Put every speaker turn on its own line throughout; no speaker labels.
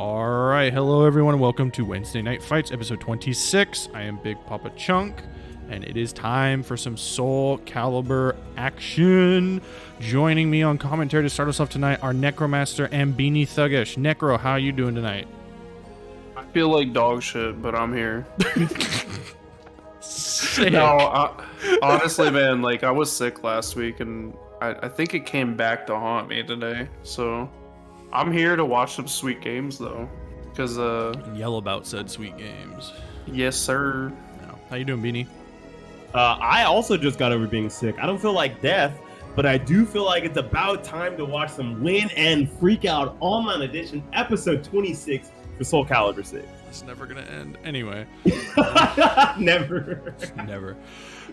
All right, hello everyone. Welcome to Wednesday Night Fights, episode 26. I am Bigpapachunk, and it is time for some SoulCalibur action. Joining me on commentary to start us off tonight are Necromaster and BeanieThuggish. Necro, how are you doing tonight?
I feel like dog shit, but I'm here.
Sick.
No, honestly, man, like I was sick last week, and I think it came back to haunt me today. So I'm here to watch some sweet games, though, because
Yellowbout said sweet games.
yes, sir.
No. How you doing, Beanie?
I also just got over being sick. I don't feel like death, but I do feel like it's about time to watch some Win and Freak Out Online Edition, episode 26 for SoulCalibur 6.
It's never gonna end. Anyway.
Never.
Never.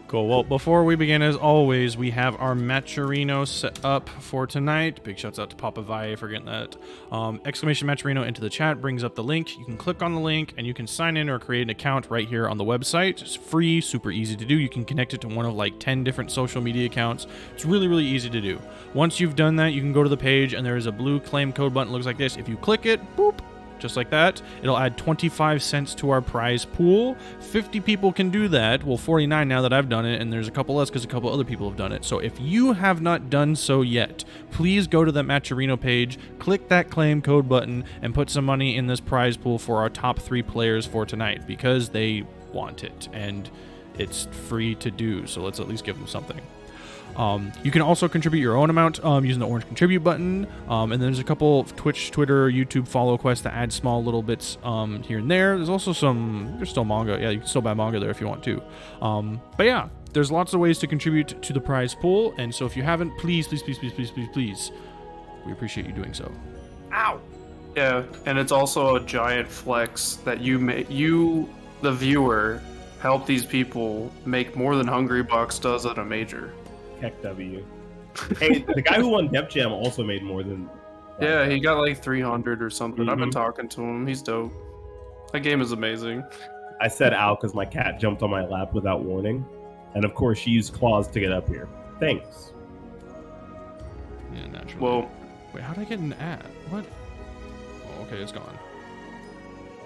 Cool. Well, before we begin, as always, we have our Matcherino set up for tonight. Big shouts out to Papa Valle for getting that. Exclamation Matcherino into the chat brings up the link. You can click on the link and you can sign in or create an account right here on the website. It's free, super easy to do. You can connect it to one of like 10 different social media accounts. It's really, really easy to do. Once you've done that, you can go to the page and there is a blue claim code button. It looks like this. If you click it, boop, just like that, it'll add 25 cents to our prize pool. 50 people can do that. Well, 49 now that I've done it, and there's a couple less because a couple other people have done it. So if you have not done so yet, please go to that Matcherino page, click that claim code button, and put some money in this prize pool for our top 3 players for tonight because they want it, and it's free to do. So let's at least give them something. You can also contribute your own amount using the orange contribute button, and then there's a couple of Twitch, Twitter, YouTube follow quests that add small little bits here and there. There's also there's still manga. Yeah, you can still buy manga there if you want to. But yeah, there's lots of ways to contribute to the prize pool, and so if you haven't, please, we appreciate you doing so.
Ow!
Yeah, and it's also a giant flex that you, the viewer, help these people make more than Hungry Box does at a major.
Heck W. Hey, the guy who won Def Jam also made more than...
Yeah, he got like 300 or something. I've been talking to him. He's dope. That game is amazing.
I said ow because my cat jumped on my lap without warning. And of course, she used claws to get up here. Thanks.
Yeah, naturally.
Well,
wait, how did I get an ad? What? Oh, okay, it's gone.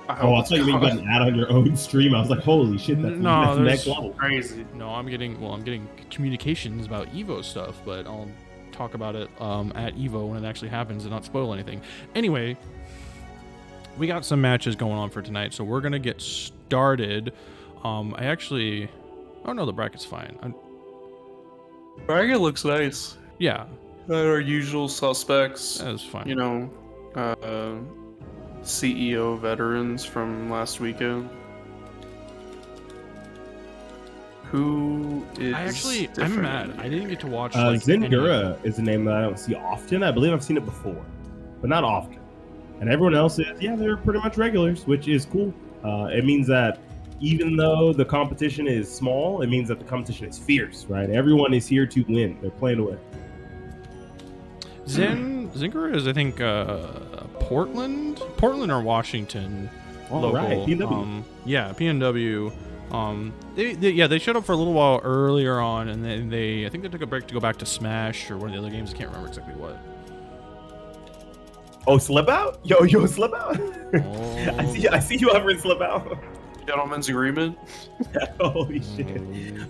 I thought you got an ad on your own stream. I was like, holy shit, that's next level.
Crazy.
No, I'm getting communications about Evo stuff, but I'll talk about it at Evo when it actually happens and not spoil anything. Anyway, we got some matches going on for tonight, so we're gonna get started. Oh no, the bracket's fine.
Bracket looks nice.
Yeah.
Our usual suspects.
That's fine.
You know, CEO veterans from last weekend. Who is
I'm mad. I didn't get to watch
Zingura is a name that I don't see often. I believe I've seen it before, but not often. And everyone else is, yeah, they're pretty much regulars, which is cool. It means that even though the competition is small, it means that the competition is fierce, right? Everyone is here to win. They're playing to win.
Zingura is, I think, Portland or Washington.
All right, PNW.
Yeah, PNW. They showed up for a little while earlier on, and then I think they took a break to go back to Smash or one of the other games. I can't remember exactly what.
Oh, Slip Out? Yo, Slip Out.
Oh.
I see you over in Slip Out.
Gentleman's agreement.
Holy shit!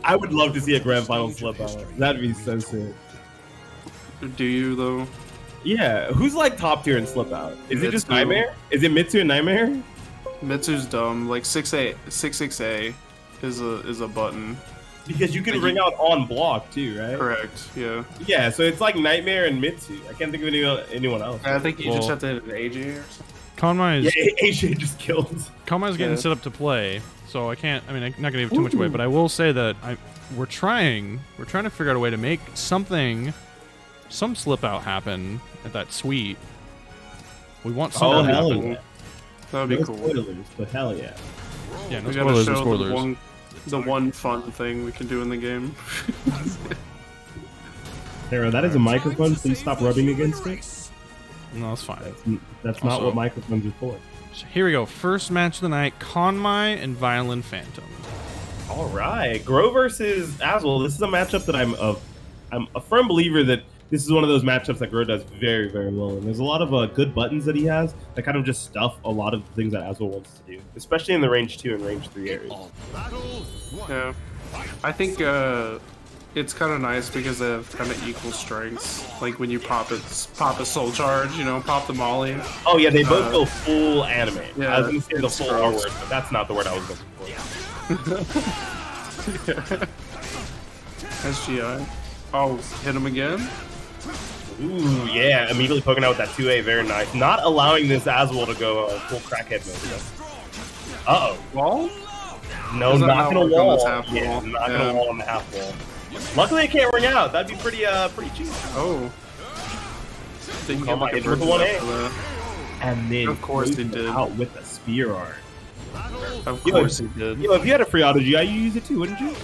I would love to see a grand final Slip Out. That'd be so sick.
Do you though?
Yeah, who's like top tier in Slip Out? Is it just
Mitsu.
Nightmare? Is it Mitsu and Nightmare?
Mitsu's dumb. Like 66A is a button.
Because you can ring out on block too, right?
Correct. Yeah.
Yeah, so it's like Nightmare and Mitsu. I can't think of anyone else.
I think you just have to hit an AJ or something.
Konmai is
AJ just killed.
Konmai's getting set up to play, so I can't. I mean, I'm not gonna give too much away, but I will say that we're trying to figure out a way to make some slip out happen at that suite. We want something to happen.
Yeah.
That would be
No
cool.
spoilers, but hell yeah.
Yeah, no
We
spoilers.
gotta
No
show
spoilers.
the one fun thing we can do in the game.
Tara, that is a microphone. Please stop rubbing against it.
No, that's fine.
That's not
Also-
what microphones are for.
So here we go. First match of the night: Konmai and Violent Phantom.
All right, Grow versus Aswell. This is a matchup that I'm a firm believer that this is one of those matchups that Gro does very, very well. And there's a lot of good buttons that he has that kind of just stuff a lot of the things that Aswell wants to do, especially in the range 2 and range 3 areas.
Yeah, I think it's kind of nice because they have kind of equal strengths. Like when you pop a soul charge, you know, pop the molly.
Oh yeah, they both go full anime.
Yeah,
I was gonna say the full R word, but that's not the word I was looking for.
SGI. Oh, hit him again.
Ooh, yeah, immediately poking out with that 2A, very nice. Not allowing this Aswell to go full crackhead mode. Uh-oh.
Wall?
No,
Does that
knocking a
not work on
wall.
this half
Yeah,
wall?
knocking
Yeah.
a wall on the half wall. Luckily, it can't ring out. That'd be pretty cheap.
Oh. Didn't get
Konmai
the
hit with the
conversion
1A.
after that.
And then
Of course he
closing
did.
out with a spear art.
Of course he did.
Yo, if you had a free auto GI, you use it too, wouldn't you?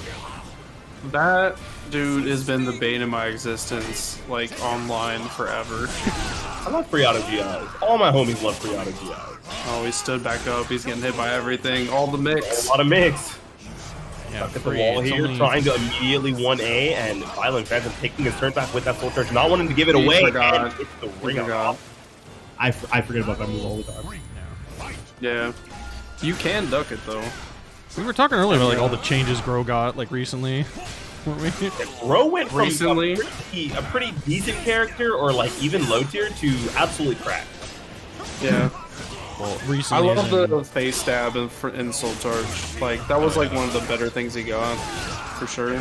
That dude has been the bane of my existence, like, online forever.
I love free auto GIs. All my homies love free auto GIs.
Oh, he stood back up. He's getting hit by everything. All the mix.
A lot of mix.
Yeah,
Stuck at the
free.
wall
It's
here,
only-
trying to immediately 1A, and Violent Phantom taking his turn back with that full charge, not wanting to give it
He
away,
forgot.
and it's the ring off. I forget about that move all the time.
Yeah. You can duck it, though.
We were talking earlier about like all the changes Gro got like recently. Weren't we?
Ro went from
Recently?
a pretty decent character, or like even low tier, to absolutely crap.
Yeah.
Well,
I
recently.
love
as in-
the face stab in Soul Charge. Like, that was like one of the better things he got, for sure.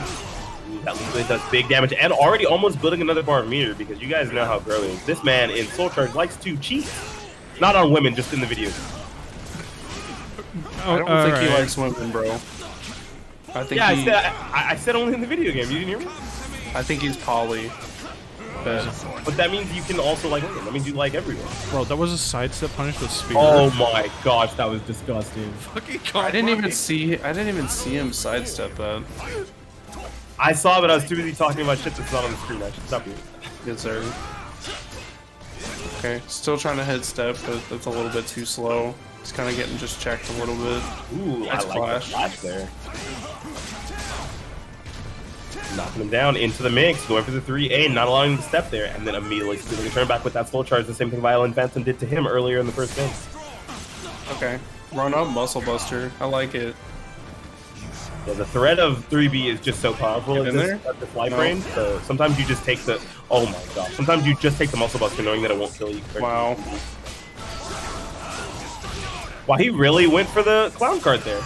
That literally does big damage, and already almost building another bar meter, because you guys know how Gro is. This man in Soul Charge likes to cheat. Not on women, just in the video.
I don't think he
alright.
likes women, bro. I think
Yeah, I said only in the video game. You didn't hear me?
I think he's poly. But
But that means you can also like women. That means you like everyone.
Bro, that was a sidestep punish with spear.
Oh my gosh, that was disgusting.
fucking
I didn't even see him sidestep that.
I saw, but I was too busy talking about shit that's not on the screen. I should stop you.
Good sir. Okay, still trying to head step, but that's a little bit too slow. He's kind of getting just checked a little bit.
Ooh,
Nice
I like
flash.
the flash there. Knocking him down into the mix, going for the 3A, not allowing him to step there, and then immediately stealing a turn back with that full charge. The same thing Violent Phantom did to him earlier in the first game.
Okay, run up, muscle buster. I like it.
Yeah, the threat of 3B is just so powerful
Get
at
in
this,
there?
at this life
No.
range. So sometimes you just take the. Oh my god! Sometimes you just take the muscle buster, knowing that it won't kill you.
Wow.
Wow, he really went for the clown card there.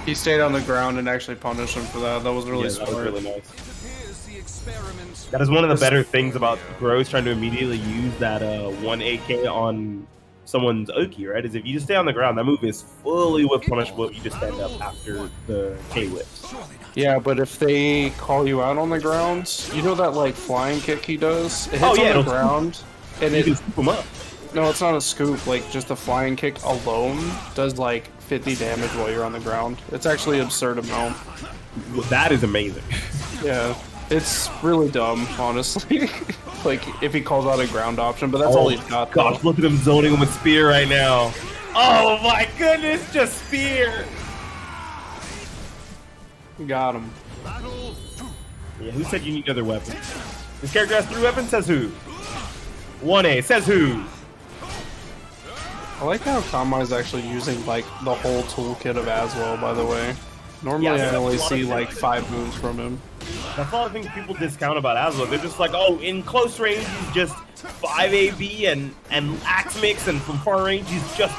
He stayed on the ground and actually punished him for that. That was really
Yeah,
smart.
that was really nice. That is one of the better things about Gro's trying to immediately use that 1 AK on someone's Oki, right? Is if you just stay on the ground, that move is fully whip punishable if you just stand up after the K whips.
Yeah, but if they call you out on the ground, you know that like flying kick he does? It hits
Oh, yeah,
on
it'll
the ground, and
You can
it
scoop him up.
no, it's not a scoop. Like just the flying kick alone does like 50 damage while you're on the ground. It's actually absurd amount.
Well, that is amazing.
Yeah, it's really dumb, honestly. Like if he calls out a ground option, but that's all he's got. though.
Gosh, look at him zoning him with spear right now. Oh my goodness, just spear.
Got him.
Yeah, who said you need another weapon? This character has 3 weapons, says who? 1A, says who?
I like how Konmai's actually using like the whole toolkit of Aswell, by the way. Normally
Yeah,
I only
that's a lot
see
of
like
things.
5 moves from him.
That's all I think people discount about Aswell. They're just like, oh, in close range he's just 5 AV and axe mix, and from far range he's just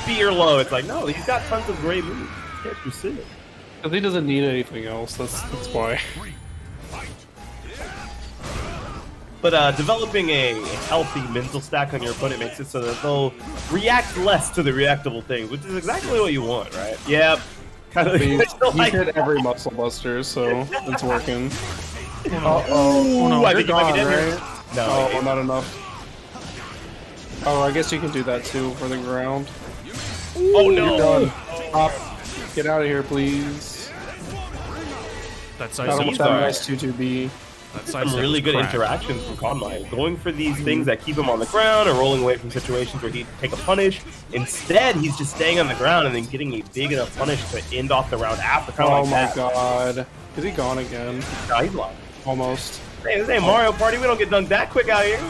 spear low. It's like, no, he's got tons of great moves. This character's sick.
Because he doesn't need anything else, that's why.
But developing a healthy mental stack on your opponent makes it so that they'll react less to the reactable things, which is exactly what you want, right? Yep. Kind of
He
like,
hit every muscle buster, so it's working.
oh no, I
You're
think you might
gone,
be dead
right?
here. No,
Oh,
wait.
not enough. Oh, I guess you can do that too for the ground.
Oh no!
You're done. Stop. Get out of here, please.
That
Got him
sidestep
with
was
that
sorry.
nice 2-2B.
That
Some
sidestep
really
was
good
cracked.
interactions from Konmai, going for these things that keep him on the ground or rolling away from situations where he'd take a punish. Instead, he's just staying on the ground and then getting a big enough punish to end off the round after. Kind of
Oh
like
my
that.
god. Is he gone again?
No, he's lost.
Almost.
Hey, this ain't Mario Party. We don't get dunked that quick out here.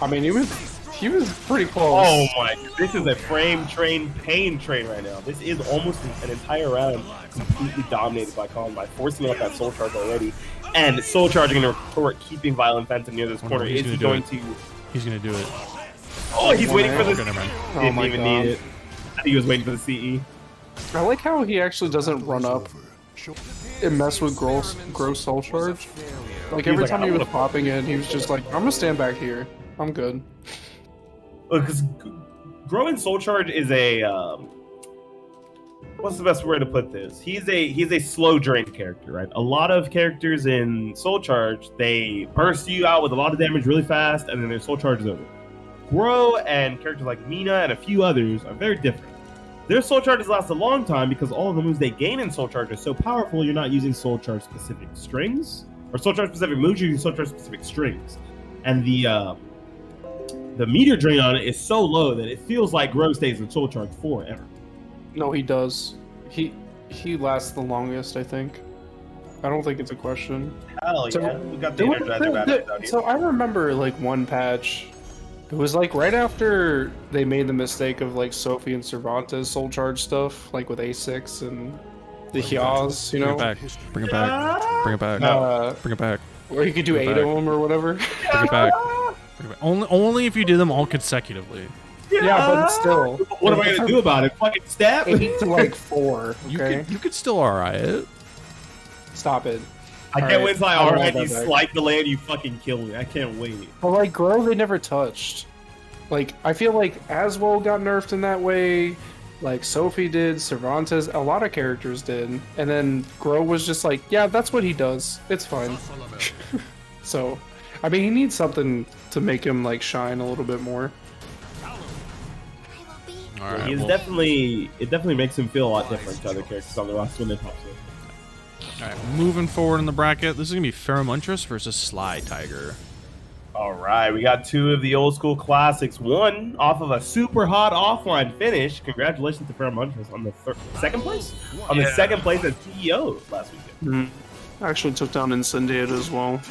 I mean, he was pretty close.
Oh my! This is a frame train, pain train right now. This is almost an entire round completely dominated by Konmai, forcing out that soul charge already, and soul charging in a retort, keeping Violent Phantom near this corner. Is he going to?
He's gonna do it.
Oh, he's waiting for this.
Okay, never mind.
Didn't even need it. I think he was waiting for the CE.
I like how he actually doesn't run up and mess with gross soul charge. Like every time he was popping in, he was just like, "I'm gonna stand back here. I'm good."
Because growing soul charge is a what's the best way to put this? He's a slow drain character, right? A lot of characters in soul charge, they burst you out with a lot of damage really fast, and then their soul charge is over. Grow and characters like Mina and a few others are very different. Their soul charges last a long time because all of the moves they gain in soul charge are so powerful. You're not using soul charge specific strings or soul charge specific moves. You're using soul charge specific strings, and the meter drain on it is so low that it feels like Grow stays in soul charge forever.
No, he does. He lasts the longest, I think. I don't think it's a question.
Hell yeah, we got the Energizer batteries out here.
So I remember like one patch. It was like right after they made the mistake of like Sophie and Cervantes soul charge stuff, like with A6 and the Hyaz, you know?
Bring it back. Bring it back. Bring it back.
Or you could do 8 of them or whatever.
Bring it back. Bring it back. Only if you did them all consecutively.
Yeah, but still.
What am I gonna do about it? Fucking stab?
8 to like 4. Okay.
You could still RI it.
Stop it.
I can't wait until I alright you slight the land, you fucking kill me. I can't wait.
But like Grow, they never touched. Like I feel like Aswell got nerfed in that way. Like Sophie did, Cervantes, a lot of characters did, and then Grow was just like, yeah, that's what he does. It's fine. So, I mean, he needs something to make him like shine a little bit more.
All right,
it definitely makes him feel a lot different to other characters on the roster when they pop in.
All right, moving forward in the bracket, this is gonna be Pheromontress versus Sly Tiger.
All right, we got two of the old school classics. One off of a super hot offline finish. Congratulations to Pheromontress on the second place. On the second place as CEO last weekend.
Actually took down Incendiate as well,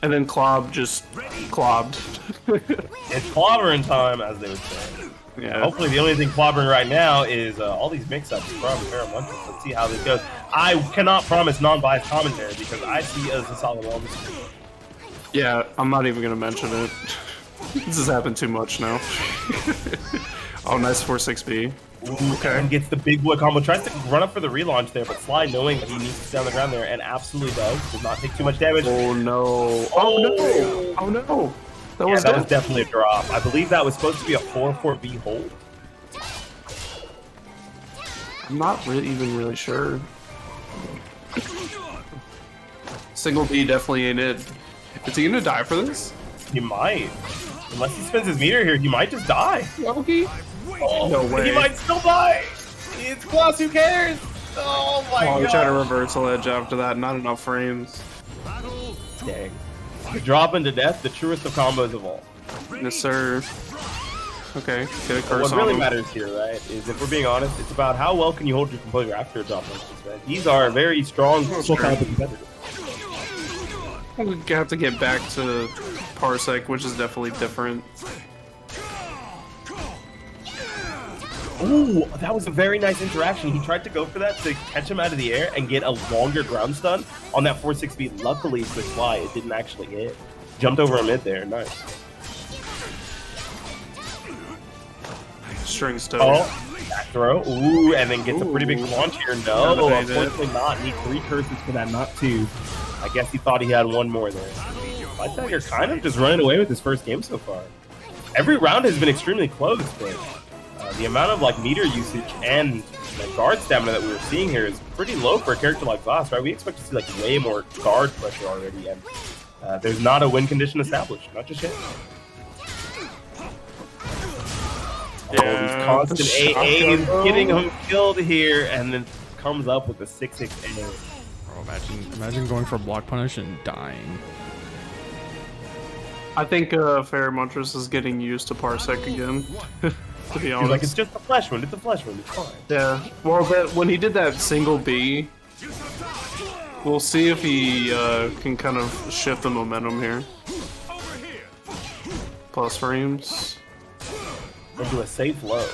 and then Clob just clobbed.
It's clobbering time, as they would say.
Yeah.
Hopefully, the only thing clobbering right now is all these mix-ups from Pheromontress. Let's see how this goes. I cannot promise non-biased commentary because I see it as a solid wellness.
Yeah, I'm not even gonna mention it. This has happened too much now. Oh, nice 4-6B.
Okay. And gets the big boy combo. Tries to run up for the relaunch there, but Sly, knowing that he needs to stay on the ground there, and absolutely does not take too much damage.
Oh no! Oh no! Oh no! That was
definitely a drop. I believe that was supposed to be a 4-4B hold.
I'm not even really sure. Single B definitely ain't it. Is he gonna die for this?
He might. Unless he spends his meter here, he might just die.
Loki?
Oh,
no way.
He might still die. It's Gloss, who cares? Oh my god.
We tried to reversal edge after that. Not enough frames.
Dang. Dropping to death, the truest of combos of all.
Yes, sir. Okay, get a curse
What
on
really
him.
matters here, right, is if we're being honest, it's about how well can you hold your composure after a drop like this, right? These are very strong SoulCalibur competitors.
We have to get back to Parsec, which is definitely different.
Ooh, that was a very nice interaction. He tried to go for that to catch him out of the air and get a longer ground stun on that 4-6 Luckily, with Sly, it didn't actually hit. Jumped over a mid there. Nice.
String stone.
Oh, back throw. Ooh, and then gets a pretty big launch here. No, unfortunately not. Need 3 curses for that, not 2. I guess he thought he had 1 more there. I thought you're kind of just running away with this first game so far. Every round has been extremely close, but the amount of like meter usage and the guard stamina that we were seeing here is pretty low for a character like Voss, right? We expect to see like way more guard pressure already, and there's not a win condition established, not just yet. Yeah, these constant AAs getting him killed here, and then comes up with a 6-6 AA.
Oh, imagine going for a block punish and dying.
I think Pheromontress is getting used to Parsec again. To be honest,
like it's just a flesh wound. It's a flesh wound. It's fine.
Yeah. Well, when he did that single B, We'll see if he can kind of shift the momentum here. Plus frames.
Into a safe low.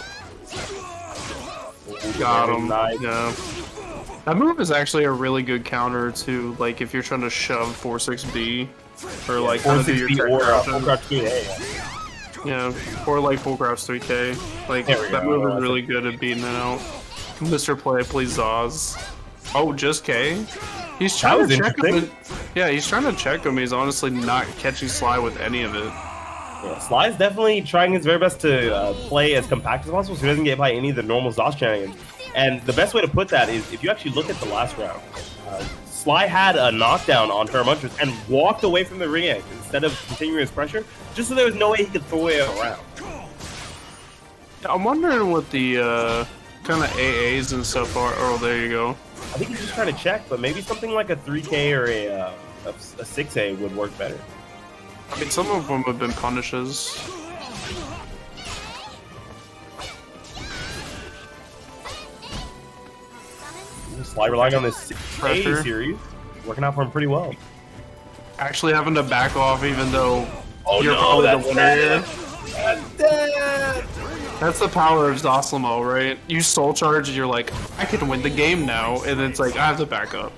Got him.
Nice.
Yeah. That move is actually a really good counter to, like, if you're trying to shove 4-6B or like kind of do your
460 or
crouch.
crouch 3A.
Yeah, or like full crouch 3K. Like that move is really good at beating it out. Mr. Play, please Zaz. Oh, just K. He's trying to check him. Yeah, he's trying to check him. He's honestly not catching Sly with any of it.
Yeah, Sly's definitely trying his very best to play as compact as possible so he doesn't get by any of the normal Zos shenanigans. And the best way to put that is if you actually look at the last round, Sly had a knockdown on Paramuntress and walked away from the ring edge instead of continuing his pressure, just so there was no way he could throw it around.
I'm wondering what the kind of AAs and stuff are. Oh, there you go.
I think he's just trying to check, but maybe something like a 3K or a 6A would work better.
I mean, some of them have been punishes.
Sly relying on this 6A series, working out for him pretty well.
Actually having to back off even though you're
no,
probably the winner here.
That's dead!
That's the power of Zoslamo, right? You soul charge and you're like, I can win the game now, and it's like I have to back up.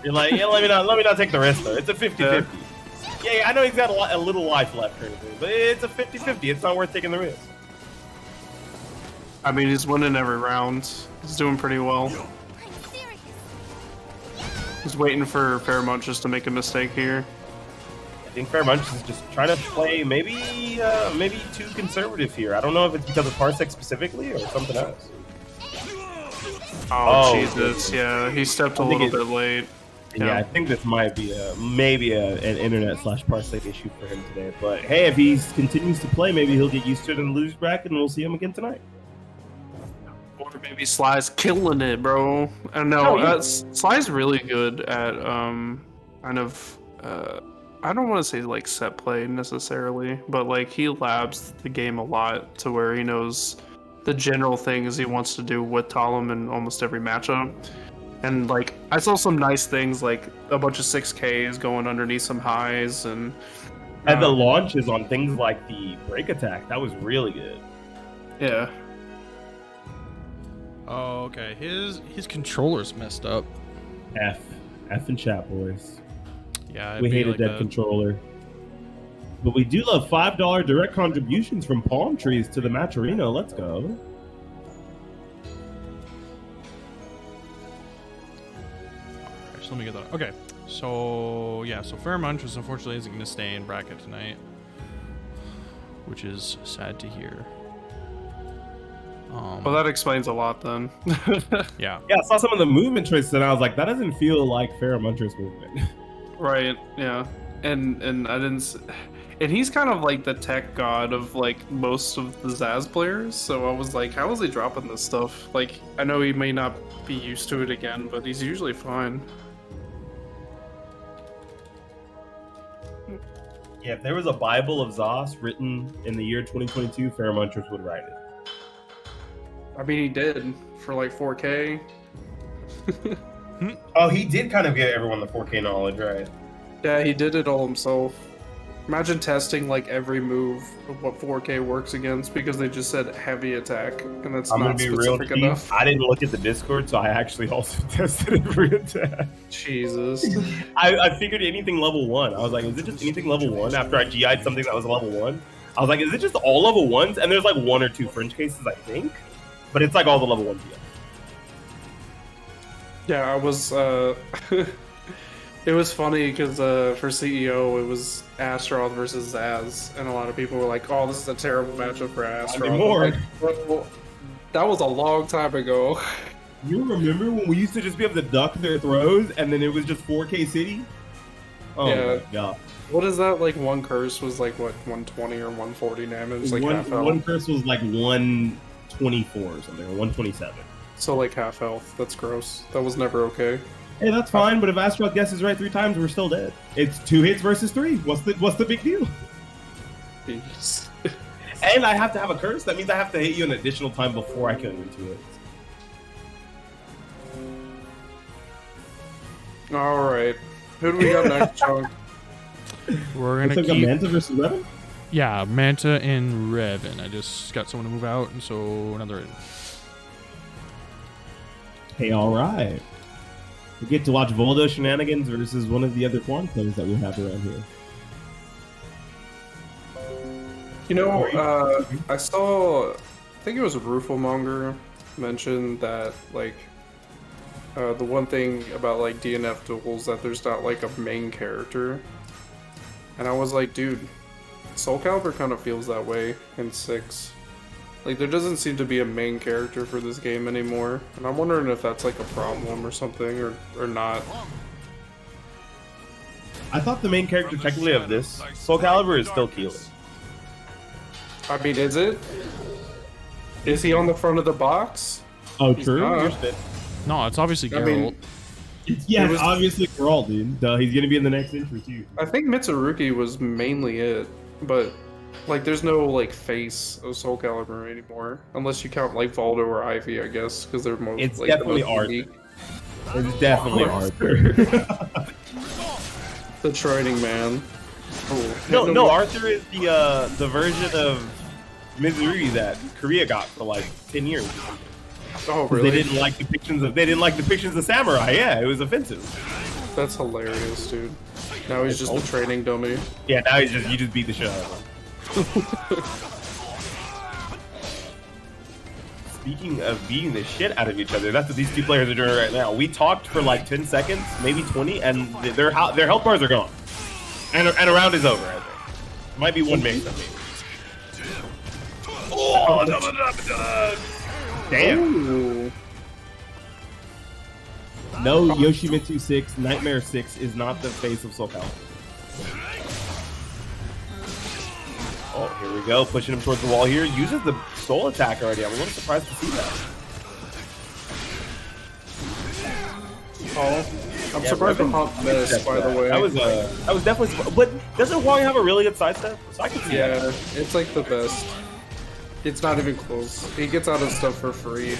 You're like, yeah, let me not take the risk though. It's a 50-50. Yeah, I know he's got a little life left currently, but it's a 50-50. It's not worth taking the risk.
I mean, he's winning every round. He's doing pretty well. He's waiting for Fairmunch to make a mistake here.
I think Fairmunch is just trying to play maybe too conservative here. I don't know if it's because of Parsec specifically or something else.
Oh Jesus! Yeah, he stepped a little bit late.
Yeah, I think this might be maybe an internet/Parsec issue for him today. But hey, if he continues to play, maybe he'll get used to it in the lose bracket, and we'll see him again tonight.
Or maybe Sly's killing it, bro. I know Sly's really good at kind of I don't want to say like set play necessarily, but like he labs the game a lot to where he knows the general things he wants to do with Talum in almost every matchup. And like I saw some nice things like a bunch of 6Ks going underneath some highs and
the launches on things like the break attack. That was really good.
Yeah.
Oh, okay. His controller's messed up.
F in chat, boys.
Yeah,
we hated that controller. But we do love $5 direct contributions from palm trees to the Matcherino. Let's go.
Alright, so let me get that. Okay. So yeah, so Fairmunch unfortunately isn't gonna stay in bracket tonight. Which is sad to hear.
Well, that explains a lot then.
Yeah.
Yeah, I saw some of the movement choices and I was like, that doesn't feel like Fairmuncher's movement.
Right, yeah. And I didn't and he's kind of like the tech god of like most of the Zaz players, so I was like, how is he dropping this stuff? Like, I know he may not be used to it again, but he's usually fine.
Yeah, if there was a Bible of Zos written in the year 2022, Fairmunchers would write it.
I mean, he did for like 4K.
Oh, he did kind of get everyone the 4K knowledge, right?
Yeah, he did it all himself. Imagine testing like every move of what 4K works against because they just said heavy attack, and that's not specific enough.
I didn't look at the Discord, so I actually also tested every attack.
Jesus.
I figured anything level 1. I was like, is it just anything level 1 after I GI'd something that was level 1? I was like, is it just all level 1s? And there's like 1 or 2 fringe cases, I think. But it's like all the level 1 GI.
Yeah, I was, it was funny because for CEO, it was Astaroth versus Zaz, and a lot of people were like, oh, this is a terrible matchup for Astaroth. Like, well, that was a long time ago.
You remember when we used to just be able to duck their throws, and then it was just 4K City? Oh
yeah.
My God.
What is that? Like, one curse was like, what, 120 or 140 damage? Like half health.
One curse was like 124 or something, or 127.
So like half health. That's gross. That was never okay.
Hey, that's fine, but if Astaroth guesses right 3 times, we're still dead. It's 2 hits versus 3. What's the big deal?
Jeez.
And I have to have a curse. That means I have to hit you an additional time before I kill you in 2 hits.
All right. Who do we got next, Chunk?
We're
Looks
gonna
like a
keep.
Manta versus Revan?
Yeah, Manta and Revan. I just got someone to move out, and so another in.
Hey, all right. We get to watch Voldo shenanigans versus one of the other Quan players that we have around here.
You know, I saw, I think it was Rufomonger mentioned that, like, the one thing about, like, DNF duels that there's not, like, a main character. And I was like, dude, SoulCalibur kind of feels that way in 6. Like, there doesn't seem to be a main character for this game anymore. And I'm wondering if that's, like, a problem or something, or not.
I thought the main character technically of this SoulCalibur is still Keeler.
I mean, is it? Is he on the front of the box?
Oh,
He's
true.
not.
No, it's obviously
I
Geralt.
mean,
Yeah,
It was-
obviously Geralt, dude. Duh, he's gonna be in the next entry too.
I think Mitsurugi was mainly it, but like there's no like face of SoulCalibur anymore, unless you count like Voldo or Ivy, I guess, because they're most.
It's
like, the
definitely
most
Arthur.
unique.
It's definitely Arthur.
The Training Man. Oh,
No, Arthur is the version of Mitsurugi that Korea got for like 10 years.
Oh, really?
They didn't like depictions of samurai. Yeah, it was offensive.
That's hilarious, dude. Now he's just a training dummy.
Yeah, now you just beat the shit out of him. Speaking of beating the shit out of each other, that's what these two players are doing right now. We talked for like 10 seconds, maybe 20, and their health bars are gone. And a round is over, I think. Might be one mix, I mean. Oh, damn.
Ooh.
No, Yoshimitsu 6, Nightmare 6 is not the face of SoulCalibur.
Oh, here we go. Pushing him towards the wall here. Uses the soul attack already. I'm a little surprised to see that.
Oh, I'm
Yeah,
surprised the
Revan-
pump missed, by the way.
That was definitely. But doesn't Huang have a really good sidestep? So I can see
Yeah,
that.
it's like the best. It's not even close. He gets out of stuff for free,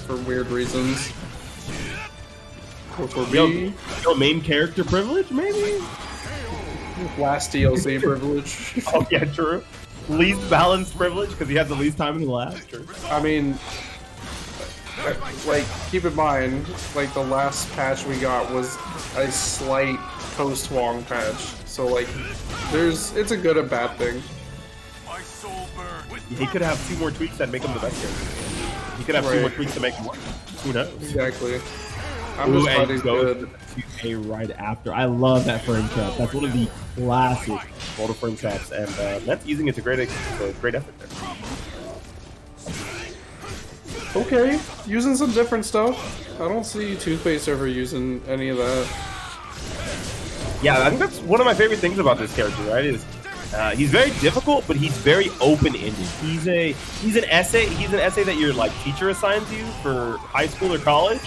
for weird reasons. For me,
Yo, main character privilege, maybe?
last DLC privilege.
Oh yeah, true. Least balanced privilege because he has the least time in the lab. True.
I mean, like, keep in mind, like, the last patch we got was a slight post-Wong patch. So, like, it's a good and bad thing.
He could have 2 more tweaks that make him the best character. He could have 2 more
Right.
tweaks to make him work. Who knows?
Exactly. I'm
Ooh,
just glad
and
he's
goes
good.
to a right after. I love that frame trap. That's one of the classic
Multiple frame traps, and that's using it to great effort there.
Okay, using some different stuff. I don't see Toothpaste ever using any of that.
Yeah, I think that's one of my favorite things about this character, right? Is he's very difficult, but he's very open-ended. He's an essay that your like teacher assigns you for high school or college,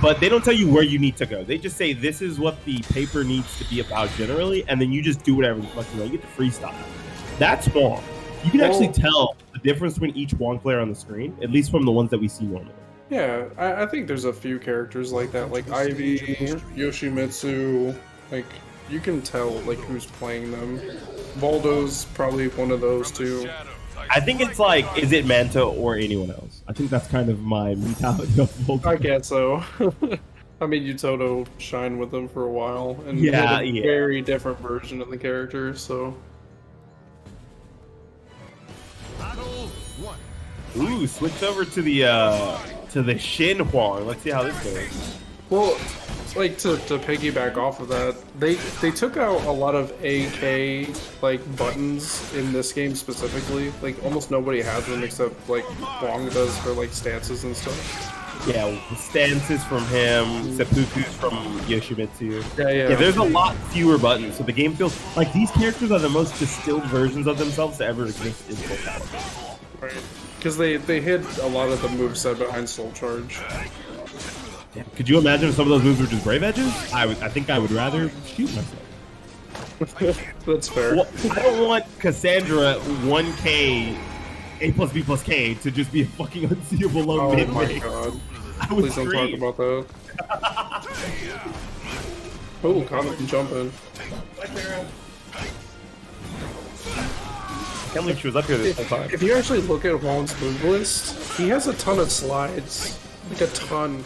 but they don't tell you where you need to go. They just say this is what the paper needs to be about generally, and then you just do whatever the fuck you want. You get to freestyle. That's Wong. You can actually tell the difference between each Wong player on the screen, at least from the ones that we see normally.
Yeah, I think there's a few characters like that, like Ivy, Yoshimitsu. Like, you can tell like who's playing them. Voldo's probably one of those too.
I think it's like, is it Manta or
Anyone else? I think that's kind of my mentality of Voldo.
I guess so. I mean, Utoto shined with them for a while, and he
Yeah,
had a
yeah.
very different version of the character. So
Ooh, switch over to the Shin Huang. Let's see how this goes.
well, like to piggyback off of that, they took out a lot of AK like buttons in this game specifically. Like almost nobody has them except like Wong does for like stances and stuff.
Yeah, stances from him, seppuku's from Yoshimitsu.
Yeah.
There's a lot fewer buttons, so the game feels like these characters are the most distilled versions of themselves to ever exist in SoulCalibur.
Right. Because they hid a lot of the moveset behind Soul Charge.
Could you imagine if some of those moves were just Brave Edges? I think I would rather shoot myself.
That's fair.
Well, I don't want Cassandra 1K A plus B plus K to just be a fucking unseeable low
Oh
mid
my
lane.
god.
I would
Please don't talk
scream.
about that. Oh, Konmai can jump in.
I can't believe she was up here this whole time.
If you actually look at Huang's move list, he has a ton of slides. Like a ton.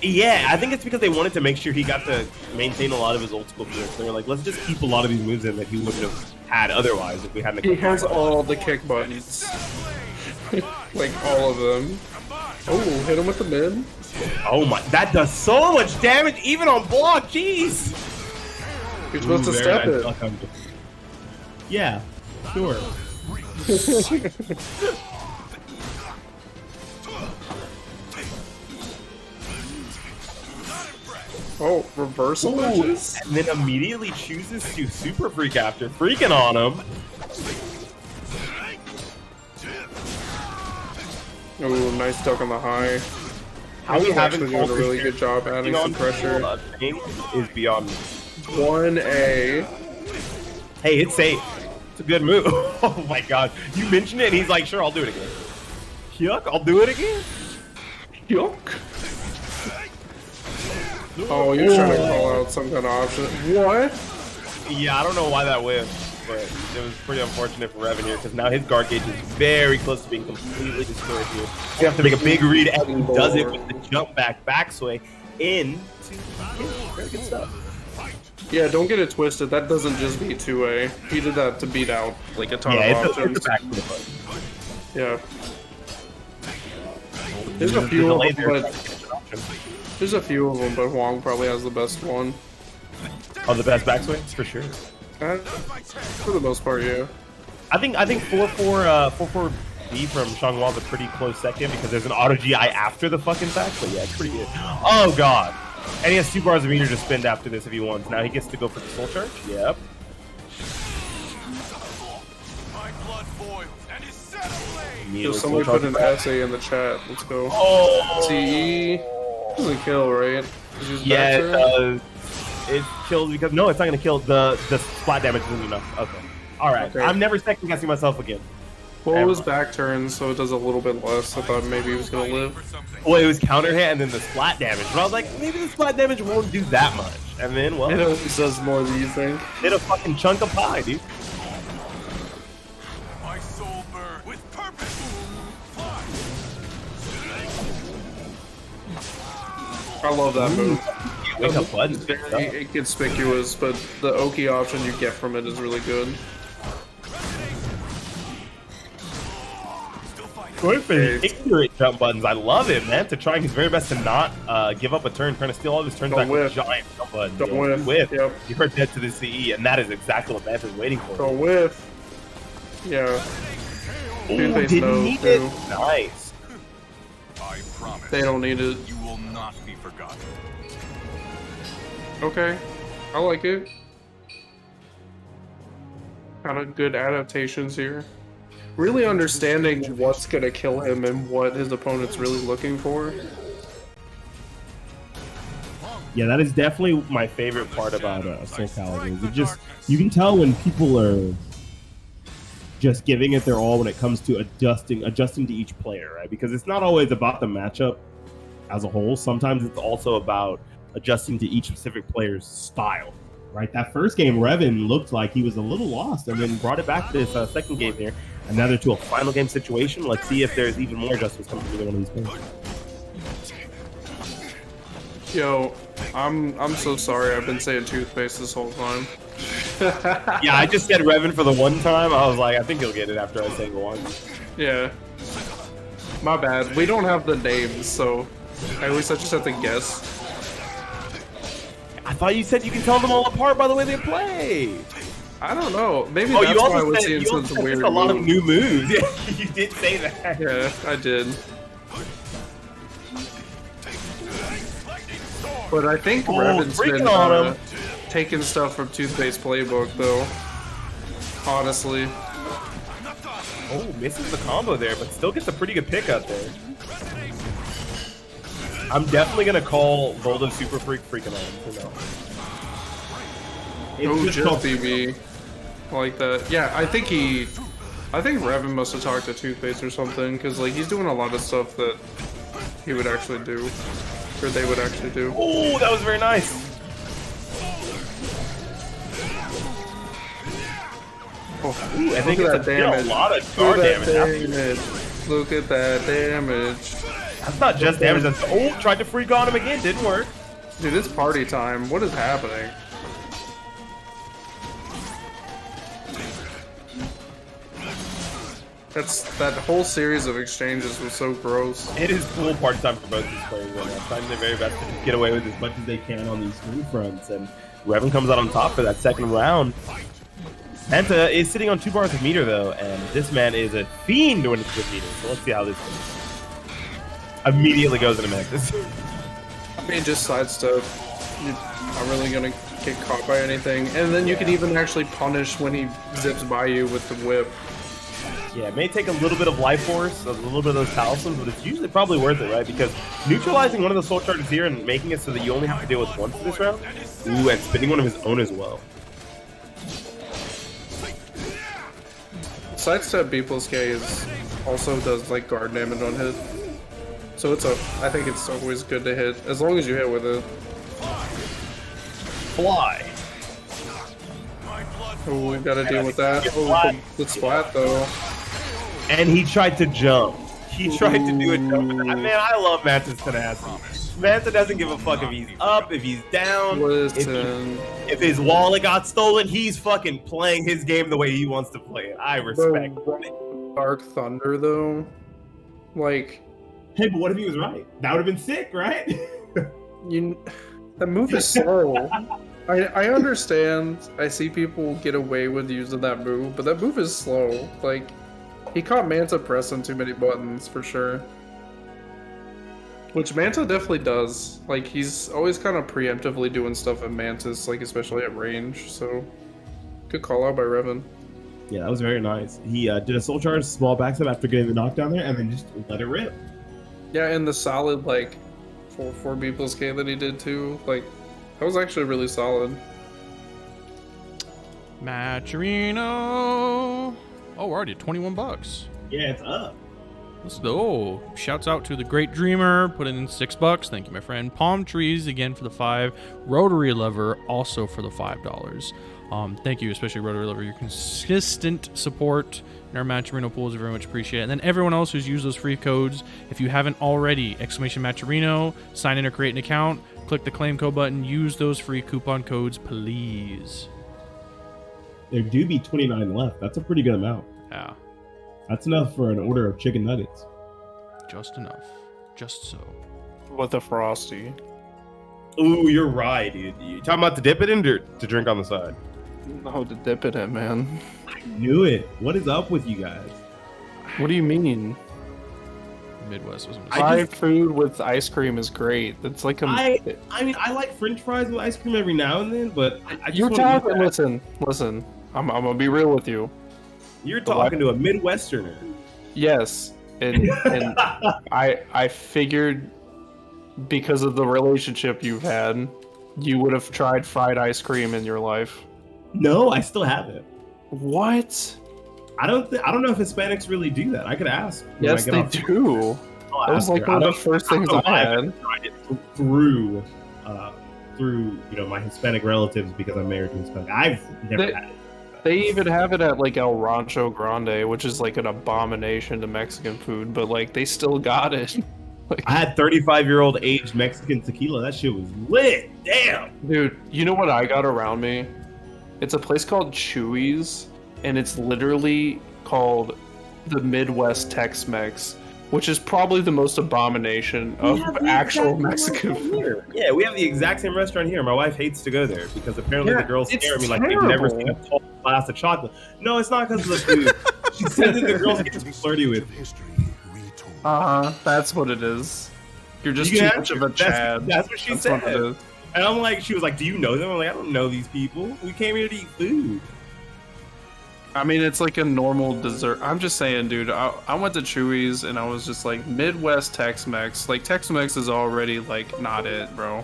Yeah, I think it's because they wanted to make sure he got to maintain a lot of his old school moves. They were like, let's just keep a lot of these moves in that he wouldn't have had otherwise if we hadn't.
He has all the kick buttons. Like all of them. Oh, hit him with the mid.
Oh my, that does so much damage even on block, jeez!
You're supposed to step it.
Yeah, sure.
Oh, reversal edges?
And then immediately chooses to super freak after freaking on him.
Oh, nice duck on the high.
How we haven't
actually doing a really good job adding some pressure.
Is beyond me.
1A.
Hey, it's safe. It's a good move. Oh my god. You mentioned it and he's like, sure, I'll do it again. Yuck, I'll do it again.
Yuck. Oh, you're trying to call out some kind of option. What?
Yeah, I don't know why that went, but it was pretty unfortunate for Revan here because now his guard gauge is very close to being completely destroyed here. You have to make a big read and he does it with the jump back sway into very good stuff.
Yeah, don't get it twisted. That doesn't just beat 2A. He did that to beat out like a ton of options.
It's a back to the button.
Yeah. There's a few of them, but Huang probably has the best one.
Oh, the best backswing? For sure.
For the most part, yeah.
I think 4-4-B from Xianghua is a pretty close second because there's an auto GI after the fucking back, but yeah, it's pretty good. Oh god. And he has 2 bars of meter to spend after this if he wants. Now he gets to go for the soul charge. Yep.
Does somebody put an essay in the chat? Let's go.
Oh!
CE doesn't kill, right?
Yeah, it does. It kills because no, it's not gonna kill. The splat damage isn't enough. Okay. Alright.
Okay.
I'm never second guessing myself again.
Well, it was back turn, so it does a little bit less. I thought maybe he was gonna live.
Well, it was counter hit and then the splat damage. But I was like, maybe the splat damage won't do that much. And then, well,
It always does more than you think.
hit a fucking chunk of pie, dude.
My soul burn with purpose.
I love that move.
Wake up buttons.
It's very conspicuous, but the Oki option you get from it is really good.
Going for the ignorant jump buttons. I love it, man. To trying his very best to not give up a turn, trying to steal all of his turns back with giant jump buttons.
Don't whiff. Yep.
You heard dead to the CE, and that is exactly what Vance is waiting for.
Don't whiff. Yeah.
Ooh,
Toothpaste
didn't
knows,
need
too.
it. Nice.
I promise.
They don't need it.
You will not be forgotten.
Okay. I like it. Kind of good adaptations here. Really understanding what's gonna kill him and what his opponent's really looking for.
Yeah, that is definitely my favorite part about SoulCalibur. Is it just, you can tell when people are just giving it their all when it comes to adjusting to each player, right? Because it's not always about the matchup as a whole. Sometimes it's also about adjusting to each specific player's style, right? That first game, Revan looked like he was a little lost and then brought it back to this second game here. And now they're to a final game situation. Let's see if there's even more adjustments coming to one of these players.
Yo, I'm so sorry. I've been saying toothpaste this whole time.
Yeah, I just said Revan for the one time. I was like, I think he'll get it after I say it once.
Yeah. My bad. We don't have the names, so at least I just have to guess.
I thought you said you can tell them all apart by the way they play.
I don't know. Maybe
Oh,
that's
you
why
also
we're
said,
seeing
you
such
also said
weird
there's a lot of
moves.
new moves. Yeah, you did say that.
Yeah, I did. But I think Revan's
freaking
been
on him.
taking stuff from Toothpaste Playbook, though. Honestly.
Oh, misses the combo there, but still gets a pretty good pick up there. I'm definitely gonna call Voldo Super Freak freaking on him.
Oh, just BB. I like that. Yeah, I think Revan must have talked to Toothpaste or something, because like he's doing a lot of stuff that he would actually do. Or they would actually do.
Oh, that was very nice. Ooh, I think
Look
it's
at that damage.
a lot of
Look
guard
at that
damage.
damage. Look at that damage.
That's not just damage. That's tried to freak on him again. Didn't work.
Dude, it's party time. What is happening? That whole series of exchanges was so gross.
It is full party time for both these players right now. Trying their very best to get away with as much as they can on these screen fronts, and Revan comes out on top for that second round. Manta is sitting on 2 bars of meter though, and this man is a fiend when it's with meter. So let's see how this goes. Immediately goes into Mantis.
I mean, just sidestep. You're not really gonna get caught by anything, and then you can even actually punish when he zips by you with the whip.
Yeah, it may take a little bit of life force, a little bit of those talismans, but it's usually probably worth it, right? Because neutralizing one of the soul charges here and making it so that you only have to deal with one for this round. Ooh, and spinning one of his own as well.
Sidestep B plus K is also does like guard damage on hit. So I think it's always good to hit, as long as you hit with it.
Fly.
Oh, we've got to deal with that. Oh, the splat though.
And he tried to jump. He tried to do a jump. Man, I love Manta's tenacity. Manta doesn't give a fuck if he's up, if he's down, if his wallet got stolen. He's fucking playing his game the way he wants to play it. I respect it.
Dark Thunder though, like.
Hey, but what if he was right? That would have been sick, right?
That move is slow. I understand. I see people get away with using that move, but that move is slow. Like, he caught Manta pressing too many buttons for sure. Which Manta definitely does. Like, he's always kind of preemptively doing stuff at Mantis, like especially at range. So, good call out by Revan.
Yeah, that was very nice. He did a soul charge, small backstab after getting the knockdown there, and then just let it rip.
Yeah, and the solid like 4 B plus K that he did too. Like, that was actually really solid.
Matcherino. Oh, we're already at 21 bucks.
Yeah, it's up.
Let's go. Shouts out to the Great Dreamer, putting in $6. Thank you, my friend. Palm Trees again for the 5. Rotary Lever also for the $5. Thank you, especially Rotary Lever. Your consistent support in our Matcherino pools is very much appreciated. And then everyone else who's used those free codes, if you haven't already, !Matcherino, sign in or create an account, click the claim code button, use those free coupon codes, please.
There do be 29 left. That's a pretty good amount.
Yeah.
That's enough for an order of chicken nuggets.
Just enough. Just so.
With a Frosty.
Ooh, you're right, dude. You talking about to dip it in or to drink on the side?
No, to dip it in, man.
I knew it. What is up with you guys?
What do you mean?
Midwest was
Fried food with ice cream is great. It's like
I mean, I like French fries with ice cream every now and then, but I just
you're
wanna eat
talking.
that.
Listen. I'm gonna be real with you.
You're talking to a Midwesterner.
Yes, and I figured because of the relationship you've had, you would have tried fried ice cream in your life.
No, I still haven't.
What?
I don't know if Hispanics really do that. I could ask. when I
Yes,
get
they
off-
do.
I'll
That was
ask
like
her.
one of the first things
don't know
I
why
had.
haven't tried it through my Hispanic relatives because I'm married to Hispanic. I've never had it.
They even have it at like El Rancho Grande, which is like an abomination to Mexican food, but like they still got it. Like,
I had 35-year-old aged Mexican tequila. That shit was lit. Damn.
dude, you know what I got around me? It's a place called Chewy's, and it's literally called the Midwest Tex-Mex, which is probably the most abomination of actual Mexican food.
Yeah, we have the exact same restaurant here. My wife hates to go there because apparently the girls
it's
stare at me like they've never seen a tall glass of chocolate. No, it's not because of the food. She said that the girls get to be flirty with me.
That's what it is. You're just
You
too
can
much
ask
of a
her.
Chad.
That's what she
That's
said.
what it is.
And I'm like, she was like, do you know them? I'm like, I don't know these people. We came here to eat food.
I mean, it's like a normal dessert. I'm just saying, dude, I went to Chewy's and I was just like, Midwest Tex-Mex. Like, Tex-Mex is already, like, not it, bro.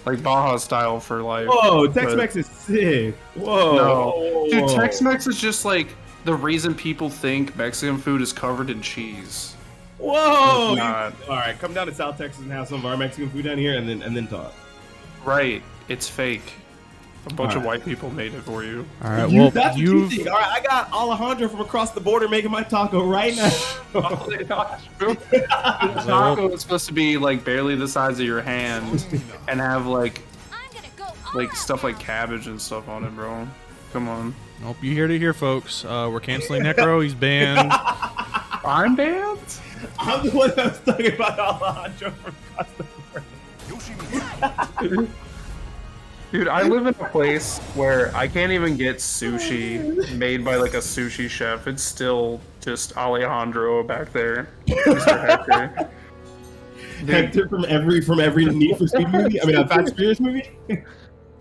Like, Baja style for life.
Whoa, Tex-Mex is sick. Whoa.
No. Dude, Tex-Mex is just, like, the reason people think Mexican food is covered in cheese.
Whoa!
It's not.
All right, come down to South Texas and have some of our Mexican food down here, and then talk.
Right. It's fake. A bunch of white people made it for you.
All right, well,
That's what you
you've
think. All right, I got Alejandro from across the border making my taco right now.
Oh my gosh, bro. The taco is supposed to be like barely the size of your hand and have like stuff like cabbage and stuff on it, bro. Come on.
nope. You heard it here, folks. We're canceling Necro. He's banned.
I'm banned?
I'm the one that was talking about Alejandro from across the border.
Dude, I live in a place where I can't even get sushi made by like a sushi chef. It's still just Alejandro back there. Mr. Hector.
Hector from every Need for Speed movie. I mean, a Fast and Furious movie.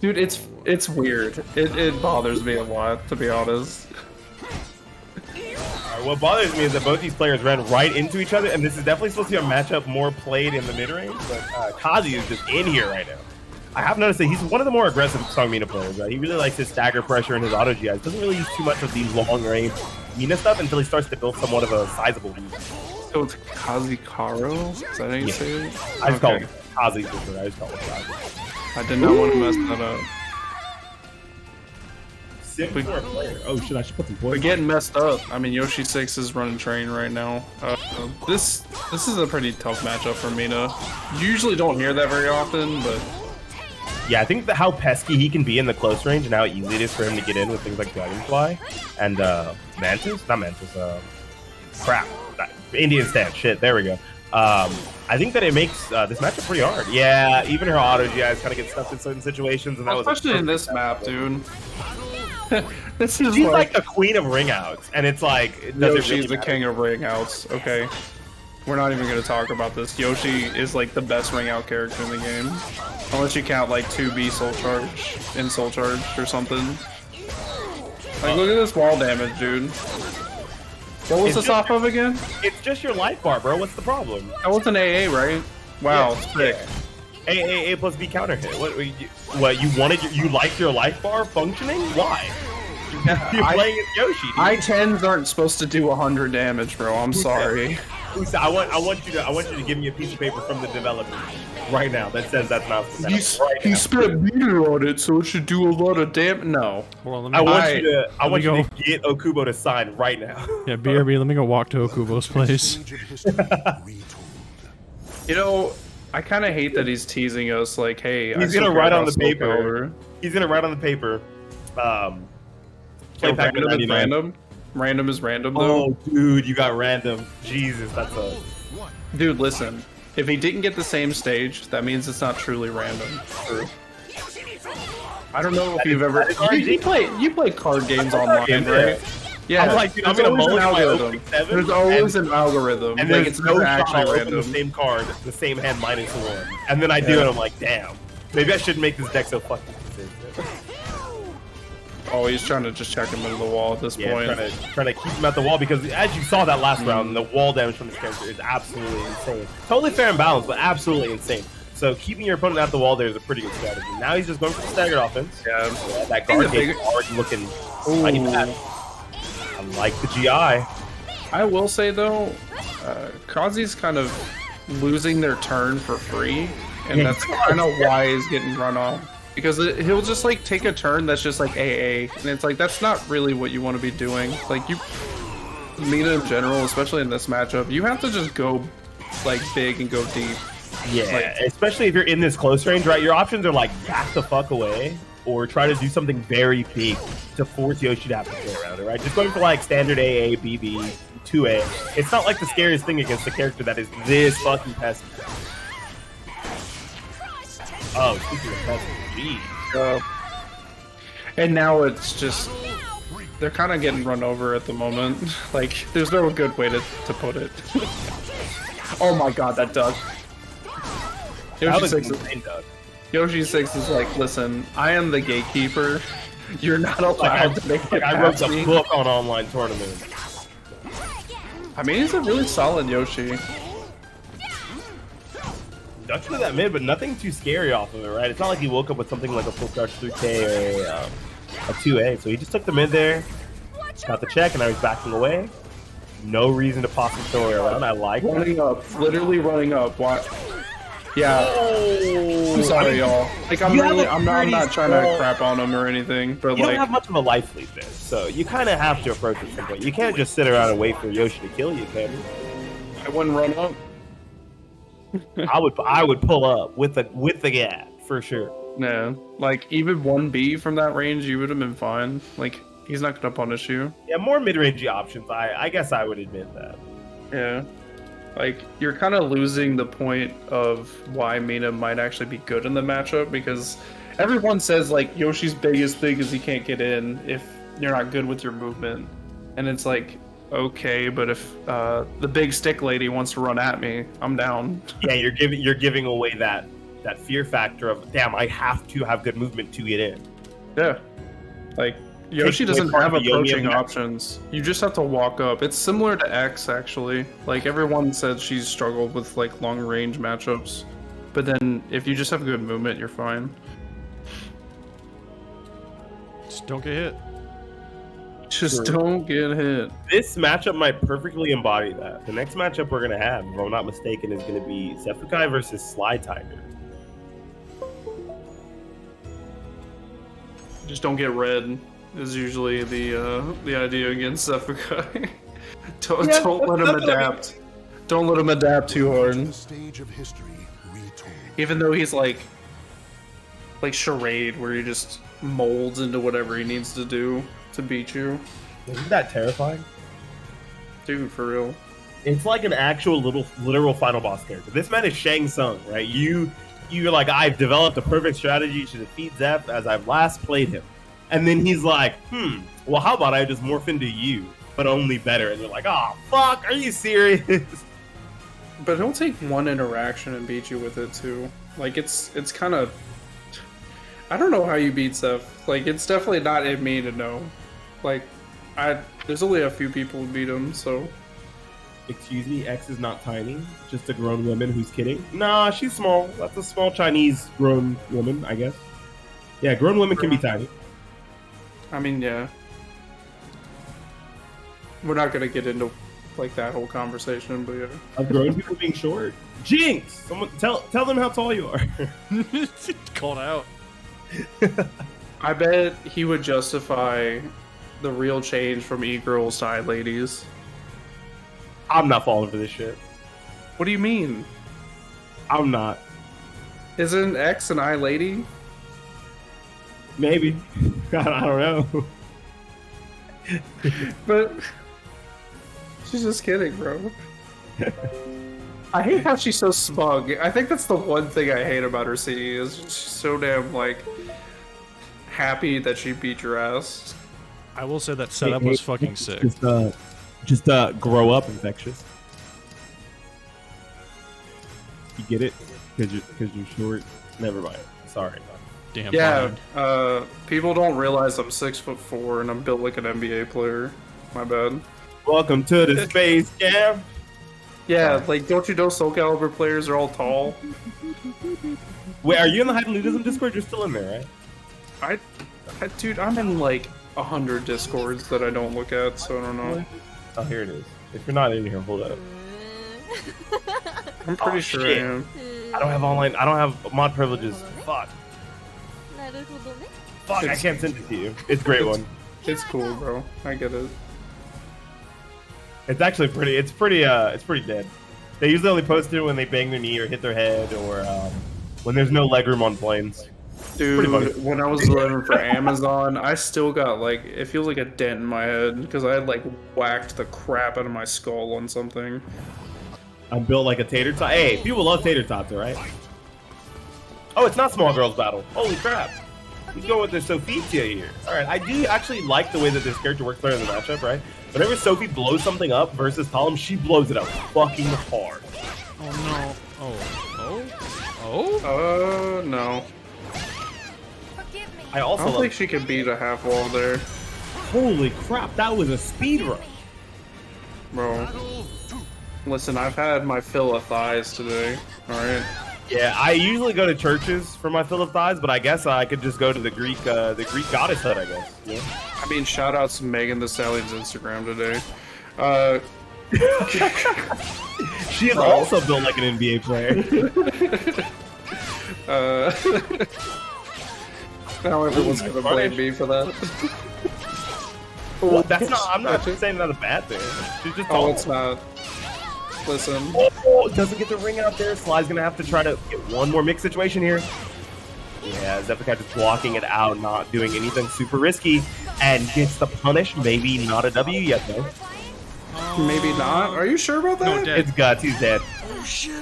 Dude, it's weird. It bothers me a lot, to be honest.
What bothers me is that both these players ran right into each other, and this is definitely supposed to be a matchup more played in the mid-range, but Kazi is just in here right now. I have noticed that he's one of the more aggressive Song Mina players, right? He really likes his stagger pressure and his auto GIs. Doesn't really use too much of these long-range Mina stuff until he starts to build somewhat of a sizable lead.
So it's Kazi Karo? Is that how you say it?
I just call him Kazi for sure. I just call him Kazi.
I did not want to mess that up.
Sick for a player. Oh shit! I should put some points.
We're getting messed up. I mean, Yoshi 6 is running train right now. This is a pretty tough matchup for Mina. You usually don't hear that very often, but
Yeah, I think that how pesky he can be in the close range and how easy it is for him to get in with things like Dragonfly and Mantis. Not Mantis. Crap. Indian stand. Shit. There we go. I think that it makes this matchup pretty hard. Yeah, even her auto GIs kind of get stuck in certain situations, and that
especially in this map, dude. This is
she's like the queen of ring outs, and it's like
Yoshi's the king of ring outs. Okay, we're not even gonna talk about this. Yoshi is like the best ring out character in the game, unless you count like 2B Soul Charge in Soul Charge or something. Like, look at this wall damage, dude. What was this off of again?
It's just your life bar, bro. What's the problem?
That was an AA, right? Wow, sick.
A plus B counter hit. What you wanted? You liked your life bar functioning? Why? You're playing as Yoshi. Dude.
I-10s aren't supposed to do 100 damage, bro. I'm sorry.
Usa, I want you to give me a piece of paper from the developer right now that says that's not.
He spent meter on it, so it should do a lot of damage. No.
Well,
I want you to get Okubo to sign right now.
Yeah, BRB, let me go walk to Okubo's place.
You know, I kind of hate that he's teasing us. Like, hey,
he's gonna write on the paper. He's gonna write on the paper.
Play random is random. Random is random, though.
Oh, dude, you got random. Jesus, that's a.
Dude, listen. If he didn't get the same stage, that means it's not truly random. True. I don't know if you've ever. You play card games online, right? Yeah.
I'm like, dude, I'm gonna mulligan my opening 7.
There's always an algorithm.
And
like,
there's
it's
no
never
actually
actually
random.
random.
The same card, the same hand -1. And then I do it, I'm like, damn. Maybe I shouldn't make this deck so fucking consistent.
Oh, he's trying to just check him into the wall at this point.
Trying to keep him at the wall because, as you saw that last round, the wall damage from this character is absolutely insane. Totally fair and balanced, but absolutely insane. So keeping your opponent at the wall there is a pretty good strategy. Now he's just going for the staggered offense.
Yeah,
that guard game already looking like that. I like the GI.
I will say though, Kazi's kind of losing their turn for free, and that's kind of why he's getting run off. Because he'll just like take a turn that's just like AA, and it's like that's not really what you want to be doing. Like Mina in general, especially in this matchup, you have to just go like big and go deep.
Yeah, like, especially if you're in this close range, right? Your options are like back the fuck away or try to do something very big to force Yoshi to have to play around it, right? Just going for like standard AA, BB, 2A. It's not like the scariest thing against a character that is this fucking pesky. Oh, speaking of pesky, geez.
And now it's just, they're kind of getting run over at the moment. Like, there's no good way to put it. Oh my god, that duck. Yoshi 6 is like, listen, I am the gatekeeper. You're not allowed to make it
I wrote the book on online tournament.
I mean, he's a really solid Yoshi.
Dutch to that mid, but nothing too scary off of it, right? It's not like he woke up with something like a full charge 3K or a 2A. So he just took the mid there, got the check, and now he's backing away. No reason to possibly throw it around. I like
running up, literally running up. Watch. Yeah. I'm sorry, y'all. Like, I'm
You have
really,
a
I'm not trying to
small-
crap on him or anything, but
You
like,
don't have much of a life lead there, so you kind of have to approach it at some point. You can't just sit around and wait for Yoshi to kill you, can you?
I wouldn't run up.
I would pull up with the gap for sure.
No, like even 1B from that range, you would have been fine. Like, he's not gonna punish you.
Yeah, more mid-rangey options. I guess I would admit that.
Yeah. Like, you're kind of losing the point of why Mina might actually be good in the matchup, because everyone says, like, Yoshi's biggest thing is he can't get in if you're not good with your movement. And it's like, okay, but if the big stick lady wants to run at me, I'm down.
Yeah, you're giving away that fear factor of, damn, I have to have good movement to get in.
Yeah. Like, Yoshi
Takes away
doesn't
part
have
of the Yomi
approaching
of the-
options. You just have to walk up. It's similar to X, actually. Like, everyone said she's struggled with, like, long-range matchups. But then, if you just have good movement, you're fine.
Just don't get hit.
Just
True.
don't get hit.
This matchup might perfectly embody that. The next matchup we're gonna have, if I'm not mistaken, is gonna be Sefkai versus Sly Tiger.
Just don't get red is usually the idea against Sefkai. don't
Yeah,
don't let him
that's what I mean.
adapt. Don't let him adapt too hard.
The stage of history retold.
Even though he's like charade, where he just molds into whatever he needs to do to beat you.
Isn't that terrifying?
Dude, for real.
It's like an actual literal final boss character. This man is Shang Tsung, right? You're like, I've developed a perfect strategy to defeat Zeph as I've last played him. And then he's like, well, how about I just morph into you, but only better? And you're like, oh, fuck, are you serious?
But he'll take one interaction and beat you with it too. Like, it's kind of, I don't know how you beat Zeph. Like, it's definitely not in me to know. Like, there's only a few people who beat him, so.
Excuse me, X is not tiny. Just a grown woman who's kidding. Nah, she's small. That's a small Chinese grown woman, I guess. Yeah, grown women can be tiny.
I mean, yeah. We're not gonna get into like that whole conversation, but yeah.
Of grown people being short. Jinx! Someone tell them how tall you are.
Called out.
I bet he would justify the real change from e-girls to i-ladies.
I'm not falling for this shit.
What do you mean?
I'm not.
Isn't X an i-lady?
Maybe. I don't know.
But she's just kidding, bro. I hate how she's so smug. I think that's the one thing I hate about her CD is she's so damn like happy that she beat your ass.
I will say that setup was fucking sick.
Just grow up, Infectious. You get it? Because you're short. Never mind. Sorry.
Damn.
Yeah,
blind.
people don't realize I'm 6'4" and I'm built like an NBA player. My bad.
Welcome to the space camp.
Yeah, like don't you know SoulCalibur players are all tall?
Wait, are you in the Hydralism Discord? You're still in there, right?
Dude, I'm in like 100 discords that I don't look at, so I don't know.
Oh, here it is. If you're not in here, hold up.
I'm pretty
Oh,
sure
shit.
I am.
I don't have online. I don't have mod privileges. Fuck. Fuck, I can't send it to you. It's a great one.
It's cool, bro. I get it.
It's actually pretty. It's pretty dead. They usually only post it when they bang their knee or hit their head or when there's no legroom on planes. Pretty funny.
Dude, when I was living for Amazon, I still got like, it feels like a dent in my head because I had like whacked the crap out of my skull on something.
I'm built like a tater tot. Hey, people love tater tots, right?
Oh, it's not Small Girls Battle. Holy crap. He's going with the Sophia here. Alright, I do actually like the way that this character works better in the matchup, right? Whenever Sophie blows something up versus Talum, she blows it up fucking hard.
Oh no. Oh.
No.
I
I
also
don't
love
think she can beat a half wall there,
Holy crap, that was a speed run.
bro. Listen, I've had my fill of thighs today. Alright.
Yeah, I usually go to churches for my fill of thighs, but I guess I could just go to the Greek goddess hut, I guess. Yeah.
I mean, shout out to Megan Thee Stallion's Instagram today.
She is also built like an NBA player.
Now everyone's gonna blame me for that.
Well, that's not. I'm not saying that's a bad thing. She's just
Oh, it's not. Listen.
Oh, doesn't get the ring out there. Sly's gonna have to try to get one more mix situation here. Yeah, Zephykai just blocking it out, not doing anything super risky, and gets the punish. Maybe not a W yet though.
Maybe not. Are you sure about that?
No, dead.
It's Guts. He's dead.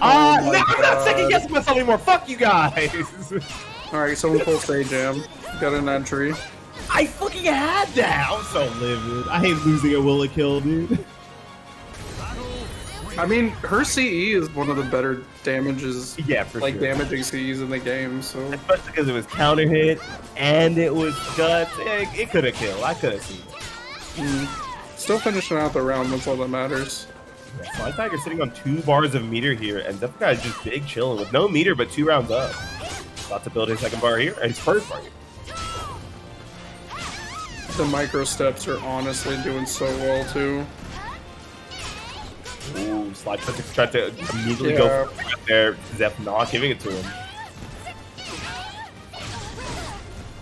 Oh
No,
my
I'm not second
God.
guessing myself anymore. Fuck you guys.
All right, someone pull Stage Jam. Got an entry.
I fucking had that. I'm so livid.
I hate losing a Will It Kill, dude.
I mean, her CE is one of the better damages,
Yeah, for
like
sure.
damaging CEs in the game. So
Especially because it was counter hit and it was Guts. It could have killed. I could have seen it.
still finishing out the round. That's all that matters.
Yeah, Sly Tiger sitting on 2 bars of meter here, and Zephykai is just big chilling with no meter but 2 rounds up. About to build his second bar here, and his first bar here.
The micro steps are honestly doing so well too.
Ooh, Sly tried to immediately go for it there. Zep not giving it to him.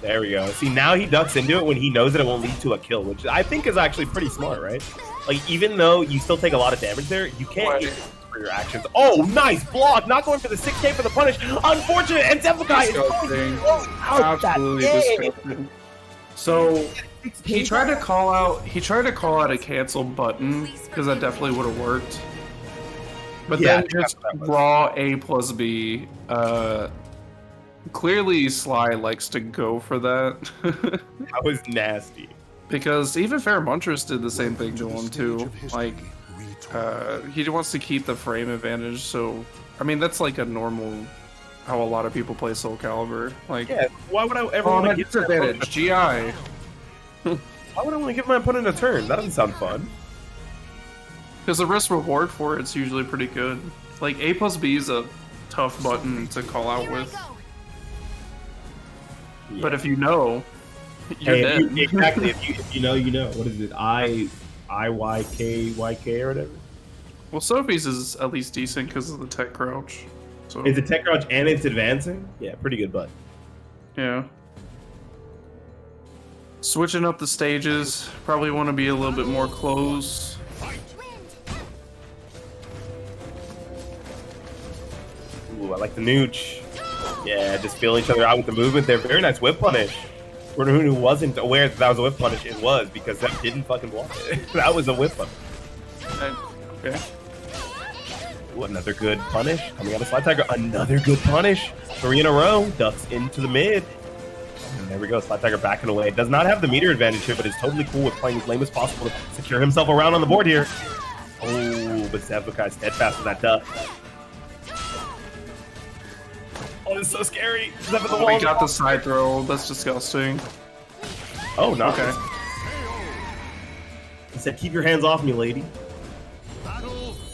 There we go. See, now he ducks into it when he knows that it won't lead to a kill, which I think is actually pretty smart, right? Like, even though you still take a lot of damage there, you can't get for your actions. Oh, nice block! Not going for the 6K for the punish. Unfortunate, and Zephykai is
Disgusting.
out that
Absolutely
game.
disgusting. So he tried to call out. He tried to call out a cancel button because that definitely would have worked. But
Yeah,
then just
that was-
raw A plus B. Clearly, Sly likes to go for that
That was nasty.
because even Fair Muntress did the same thing to him too. Like he wants to keep the frame advantage. So I mean that's like a normal how a lot of people play SoulCalibur. Like
Yeah, why would I ever
oh,
want to
that
give
disadvantage. GI.
Why would I want to give my opponent a turn? That doesn't sound fun.
Because the risk reward for it's usually pretty good. Like A plus B is a tough button to call out with. But if you know, you're dead.
Exactly. If you know, you know. What is it? IYK or whatever.
Well, Sophie's is at least decent because of the tech crouch. So
It's a tech crouch and it's advancing.
Yeah, pretty good butt.
yeah. Switching up the stages, probably want to be a little bit more close.
Ooh, I like the nooch. Yeah, just feel each other out with the movement there. Very nice whip punish. For anyone who wasn't aware that was a whip punish, it was because Zep didn't fucking block it. That was a whip punish.
Okay.
Ooh, another good punish coming out of Sly Tiger. Another good punish. 3 in a row. Ducks into the mid. And there we go. Sly Tiger backing away. Does not have the meter advantage here, but is totally cool with playing as lame as possible to secure himself around on the board here. Oh, but Zephykai steadfast with that duck. Oh, this is so scary. Zep at the wall.
We got the side throw. That's disgusting.
Oh, no.
Okay.
He said, "Keep your hands off me, lady."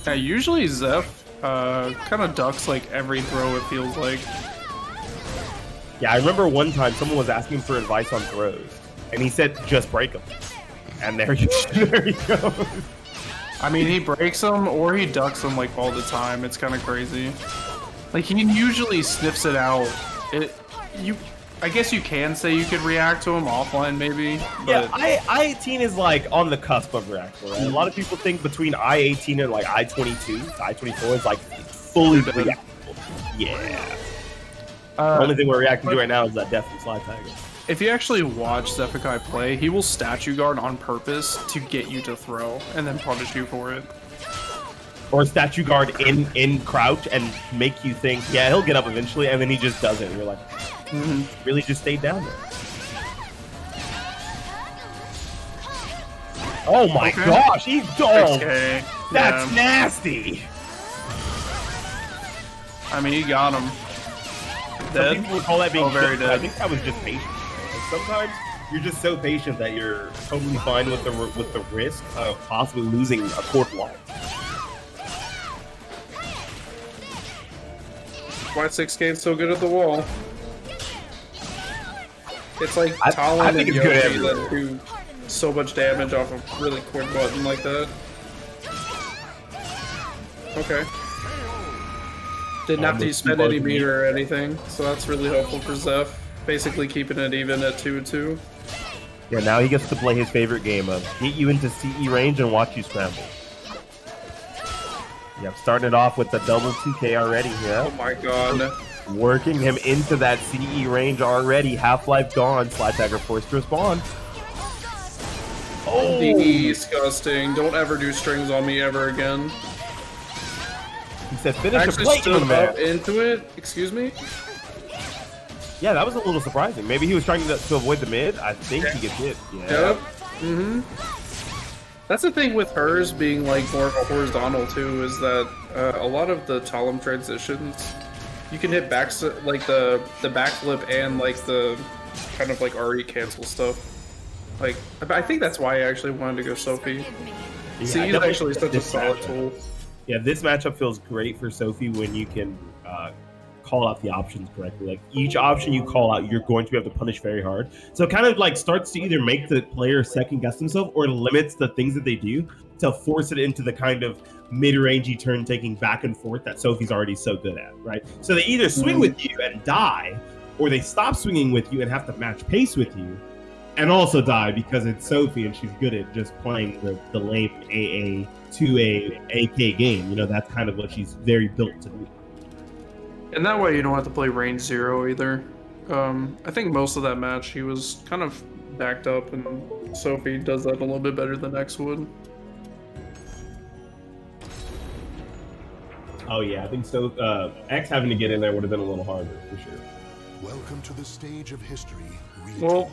Yeah, usually Zeph kind of ducks like every throw, it feels like.
Yeah, I remember one time someone was asking for advice on throws, and he said, just break them. And there he goes.
I mean, he breaks them or he ducks them like all the time. It's kind of crazy. Like he usually sniffs it out. I guess you can say you could react to him offline, maybe.
Yeah,
But
I-18 is like on the cusp of reactor, right? A lot of people think between I-18 and like I-22, I-24 is like fully reactable. Yeah. The only thing we're reacting to right now is that death from Sly Tiger.
if you actually watch Zephykai play, he will statue guard on purpose to get you to throw and then punish you for it.
Or statue guard in crouch and make you think, yeah, he'll get up eventually, and then he just doesn't. And you're like, really just stayed down there. Oh my
Okay.
gosh, he's dog.
Okay.
That's
yeah.
nasty.
I mean, he got him.
Some
Dead?
people would call that being
Oh, very
chill, but I
dead.
think that was just patience. Like sometimes you're just so patient that you're totally fine with the risk of possibly losing a court life.
Why 6K is so good at the wall? It's like
I
Talon
think
and
it's good
Yoshi
everywhere.
that do so much damage off a really quick button like that. Okay. Didn't have to spend any meter or anything, so that's really helpful for Zeph. Basically keeping it even at 2-2.
Yeah, now he gets to play his favorite game of get you into CE range and watch you scramble. Yep, starting it off with the double 2K already. Yeah.
Oh my god.
Working him into that CE range already. Half-Life gone. Slide Tagger forced to respond. Oh!
Disgusting. Don't ever do strings on me ever again.
He said finish the
Actually
plate,
stood
man.
up into it. Excuse me?
Yeah, that was a little surprising. Maybe he was trying to avoid the mid. I think he gets hit. Yeah.
Yep. Mm-hmm. That's the thing with hers being like more horizontal too, is that a lot of the Talum transitions, you can hit back like the backflip and like the kind of like RE cancel stuff. Like I think that's why I actually wanted to go Sophie.
Yeah,
See, he's actually such a solid tool.
Yeah, this matchup feels great for Sophie when you can call out the options correctly. Like each option you call out, you're going to be able to punish very hard. So it kind of like starts to either make the player second guess themselves or limits the things that they do to force it into the kind of mid-rangey turn taking back and forth that Sophie's already so good at, right? So they either swing with you and die, or they stop swinging with you and have to match pace with you and also die because it's Sophie and she's good at just playing the lame AA 2A AK game. You know, that's kind of what she's very built to do.
And that way you don't have to play range 0 either. I think most of that match he was kind of backed up, and Sophie does that a little bit better than X would.
Oh yeah, I think so. X having to get in there would have been a little harder for sure.
Welcome to the stage of history
Well,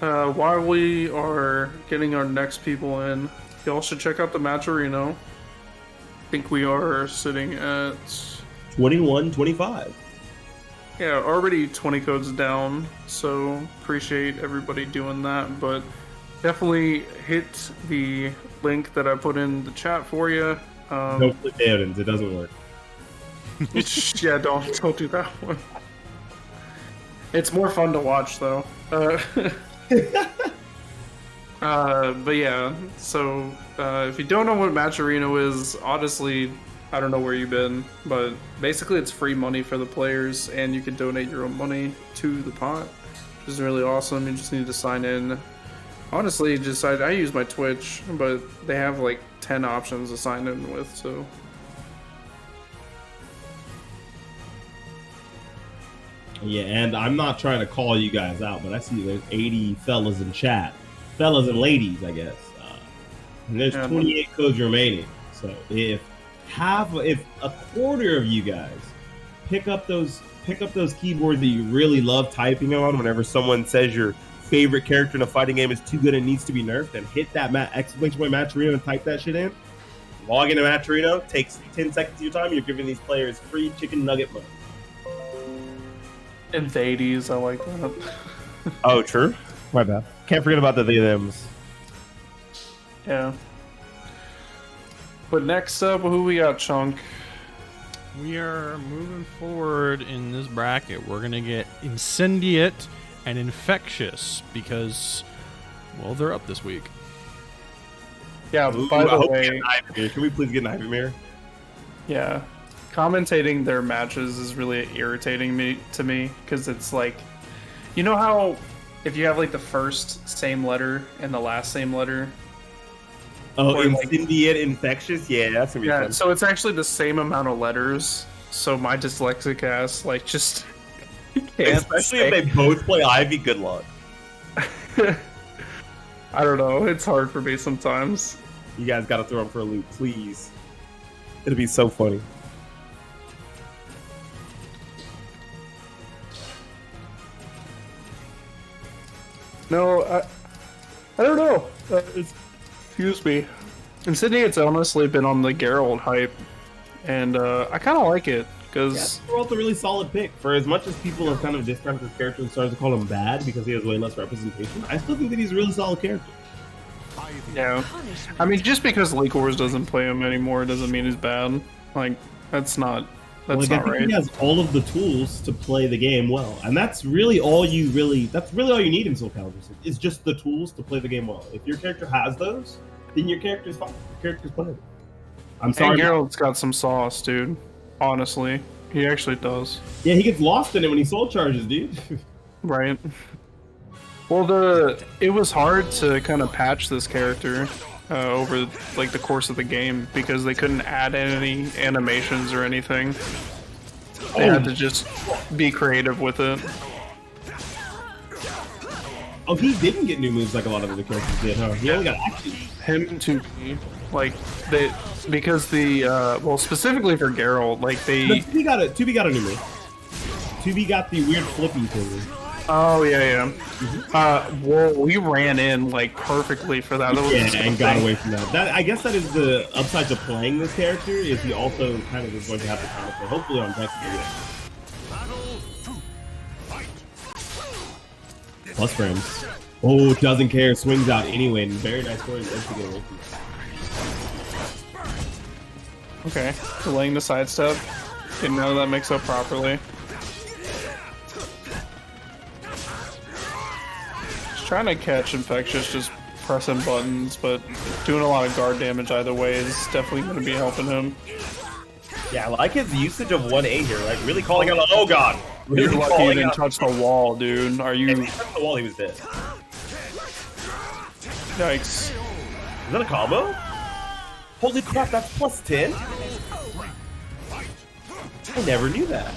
retold.
while we are getting our next people in, y'all should check out the Matcherino. I think we are sitting at
21-25.
yeah, already 20 codes down, so appreciate everybody doing that, but definitely hit the link that I put in the chat for you.
Don't flip Evidence, it doesn't work.
Yeah, don't do that one. It's more fun to watch though. But yeah, so if you don't know what Matcherino is, honestly, I don't know where you've been, but basically it's free money for the players, and you can donate your own money to the pot, which is really awesome. You just need to sign in. Honestly, just I use my Twitch, but they have like 10 options to sign in with, so.
Yeah, and I'm not trying to call you guys out, but I see there's 80 fellas in chat. Fellas and ladies, I guess. And there's 28 codes remaining. So if a quarter of you guys pick up those keyboards that you really love typing on whenever someone says your favorite character in a fighting game is too good and needs to be nerfed, and hit that exclamation point Matcherino and type that shit in, log into Matcherino, takes 10 seconds of your time, you're giving these players free chicken nugget money.
In the 80s, I like that.
Oh, true. My bad. Can't forget about the thems.
Yeah. But next up, who we got, Chunk?
We are moving forward in this bracket. We're going to get Incendiate and Infectious because, well, they're up this week.
Yeah,
Ooh,
by
I
the
hope we
way,
get an Ivy Mirror. Can we please get an Ivy Mirror?
yeah, commentating their matches is really irritating to me because it's like, you know how if you have like the first same letter and the last same letter.
Oh,
or, like,
Incendiate, Infectious? Yeah, that's gonna be fun.
so it's actually the same amount of letters. So my dyslexic ass, like, just can't
Especially
say.
if they both play Ivy, good luck.
I don't know. It's hard for me sometimes.
You guys gotta throw them for a loop, please. It'll be so funny.
No, I don't know. Excuse me. Incendiate's honestly been on the Geralt hype, and I kind of like it because
Geralt's a really solid pick. For as much as people have kind of discounted his character and started to call him bad because he has way less representation, I still think that he's a really solid character.
yeah. I mean, just because League Wars doesn't play him anymore doesn't mean he's bad. Like, that's not
I think
right.
he has all of the tools to play the game well, and that's really all you need in SoulCalibur. It's just the tools to play the game well. If your character has those, then your character's fine. Your character's playable. I'm sorry.
And Geralt's got some sauce, dude. Honestly. He actually does.
Yeah, he gets lost in it when he soul charges, dude.
Right. Well, it was hard to kind of patch this character over like the course of the game because they couldn't add any animations or anything. They had to just be creative with it.
Oh, he didn't get new moves like a lot of other characters did, huh? He only got actions.
Him to like they because the well specifically for Geralt like they.
No, 2B got a new move. 2B got the weird flipping thing.
Oh yeah. Well, we ran in like perfectly for that.
And got away from that. I guess that is the upside to playing this character. Is he also kind of is going to have the counterplay, hopefully on deck. Plus frames. Oh, doesn't care. Swings out anyway. And very nice story.
Okay, delaying the sidestep. Didn't know that mix up properly. Just trying to catch Infectious, just pressing buttons, but doing a lot of guard damage either way is definitely going to be helping him.
Yeah, I like his usage of 1A here, like really calling out. Oh god!
You're
Really
lucky you
calling
didn't
out.
touch the wall, dude. Are
If
you?
he touched the wall, he was dead.
Yikes.
Is that a combo? Holy crap, that's plus 10? I never knew that.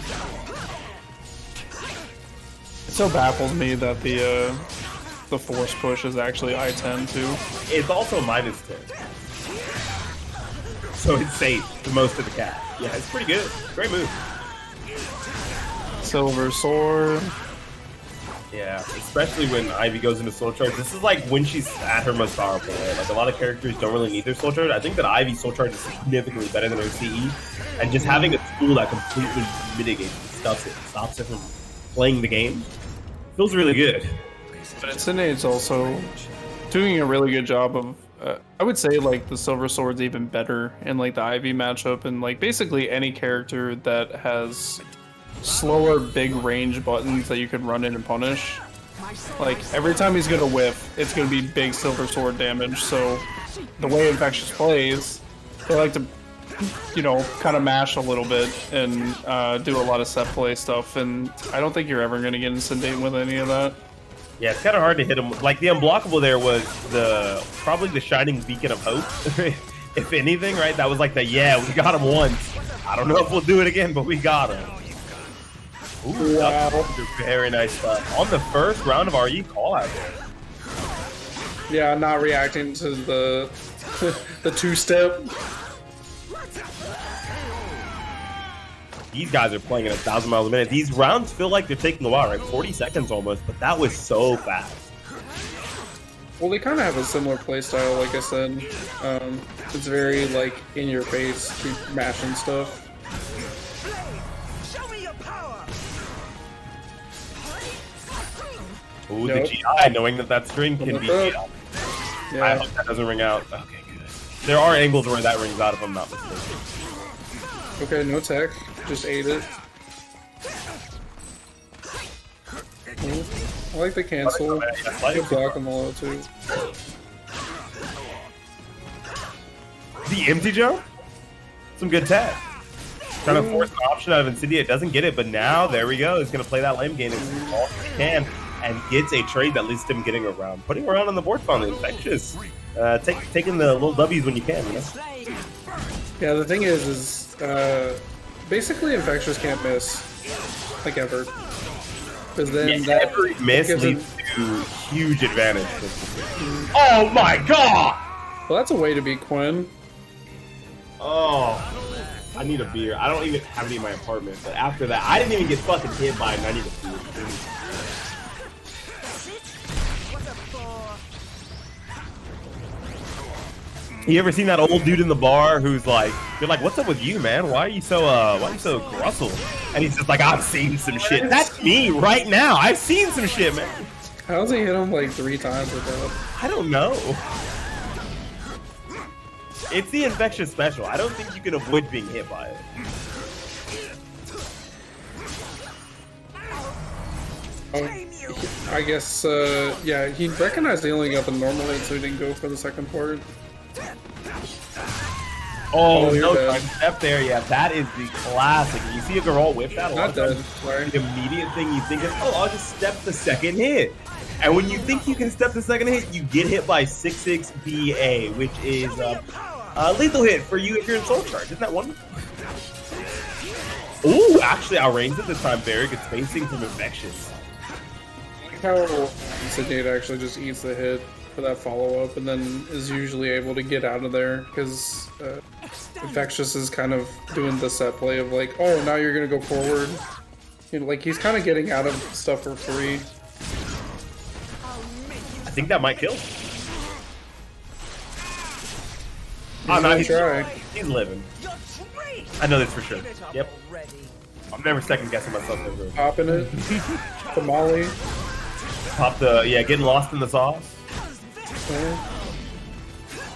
It so baffles me that the force push is actually I-10 too.
It's also minus 10. So it's safe for most of the cat. Yeah, it's pretty good. Great move.
Silver sword.
Yeah, especially when Ivy goes into soul charge. This is like when she's at her most powerful, right? Like a lot of characters don't really need their soul charge. I think that Ivy's soul charge is significantly better than her CE. And just having a tool that completely mitigates and stops it from playing the game feels really good.
But Incendiate's also doing a really good job of, I would say like the Silver Sword's even better in like the Ivy matchup and like basically any character that has slower big range buttons that you can run in and punish. Like every time he's gonna whiff, it's gonna be big Silver Sword damage. So the way Infectious plays, they like to, you know, kind of mash a little bit and do a lot of set play stuff. And I don't think you're ever gonna get Incendiate with any of that.
Yeah, it's kind of hard to hit him. Like the unblockable there was probably the shining beacon of hope, if anything, right? That was like the we got him once. I don't know if we'll do it again, but we got him. Ooh, wow. Very nice stuff. On the first round of RE call out there.
Yeah, not reacting to the the two-step.
These guys are playing at 1,000 miles a minute. These rounds feel like they're taking a while, right? 40 seconds almost, but that was so fast.
Well, they kind of have a similar playstyle, like I said. It's very, like, in your face, keep mashing stuff.
Ooh, the GI, knowing that string can be GI.
Yeah.
I hope that doesn't ring out. Okay, good. There are angles where that rings out if I'm not mistaken.
Okay, no tech. Just ate it. Cool. I like the cancel. Good block on the low, too.
The empty jump? Some good tech. Trying to force an option out of Insidia. It doesn't get it, but now, there we go. He's going to play that lane game as all he can and gets a trade that leads to him getting around. Putting around on the board finally. Infectious. Taking the little W's when you can, you know?
Yeah, the thing is basically Infectious can't miss, like ever. Because then that
every miss leads to huge advantage. Oh my god!
Well, that's a way to beat Quinn.
Oh, I need a beer. I don't even have any in my apartment, but after that, I didn't even get fucking hit by it, and I need a beer. You ever seen that old dude in the bar who's like, you're like, what's up with you, man? Why are you so gruzzled? And he's just like, I've seen some shit. That's me right now. I've seen some shit, man.
How does he hit him like 3 times with that?
I don't know. It's the Infectious special. I don't think you can avoid being hit by it.
I guess, yeah, he recognized he only got the normal hit, so he didn't go for the second part.
Oh,
you're
no
dead.
time step there. Yeah, that is the classic. You see a girl whip that a lot
Not
of
dead.
times,
Right.
the immediate thing you think is, oh, I'll just step the second hit. And when you think you can step the second hit, you get hit by 66BA, which is a lethal hit for you if you're in Soul Charge. Isn't that wonderful? Ooh, actually outranged it this time. Very good spacing from Infectious.
How Sedate actually just eats the hit for that follow-up and then is usually able to get out of there because Infectious is kind of doing the set play of like, oh, now you're gonna go forward. You know, like he's kind of getting out of stuff for free.
I think that might kill.
Oh,
no,
try.
He's living. I know this for sure. Yep. I'm never second guessing myself.
Popping it. The molly.
Pop the, yeah, getting lost in the sauce.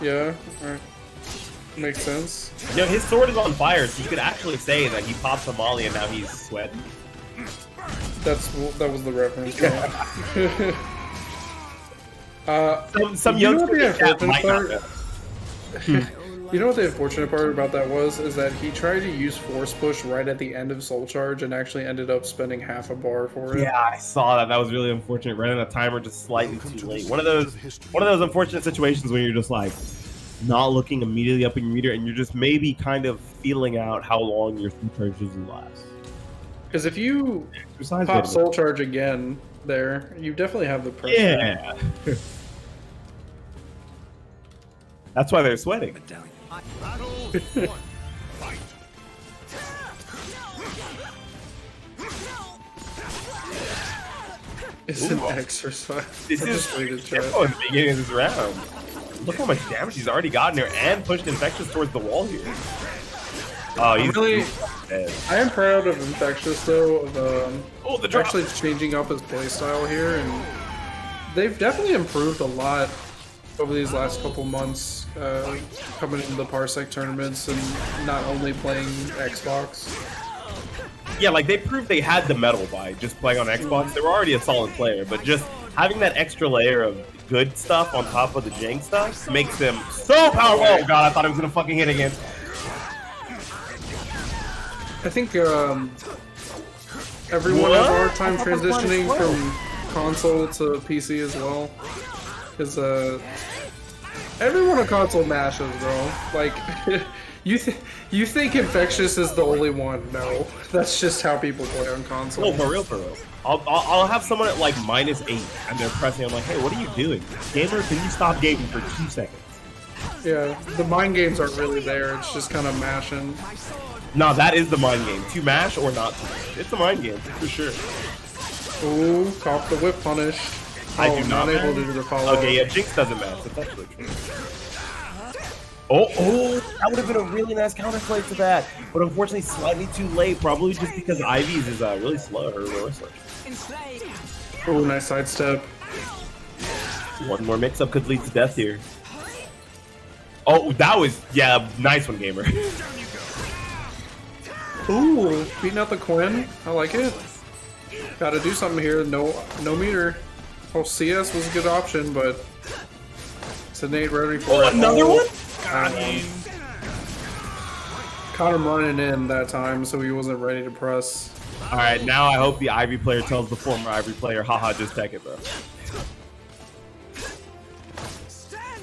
Yeah, alright. Makes sense.
You know, his sword is on fire, so you could actually say that he pops a molly and now he's sweating.
That was the reference.
Some
you know what
youngster
the
in chat
unfortunate
might not
part?
know.
You know what the unfortunate part about that was? Is that he tried to use Force Push right at the end of Soul Charge and actually ended up spending half a bar for it.
Yeah, I saw that. That was really unfortunate. Running a timer just slightly too late. One of those unfortunate situations when you're just like not looking immediately up in your meter and you're just maybe kind of feeling out how long your Soul Charge usually lasts.
Because if you
Besides
pop
that,
Soul Charge again there, you definitely have the pressure.
Yeah. That's why they're sweating.
It's an exercise.
This
I
is
just waited to try it.
careful in the beginning of this round. Look how much damage he's already gotten here and pushed Infectious towards the wall here. Oh, he's
Really?
dead.
I am proud of Infectious though, of
Oh, the drop.
actually changing up his playstyle here, and they've definitely improved a lot over these last couple months, coming into the Parsec tournaments and not only playing Xbox.
Yeah, like they proved they had the metal by just playing on Xbox. They were already a solid player, but just having that extra layer of good stuff on top of the jank stuff makes them so powerful. Oh god, I thought I was gonna fucking hit again.
I think everyone has a hard time transitioning from console to PC as well, because everyone on console mashes, bro. Like, you think Infectious is the only one? No, that's just how people play on console.
No, for real, for real. I'll have someone at like -8 and they're pressing. I'm like, hey, what are you doing, gamer? Can you stop gaming for 2 seconds?
Yeah, the mind games aren't really there. It's just kind of mashing.
No, that is the mind game. To mash or not to mash. It's a mind game, for sure.
Ooh, caught the whip punish.
I
Oh,
do not
able to
mash.
do the follow.
Okay, yeah, Jinx doesn't match. That's actually true. Oh, that would have been a really nice counterplay to that. But unfortunately, slightly too late. Probably just because Ivy's is really slow. Her reverse switch.
Oh, nice sidestep.
One more mix-up could lead to death here. Oh, that was, yeah, nice one, gamer.
Ooh, beating out the Quinn. I like it. Gotta do something here. No meter. Oh, CS was a good option, but Sedate ready for it.
Another one?
Got him. Caught him running in that time, so he wasn't ready to press.
All right, now I hope the Ivy player tells the former Ivy player, haha, just take it, bro.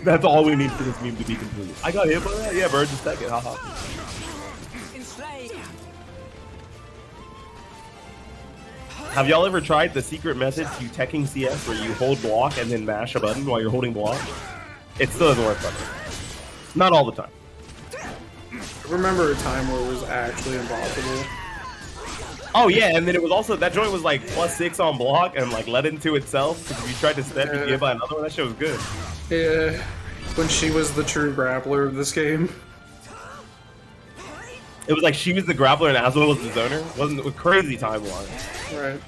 That's all we need for this meme to be complete. I got hit by that? Yeah, bro, just take it, haha. Have y'all ever tried the secret method to teching CS where you hold block and then mash a button while you're holding block? It still doesn't work fucking. Not all the time.
I remember a time where it was actually impossible.
Oh yeah, and then it was also, that joint was like +6 on block and like led into itself, because if you tried to step, you'd get by another one. That shit was good.
Yeah, when she was the true grappler of this game.
It was like she was the grappler and Aswell was the zoner. Wasn't it? Crazy timeline.
Right.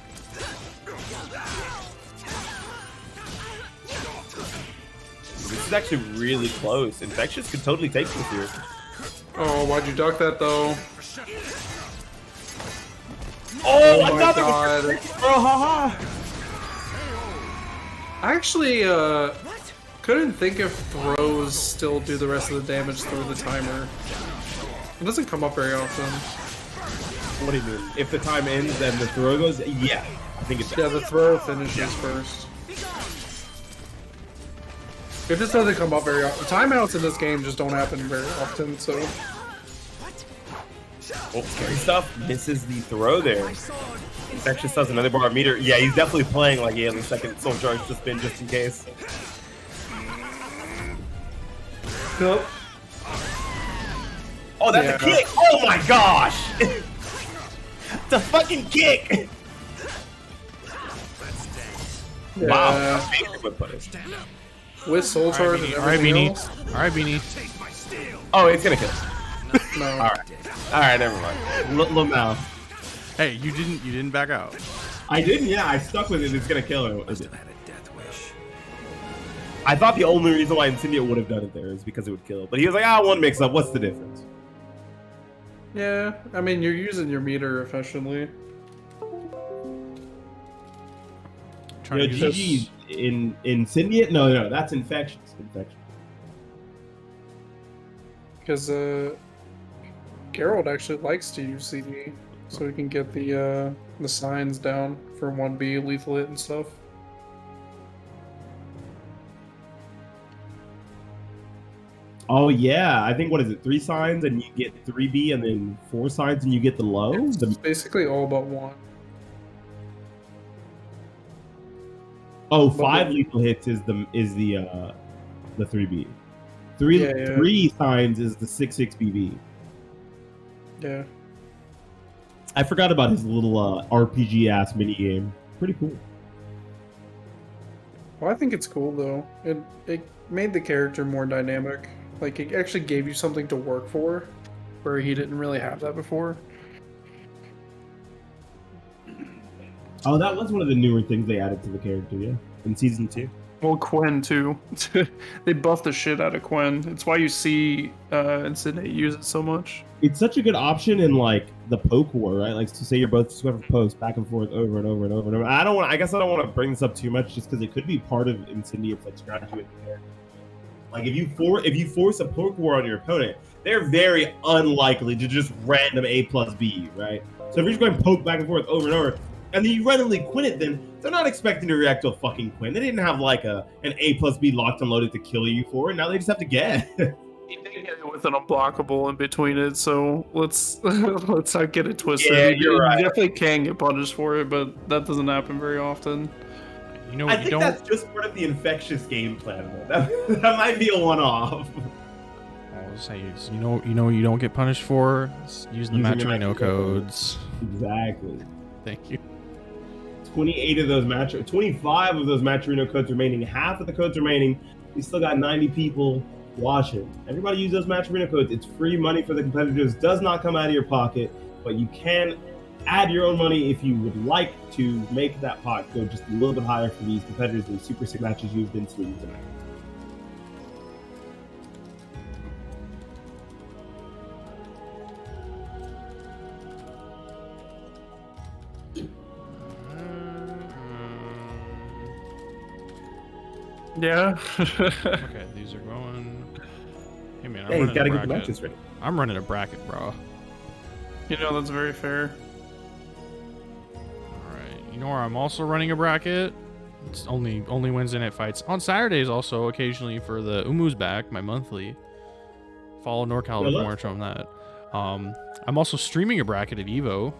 This is actually really close. Infectious could totally take this here.
Oh, why'd you duck that though?
Oh,
my
I thought
God.
it was bro, haha.
I actually couldn't think if throws still do the rest of the damage through the timer. It doesn't come up very often.
What do you mean? If the time ends and the throw goes, yeah, I think it's
Yeah, the throw finishes first. It just doesn't come up very often. Timeouts in this game just don't happen very often, so...
Oh, scary stuff. Misses the throw there. Infectious does another bar meter. Yeah, he's definitely playing like he has a second soul charge to spin just in case.
Nope.
Oh, that's
Yeah.
a kick! Oh my gosh! It's a fucking kick!
Yeah.
Wow, that's basically what put it.
With soul charge and
Alright,
everything
Beanie.
else?
Alright, Beanie.
Oh, it's gonna kill.
No.
Alright, never mind. Lamau.
Hey, you didn't back out.
I didn't. Yeah, I stuck with it. It's gonna kill her.
I thought the only reason why Incendia would have done it there is because it would kill. But he was like, one mix up. What's the difference?
Yeah, I mean, you're using your meter efficiently.
Trying
Yo,
to use
GG's in Incendia? No, that's infectious.
Because, Geralt actually likes to use CD, so he can get the signs down for 1B, lethal hit and stuff.
Oh yeah, I think what is it? 3 signs and you get 3B, and then 4 signs and you get the low.
It's basically all but one.
Oh, 5 lethal hits is the 3B. 3 signs is the 6 BB.
Yeah.
I forgot about his little RPG ass mini game. Pretty cool.
Well, I think it's cool though. It made the character more dynamic. Like, it actually gave you something to work for, where he didn't really have that before.
Oh, that was one of the newer things they added to the character, yeah, in season 2.
Well, Quen too. They buffed the shit out of Quen. It's why you see Incident use it so much.
It's such a good option in like the poke war, right? Like, to say you're both just going for pokes back and forth over and over and over and over. I guess I don't want to bring this up too much, just because it could be part of Incendia's like strategy with the character. Like, if you force a poke war on your opponent, they're very unlikely to just random A plus B, right? So if you're just going poke back and forth over and over, and then you randomly Quinn it, then they're not expecting to react to a fucking Quinn. They didn't have like an A plus B locked and loaded to kill you for, and now they just have to get.
He did get it with an unblockable in between it, so let's not get it twisted.
Yeah,
You
you're right.
definitely can get punished for it, but that doesn't happen very often.
You know,
I
you
think
don't.
that's just part of the infectious game plan, though. That might be a one-off.
I'll say, you know, you don't get punished for using the
Using your
Matrino
Matrino
codes.
Exactly.
Thank you.
28 of those 25 of those Matrino codes remaining. Half of the codes remaining. We still got 90 people watching. Everybody use those Matrino codes. It's free money for the competitors. Does not come out of your pocket, but you can add your own money if you would like to make that pot go just a little bit higher for these competitors in super sick matches you've been seeing tonight.
Yeah.
Okay, these are going. Hey man,
Hey, he's gotta get the matches ready.
I'm running a bracket, bro.
You know, that's very fair.
Alright, you know where I'm also running a bracket? It's only Wednesday night fights. On Saturdays also, occasionally for the Umu's back, my monthly. Follow NorCal for more info on that. I'm also streaming a bracket at Evo.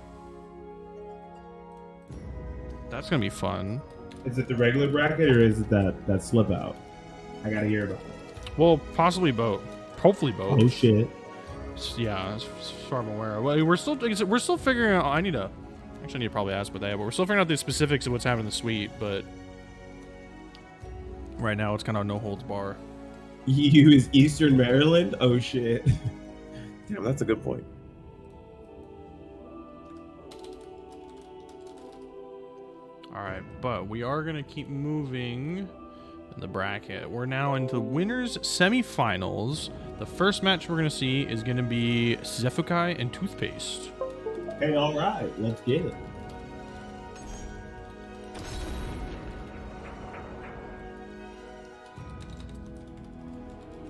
That's gonna be fun.
Is it the regular bracket or is it that slip out? I gotta hear about it.
Well, possibly both. Hopefully both.
Oh shit.
Yeah, as far as I'm aware. Well, we're still figuring out. I need to probably ask about that, but we're still figuring out the specifics of what's happening in the suite. But right now, it's kind of no holds bar.
You is Eastern Maryland? Oh shit.
Damn, that's a good point.
All right, but we are gonna keep moving in the bracket. We're now into winners semifinals. The first match we're gonna see is gonna be Zefukai and Toothpaste.
Hey, all right, let's get it.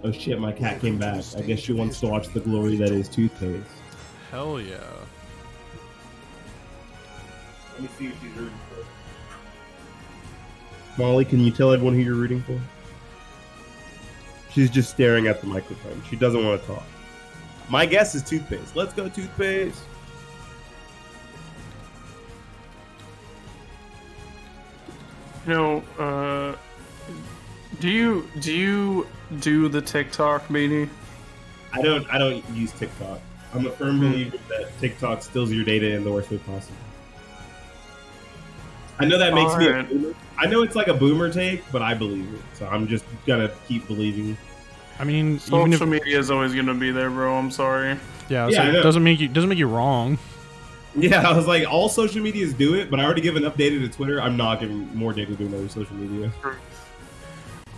Oh shit, my cat came back. I guess she wants to watch the glory that is toothpaste.
Hell yeah.
Let me see what she's rooting for. Molly, can you tell everyone who you're rooting for? She's just staring at the microphone. She doesn't want to talk. My guess is toothpaste. Let's go, toothpaste.
You know, do you do the TikTok, Beanie?
I don't use TikTok. I'm a firm believer that TikTok steals your data in the worst way possible. I know that makes me a boomer. I know it's like a boomer take, but I believe it. So I'm just gonna keep believing.
I mean,
Social media is always gonna be there, bro. I'm sorry.
Yeah, so it doesn't make you wrong.
Yeah, I was like, all social medias do it, but I already given updated to Twitter. I'm not giving more data to another social media.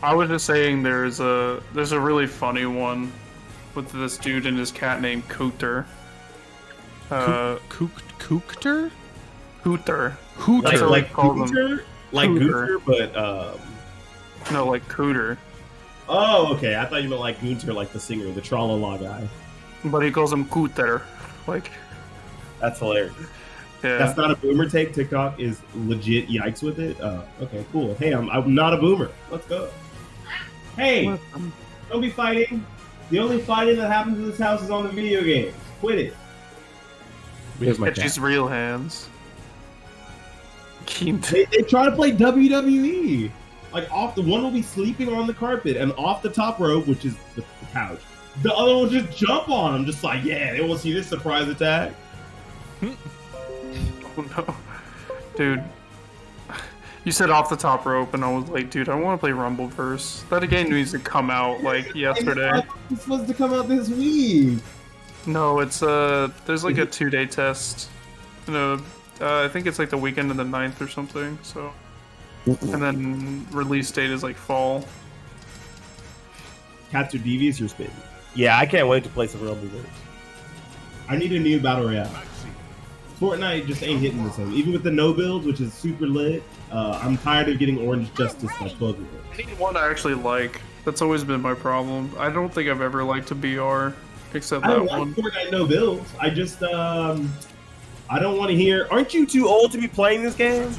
I was just saying there's a really funny one with this dude and his cat named Cooter.
Cookter?
Hooter.
Hooter.
Like
Cooter?
Like
Cooter.
Gooter, but
No, like Cooter.
Oh, okay. I thought you meant like Gunter, like the singer, the Tra-la-la guy.
But he calls him Cooter. Like,
that's hilarious.
Yeah.
That's not a boomer take. TikTok is legit yikes with it. Okay, cool. Hey, I'm not a boomer. Let's go. Hey, don't be fighting. The only fighting that happens in this house is on the video games. Quit it. Here's my cat.
She's real hands.
They try to play WWE. Like one will be sleeping on the carpet and off the top rope, which is the couch. The other will just jump on him, just like, yeah, they won't see this surprise attack.
Oh no, dude! You said off the top rope, and I was like, dude, I want to play Rumbleverse. That game needs to come out like yesterday.
It's supposed to come out this week.
No, it's there's like a 2-day test. I think it's like the weekend of the 9th or something. So, and then release date is like fall.
Cats are devious, you're spitting.
Yeah, I can't wait to play some Rumbleverse.
I need a new battle royale. Fortnite just ain't hitting the same. Even with the no builds, which is super lit, I'm tired of getting Orange Justice like Bugler.
I need one I actually like. That's always been my problem. I don't think I've ever liked a BR except
I
that
don't like
one.
Fortnite no builds. I just I don't want to hear.
Aren't you too old to be playing this game?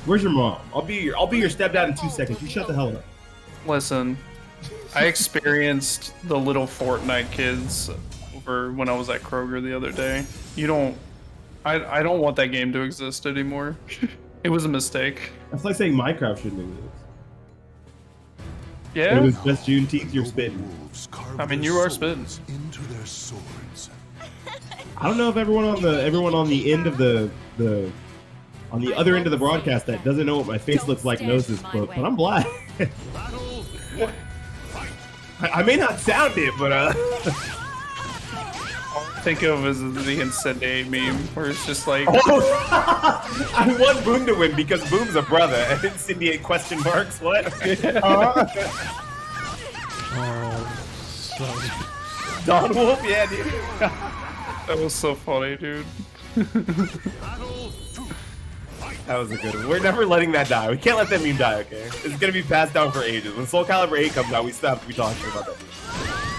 Where's your mom? I'll be your stepdad in 2 seconds. You shut the hell up.
Listen, I experienced the little Fortnite kids over when I was at Kroger the other day. I don't want that game to exist anymore. It was a mistake.
That's like saying Minecraft shouldn't exist.
Yeah.
It was just Juneteenth. You're spitting.
I mean, you are spitting.
Into their swords.
I don't know if everyone on the end of the on the other end of the broadcast that doesn't know what my face looks like knows this quote, but I'm black. I may not sound it, but
Think of as the Incendiary meme, where it's just like,
I want Boom to win because Boom's a brother. And Incendiate question marks. What? Don Wolf? Yeah, dude.
that was so funny, dude.
That was a good one. We're never letting that die. We can't let that meme die, okay? It's gonna be passed down for ages. When SoulCalibur 8 comes out, we still have to be talking about that meme.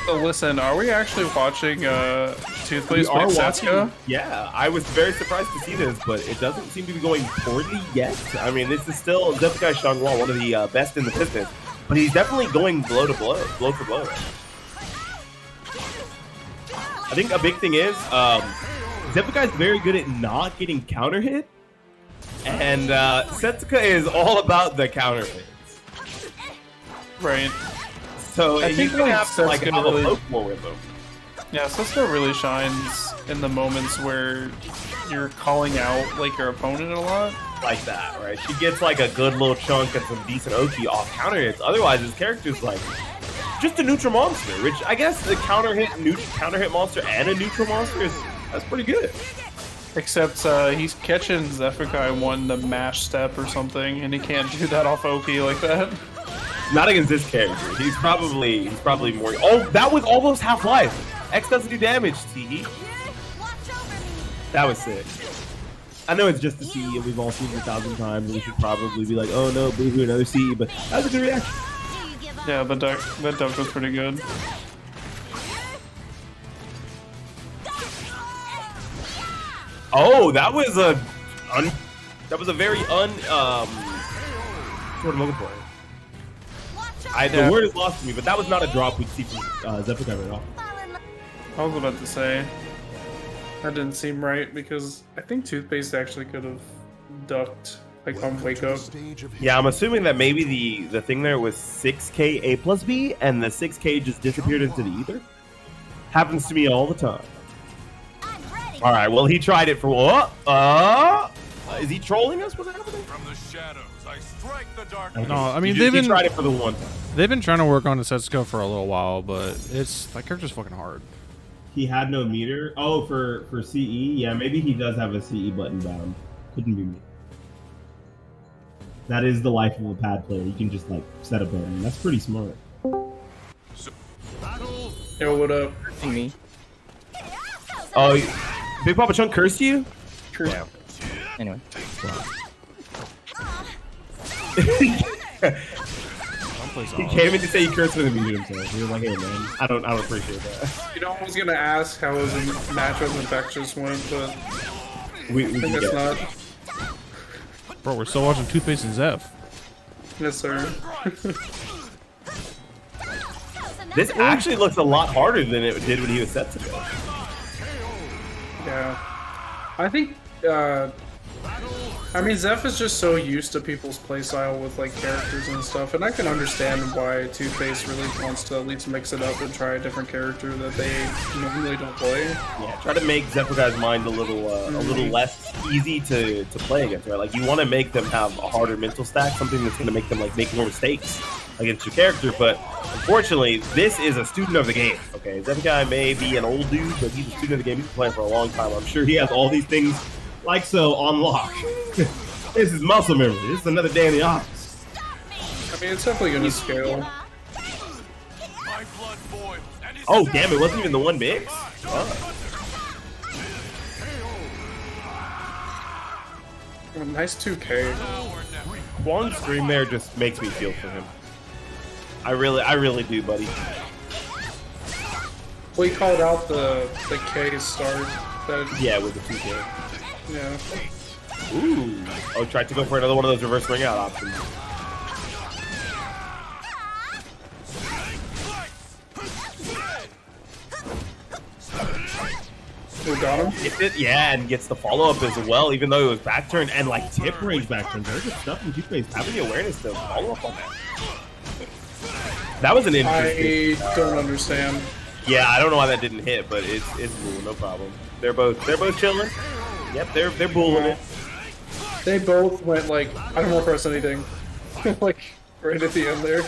So listen, are we actually watching Toothpaste play Setsuka?
Yeah, I was very surprised to see this, but it doesn't seem to be going poorly yet. I mean, this is still Bigpapachunk and I, one of the best in the business, but he's definitely going blow for blow. I think a big thing is Bigpapachunk is very good at not getting counter hit, and Setsuka is all about the counter hits.
Right.
So
I think
he's gonna have to
Setsuka
have
really-
a poke more with him.
Yeah, Setsuka really shines in the moments where you're calling out like your opponent a lot.
Like that, right? She gets like a good little chunk and some decent Oki off counter hits. Otherwise, his character's like just a neutral monster, which I guess the counter hit monster and a neutral monster that's pretty good.
Except he's catching Zephykai one the mash step or something, and he can't do that off Oki like that.
Not against this character. He's probably more. Oh, that was almost Half-Life. X doesn't do damage, T. That was sick.
I know it's just the CE and we've all seen it 1,000 times and we should probably be like, oh no, boo-hoo, another CE, but that was a good reaction.
Yeah, that duck was pretty good.
Oh, that was a very what's what I'm looking for. The word is lost to me, but that was not a drop we'd see from Zephyr at all.
I was about to say that didn't seem right because I think Toothpaste actually could have ducked like on Wake Up.
Yeah, I'm assuming that maybe the thing there was 6k A plus B, and the 6k just disappeared into the ether. Happens to me all the time. All right, well he tried it for what? Is he trolling us? What's happening?
From the shadows, I strike the darkness.
No, I mean
He tried it for the one time.
they've been trying to work on the set scope for a little while, but that character's fucking hard.
He had no meter. Oh, for CE, yeah, maybe he does have a CE button bound. Couldn't be me. That is the life of a pad player. You can just like set a button. That's pretty smart.
Yo, what up?
Me.
Oh, Bigpapachunk cursed you?
True.
Yeah.
Anyway.
He came in to say he cursed with him and muted himself. He was like, "Hey man, I don't appreciate that."
You know, I was gonna ask how his match with Infectious went, but
We
I
can
think
get
it's
it.
not.
Bro, we're still watching Toothpaste and Zeph.
Yes, sir.
This actually looks a lot harder than it did when he was set to go.
Yeah. I think, I mean, Zeph is just so used to people's playstyle with, like, characters and stuff, and I can understand why Toothpaste really wants to at least mix it up and try a different character that they normally don't play.
Yeah, try to make Zephyr guy's mind a little less easy to play against, right? Like you want to make them have a harder mental stack, something that's going to make them like make more mistakes against your character. But unfortunately, this is a student of the game. Okay, Zephyr guy may be an old dude, but he's a student of the game. He's been playing for a long time. I'm sure he has all these things like so on lock. This is muscle memory. This is another day in the office.
I mean, it's definitely going to scale.
My blood boils, and it's
Oh damn! It wasn't even the one big.
Oh, nice 2K.
Kwong's stream there just makes me feel for him. I really do, buddy.
We called out the K start. That,
Yeah, with the 2K.
yeah.
Ooh. Oh, tried to go for another one of those reverse ring out options.
We got him.
Gets it, yeah, and gets the follow up as well, even though it was back turn and like tip range back turn. Very good stuff in Toothpaste. Having the awareness to follow up on that. That was an interesting.
I don't understand.
Yeah, I don't know why that didn't hit, but it's cool, no problem. They're both chilling. Yep, they're bullying it.
They both went like, I don't want to press anything. Like, right at the end there.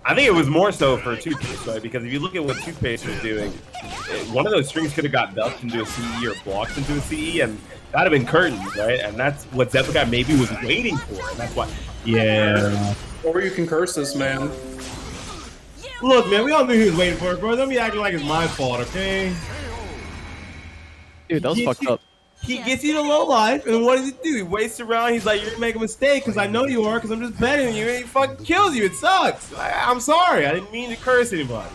I think it was more so for Toothpaste, right? Because if you look at what Toothpaste was doing, one of those strings could have got ducked into a CE or blocked into a CE, and that'd have been curtains, right? And that's what Zephyr guy maybe was waiting for, and that's why. Yeah.
Or you can curse this man.
Look, man, we all knew he was waiting for it, bro. Don't be acting like it's my fault, okay?
Dude, that was fucked up.
He gets you to low life, and what does he do? He waits around. He's like, "You're gonna make a mistake because I know you are, because I'm just betting you." And he fucking kills you. It sucks. I'm sorry. I didn't mean to curse anybody.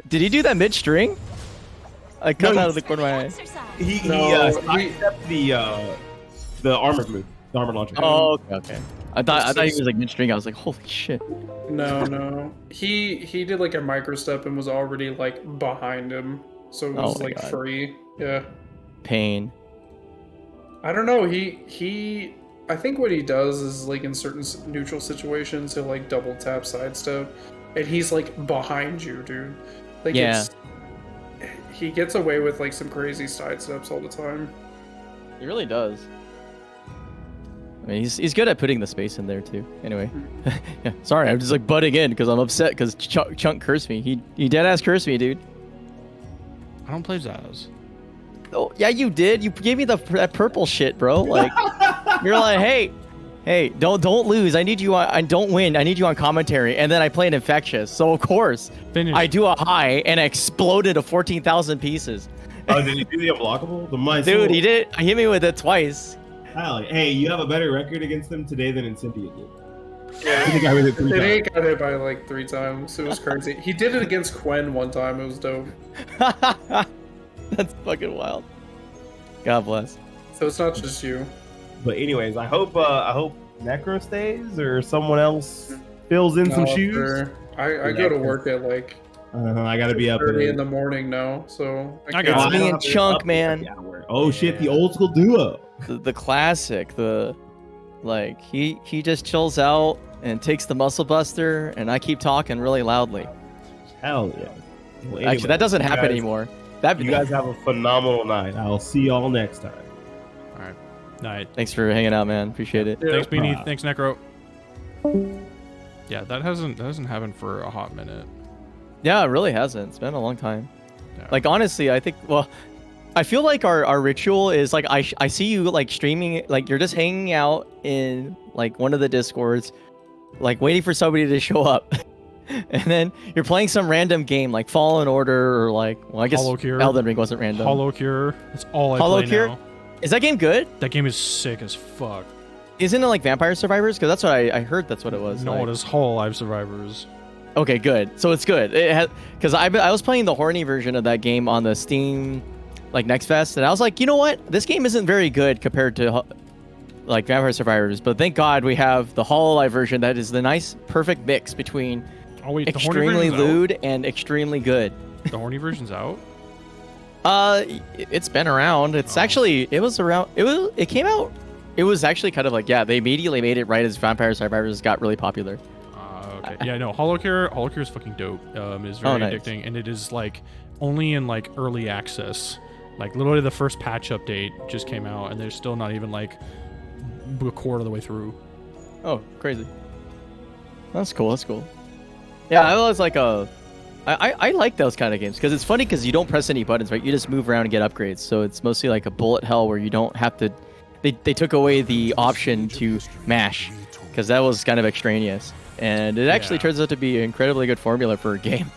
Did he do that mid string? I cut out of the corner of my eye.
He sidestepped the armor move, the armor launcher.
Oh, okay. I thought he was like mid string. I was like, holy shit.
No. He did like a microstep and was already like behind him. So it was
Oh my
like
God.
free. Yeah.
Pain.
I don't know. I think what he does is like in certain neutral situations, he'll like double tap sidestep, and he's like behind you, dude. Like
Yeah.
he gets away with like some crazy sidesteps all the time.
He really does. I mean, he's good at putting the space in there too. Anyway, yeah. Sorry, I'm just like butting in because I'm upset because Chunk cursed me. He dead ass cursed me, dude.
I don't play Zaz.
Oh yeah, you did. You gave me that purple shit, bro. Like you're like, hey, don't lose. I need you on. I don't win. I need you on commentary. And then I played Infectious, so of course I do a high and I exploded to 14,000 pieces.
Oh, did he do the unblockable? The my
Dude,
soul.
he did. He hit me with it twice.
Hey, you have a better record against them today than Incendia did. I think I hit it 3
It
times.
ain't got hit by like 3 times. It was crazy. He did it against Quen one time. It was dope.
That's fucking wild. God bless.
So it's not just you.
But anyways, I hope Necro stays or someone else fills in some
No,
shoes.
sure. I go to work at like
I gotta be up
30
at
in the morning now, so
I
can't-
got
It's me
I
and
have to
Chunk,
up at
man.
the hour. Oh shit, the old school duo.
The classic. Like he just chills out and takes the muscle buster, and I keep talking really loudly.
Hell yeah. Well,
Actually,
anyway,
that doesn't
you
happen
guys-
anymore. That
You guys have a phenomenal night.
I'll see y'all next time.
All right. Night.
Thanks for hanging out, man. Appreciate it.
Yeah.
Thanks, Beanie. Thanks, Necro. Yeah, that hasn't happened for a hot minute.
Yeah, it really hasn't. It's been a long time.
Yeah.
Like honestly, I think I feel like our ritual is like I see you like streaming, like you're just hanging out in like one of the discords, like waiting for somebody to show up. And then you're playing some random game like Fallen Order or like, well, I guess
Hollow Cure.
Elden Ring wasn't random.
Hollow Cure. That's all I
Hollow
play
Cure?
now.
Is that game good?
That game is sick as fuck.
Isn't it like Vampire Survivors? Because that's what I heard. That's what it was.
No,
like.
it is Hololive Survivors.
Okay, good. So it's good. It had because I was playing the horny version of that game on the Steam like Next Fest, and I was like, you know what? This game isn't very good compared to like Vampire Survivors, but thank God we have the Hololive version that is the nice, perfect mix between
Oh wait, the horny
extremely
version's
lewd and extremely good.
out? The horny version's out?
It's been around. It's
Oh.
actually it came out. It was actually kind of like, yeah, they immediately made it right as Vampire Survivors got really popular.
Okay. Yeah, no, Hollow Cure is fucking dope. It's very
nice.
addicting, and it is like only in like early access. Like literally the first patch update just came out, and they're still not even like a quarter of the way through.
Oh, crazy. That's cool. That's cool. Yeah, I was like I like those kind of games because it's funny because you don't press any buttons, right? You just move around and get upgrades. So it's mostly like a bullet hell where you don't have to. They took away the option to mash because that was kind of extraneous, and it actually
Yeah.
turns out to be an incredibly good formula for a game.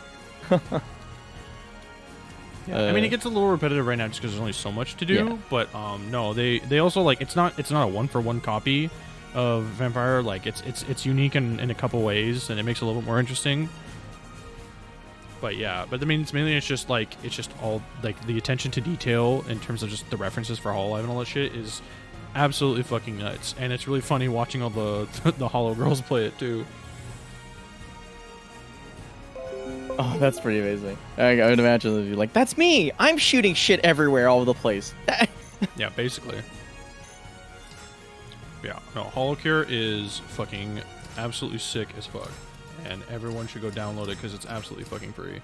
Yeah, I mean it gets a little repetitive right now just because there's only so much to do.
Yeah.
But no, they also like it's not a 1-for-1 copy of Vampire. Like it's unique in a couple ways, and it makes it a little bit more interesting. But yeah, but I mean it's just all like the attention to detail in terms of just the references for Hololive and all that shit is absolutely fucking nuts, and it's really funny watching all the the Hollow girls play it too.
Oh, that's pretty amazing. I would imagine they'd be like, "That's me. I'm shooting shit everywhere, all over the place."
Yeah, basically. Yeah, no, Hollow Cure is fucking absolutely sick as fuck, and everyone should go download it because it's absolutely fucking free.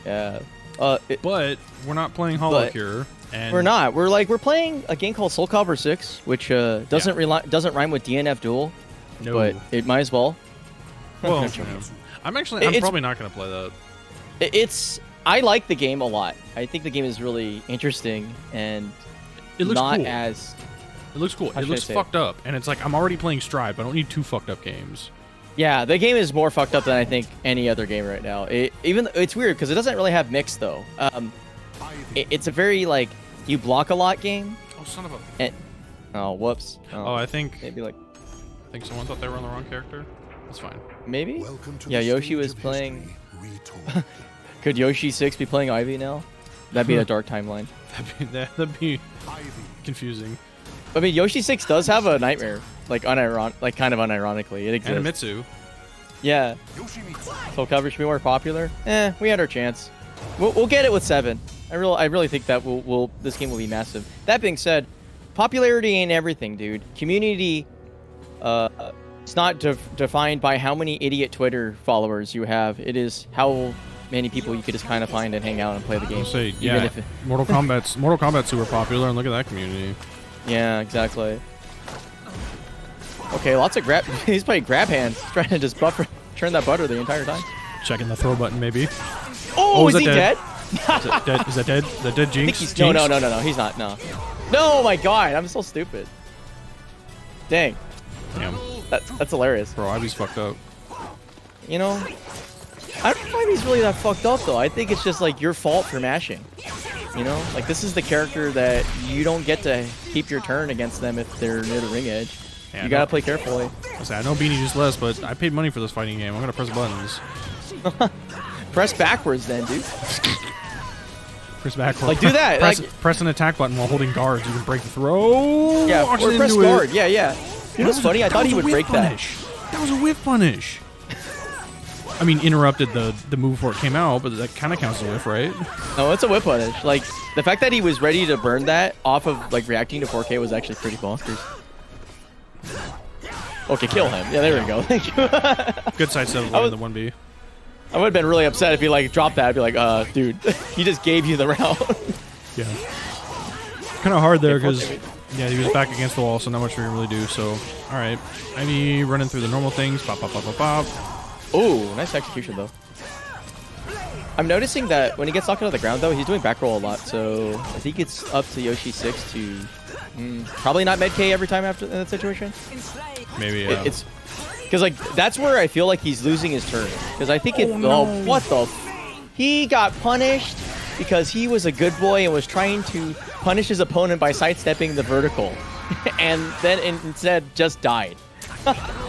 Yeah.
But we're not playing Hollow
But-
Cure, and
We're not. We're playing a game called SoulCalibur 6, which doesn't rhyme with DNF Duel,
No.
but it might as well.
Well, yeah. I'm
It's-
probably not gonna play that.
I like the game a lot. I think the game is really interesting and
It looks
not
cool.
as
It looks cool.
How
It
should I
looks
say it?
fucked up, and it's like I'm already playing Stride, but I don't need 2 fucked up games.
yeah. The game is more fucked up than I think any other game right now. It's weird because it doesn't really have mix though. It's a very like you block a lot game.
Oh son of a!
Oh whoops.
Oh, I think
maybe
someone thought they were on the wrong character. That's fine.
maybe. Yeah, Yoshi was playing. Could Yoshi 6 be playing Ivy now? That'd be a dark timeline.
That'd be confusing.
I mean, Yoshi 6 does have a nightmare, like kind of unironically. It exists.
And Mitsu.
Yeah. SoulCalibur should be more popular. We had our chance. We'll get it with 7. I really think that this game will be massive. That being said, popularity ain't everything, dude. Community, it's not defined by how many idiot Twitter followers you have. It is how many people you could just kind of find and hang out and play the game.
I'll say,
Even
yeah,
if it-
Mortal Kombat's super popular, and look at that community.
Yeah, exactly. Okay, lots of grab. He's playing grab hands, trying to just turn that butter the entire time.
Checking the throw button, maybe.
Oh,
is
is he
that
dead?
Is that dead? Is that dead? Is that dead,
I think
Jinx?
he's
Jinx?
no. He's not. No. No, my God, I'm so stupid. Dang,
Damn,
that's hilarious.
bro, Ivy's fucked up.
You know, I don't know if he's really that fucked up though. I think it's just like your fault for mashing. You know, like this is the character that you don't get to keep your turn against them if they're near the ring edge.
Yeah,
you gotta play carefully.
I know Beanie just less, but I paid money for this fighting game. I'm gonna press buttons.
Press backwards then, dude.
Press backwards.
Like do that.
Press an attack button while holding guards. You can break the throw.
Yeah, or press guard. Yeah, yeah. You know what's funny? I thought he would break
punish. That was a whiff punish. I mean, interrupted the move before it came out, but that kind of counts as a whiff, right?
No, it's a whip punish. Like, the fact that he was ready to burn that off of, like, reacting to 4K was actually pretty bonkers. Okay, kill him. Yeah, there we go. Thank you.
Good side step in the 1B.
I would have been really upset if he, like, dropped that. I'd be like, dude, he just gave you the round.
Yeah. Kind of hard there because, yeah, he was back against the wall, so not much we can really do. So, all right. Ivy running through the normal things. Pop, pop, pop, pop, pop.
Oh, nice execution, though. I'm noticing that when he gets knocked out of the ground, though, he's doing back roll a lot. So I think it's up to Yoshi 6 to probably not med K every time after in that situation.
Maybe, yeah.
It's because, like, that's where I feel like he's losing his turn. Because I think what the he got punished because he was a good boy and was trying to punish his opponent by sidestepping the vertical. And then instead just died.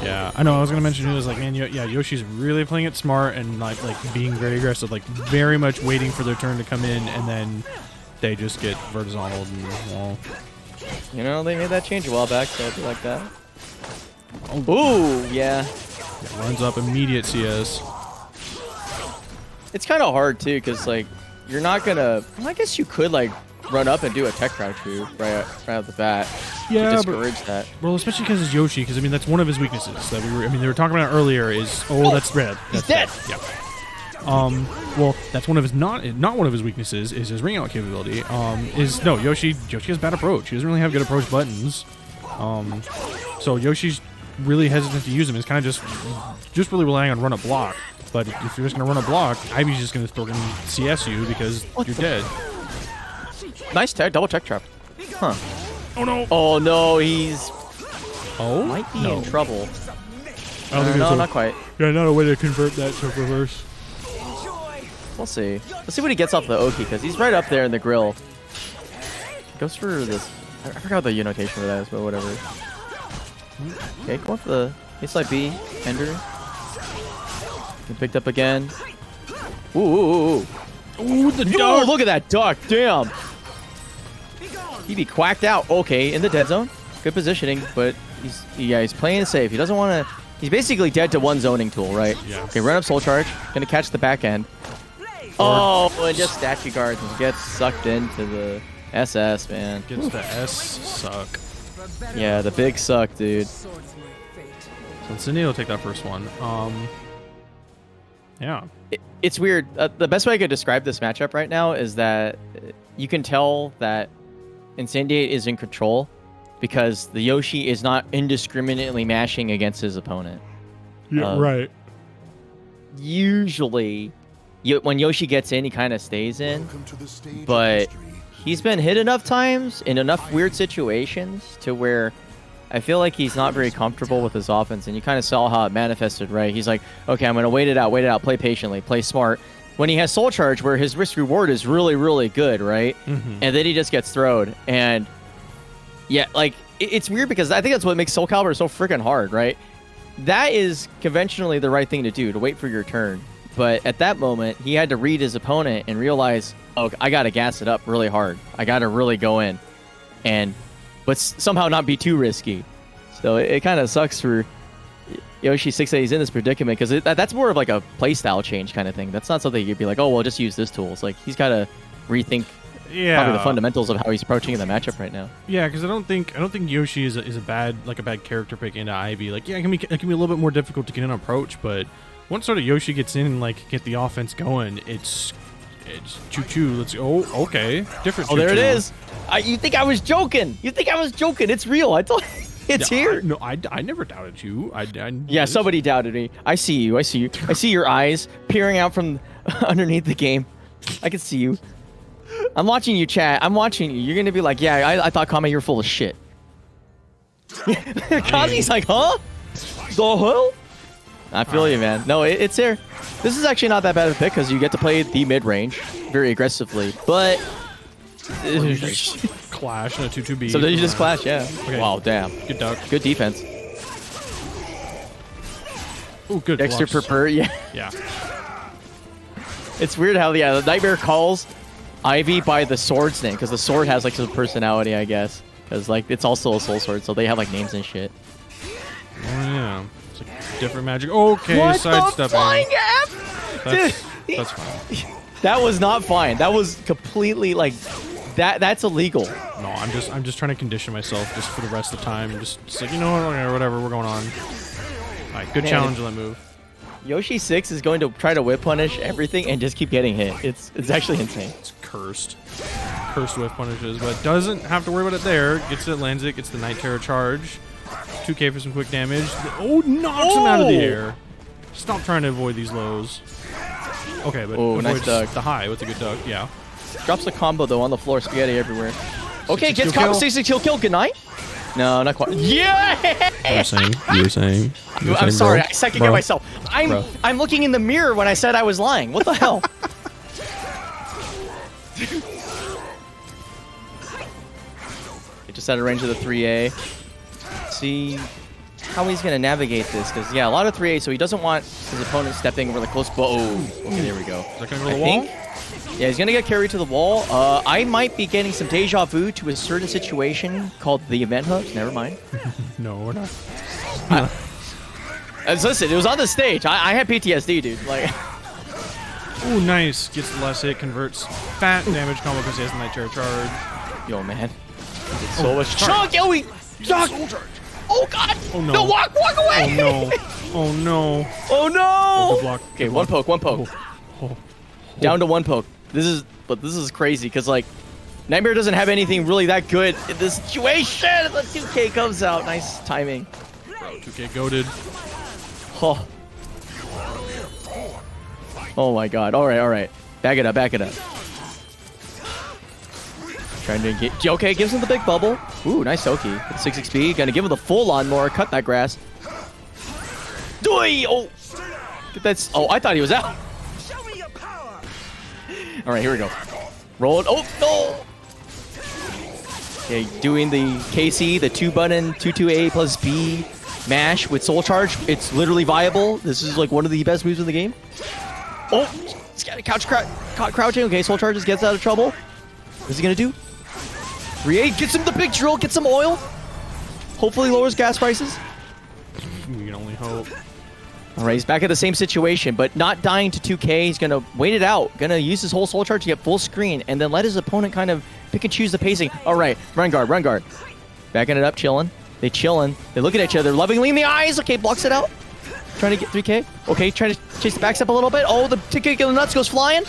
Yeah, I know. I was gonna mention it was like, man, yeah, Yoshi's really playing it smart and like being very aggressive, like very much waiting for their turn to come in, and then they just get vertizonal and well.
You know, they made that change a while back, so I'll be like that. Ooh, yeah.
Runs up immediate CS.
It's kind of hard too, cause like you're not gonna. Well, I guess you could like run up and do a tech crouch move right out the bat.
Yeah,
discourage that.
Well, especially because it's Yoshi, because I mean that's one of his weaknesses that we were. I mean they were talking about it earlier. Is that's red.
He's dead.
Yeah. Well, that's one of his not one of his weaknesses is his ring out capability. Yoshi has bad approach. He doesn't really have good approach buttons. So Yoshi's really hesitant to use them. It's kind of just really relying on run up block. But if you're just gonna run a block, Ivy's just gonna throw CS you because you're dead.
Nice tech, double tech trap. Huh.
Oh no!
Oh no, he's
might
be in trouble.
No,
not quite.
Yeah, not a way to convert that to reverse.
We'll see. Let's see what he gets off the Oki, because he's right up there in the grill. Goes for this. I forgot the notation for that is, but whatever. Okay, go off the A-slide B, Ender. Get picked up again. Ooh, the duck! Look at that duck! Damn! He'd be quacked out. Okay, in the dead zone. Good positioning, but he's playing it safe. He doesn't want to. He's basically dead to one zoning tool, right?
Yeah.
Okay, run up soul charge. Gonna catch the back end. Oh, and just statue guards and gets sucked into the SS, man.
Gets the S suck.
Yeah, the big suck, dude.
So Cindy will take that first one. Yeah.
It's weird. The best way I could describe this matchup right now is that you can tell that Incendiate is in control because the Yoshi is not indiscriminately mashing against his opponent.
Yeah, right.
Usually, when Yoshi gets in, he kind of stays in. But he's been hit enough times in enough weird situations to where I feel like he's not very comfortable with his offense. And you kind of saw how it manifested, right? He's like, okay, I'm going to wait it out, play patiently, play smart. When he has Soul Charge, where his risk reward is really, really good, right? Mm-hmm. And then he just gets throwed. And yeah, like, it's weird because I think that's what makes SoulCalibur so freaking hard, right? That is conventionally the right thing to do, to wait for your turn. But at that moment, he had to read his opponent and realize, oh, I got to gas it up really hard. I got to really go in. But somehow not be too risky. So it kind of sucks for Yoshi 6 that he's in this predicament because that's more of like a playstyle change kind of thing. That's not something you'd be like, oh, well, just use this tool. It's like he's got to rethink probably the fundamentals of how he's approaching the matchup right now. Yeah,
because I don't think Yoshi is a bad character pick into Ivy. Like, yeah, it can be a little bit more difficult to get an approach, but once sort of Yoshi gets in and like get the offense going, it's choo-choo. Let's go. Oh, okay. Different choo-choo.
Oh, there it is. You think I was joking. It's real. I told you. It's here.
I never doubted you.
Yeah, somebody doubted me. I see you. I see your eyes peering out from underneath the game. I can see you. I'm watching you, chat. I'm watching you. You're going to be like, yeah, I thought, Konmai, you're full of shit. Kazi's like, huh? The hell? I feel you, man. No, it's there. This is actually not that bad of a pick because you get to play the mid-range very aggressively. But
Clash in a 2-2-B.
So then you just clash, yeah.
Okay.
Wow, damn.
Good duck.
Good defense.
Ooh, good
Dexter
blocks.
Purpur, yeah.
Yeah.
It's weird how the Nightmare calls Ivy by the sword's name, because the sword has like some personality, I guess. Because like it's also a soul sword, so they have like names and shit.
Oh yeah. It's like different magic. Okay,
What the
sidestepping.
flying F?
That's fine.
That was not fine. That was completely like that's illegal.
No, I'm just trying to condition myself just for the rest of the time. Just like, you know what, okay, whatever, we're going on. Alright, good
Man,
challenge on that move.
Yoshi 6 is going to try to whip punish everything and just keep getting hit. It's actually insane.
It's cursed. Cursed whiff punishes, but doesn't have to worry about it there. Gets it, lands it, gets the Night Terror charge. 2k for some quick damage. Oh, knocks him out of the air. Stop trying to avoid these lows. Okay, but
Oh, nice
avoids
duck.
the high with a good duck, yeah.
Drops a combo though on the floor, spaghetti everywhere. Okay,
6-6
gets
kill.
combo, 6-6 kill. Good night. No, not quite. Yeah!
You were saying.
I'm sorry, I second guess myself.
Bro.
I'm looking in the mirror when I said I was lying. What the hell? It just out of range of the 3A. See how he's gonna navigate this, because yeah, a lot of 3A, so he doesn't want his opponent stepping really close. Oh, okay, there we go.
Is that gonna go to the wall?
Yeah, he's gonna get carried to the wall. I might be getting some deja vu to a certain situation called the event hooks. Never mind.
No, we're not.
Listen, it was on the stage. I had PTSD, dude. Like,
Ooh, nice. Gets the last hit, converts fat damage combo because he has the Night Terror charge.
yo, man, it's so much chunk. Yo, we chunk. Oh god.
Oh no.
No, walk away.
Oh no. Oh no.
Oh no.
Good block.
Okay,
Good
one
block.
poke.
Oh.
Down to one poke. This is crazy because like Nightmare doesn't have anything really that good in this situation. The 2K comes out. Nice timing.
Bro, 2k goated.
Oh. Oh my god. All right. Back it up. Trying to get. Okay, gives him the big bubble. Ooh, nice Oki. 6 XP. Gonna give him the full lawnmower. Cut that grass. Doi! Oh. That's. Oh, I thought he was out. All right, here we go. Roll it. Oh, no. Okay, doing the KC, the 2-button 2-2A plus B mash with Soul Charge. It's literally viable. This is like one of the best moves in the game. Oh, he's got a caught crouching. Okay, Soul Charges gets out of trouble. What's he gonna do? 3A gets him the big drill, gets some oil. Hopefully lowers gas prices.
We can only hope.
All right, he's back at the same situation, but not dying to 2K. He's going to wait it out. Going to use his whole Soul Charge to get full screen, and then let his opponent kind of pick and choose the pacing. All right, run guard. Backing it up, chilling. They chilling. They look at each other, lovingly in the eyes. Okay, blocks it out. Trying to get 3K. Okay, trying to chase the backs up a little bit. Oh, the 2K the nuts goes flying.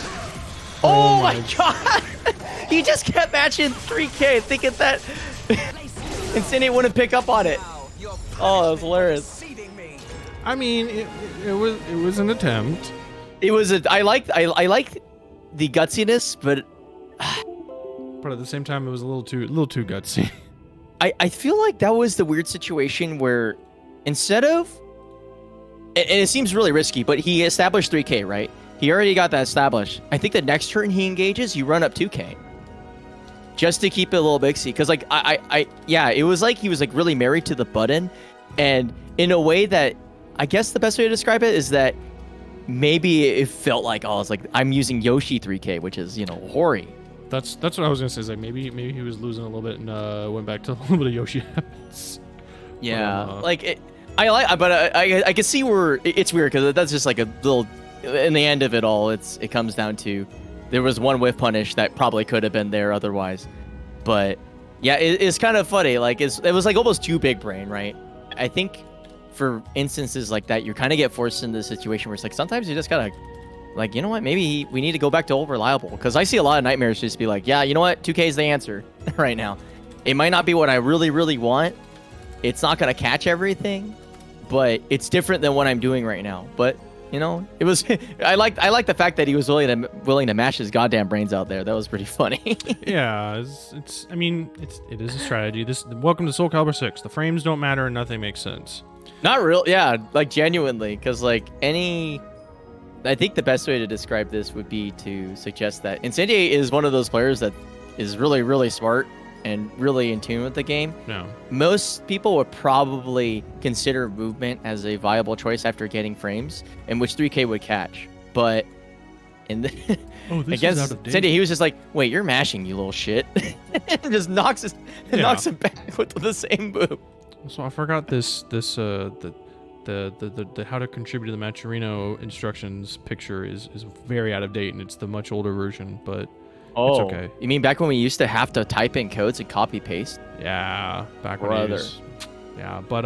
Oh my god. He just kept matching 3K, thinking that Incendiate wouldn't pick up on it. Oh, that was hilarious.
I mean, it was an attempt.
It was I liked the gutsiness, but
But at the same time, it was a little too gutsy.
I feel like that was the weird situation where instead of, and it seems really risky, but he established 3K, right? He already got that established. I think the next turn he engages, you run up 2K. Just to keep it a little mixy. Because like, yeah, it was like he was like really married to the button. And in a way that, I guess the best way to describe it is that maybe it felt like, oh, it's like I'm using Yoshi 3K, which is, you know, hoary.
That's what I was gonna say. Is like maybe he was losing a little bit and went back to a little bit of Yoshi habits.
Yeah, like it, I can see where it's weird because that's just like a little. In the end of it all, it comes down to there was one whiff punish that probably could have been there otherwise, but yeah, it's kind of funny. Like it was like almost too big brain, right? I think for instances like that, you kind of get forced into the situation where it's like sometimes you just gotta. Like, you know what? Maybe we need to go back to old reliable. Because I see a lot of nightmares just be like, yeah, you know what? 2K is the answer right now. It might not be what I really, really want. It's not going to catch everything. But it's different than what I'm doing right now. But, you know, it was... I like the fact that he was willing to mash his goddamn brains out there. That was pretty funny.
Yeah, it is a strategy. Welcome to SoulCalibur 6. The frames don't matter and nothing makes sense.
Not real. Yeah, like genuinely. Because, like, I think the best way to describe this would be to suggest that Incendiate is one of those players that is really, really smart and really in tune with the game,
No.
most people would probably consider movement as a viable choice after getting frames, in which 3K would catch. But in the
Oh, this is
against
out of date.
Cindy, he was just like, "Wait, you're mashing, you little shit," and just knocks him back with the same move.
So I forgot the how to contribute to the Matcherino instructions picture is very out of date, and it's the much older version, but
Oh,
it's okay.
You mean back when we used to have to type in codes and copy paste?
Yeah, back when
Brother.
it was. Yeah, but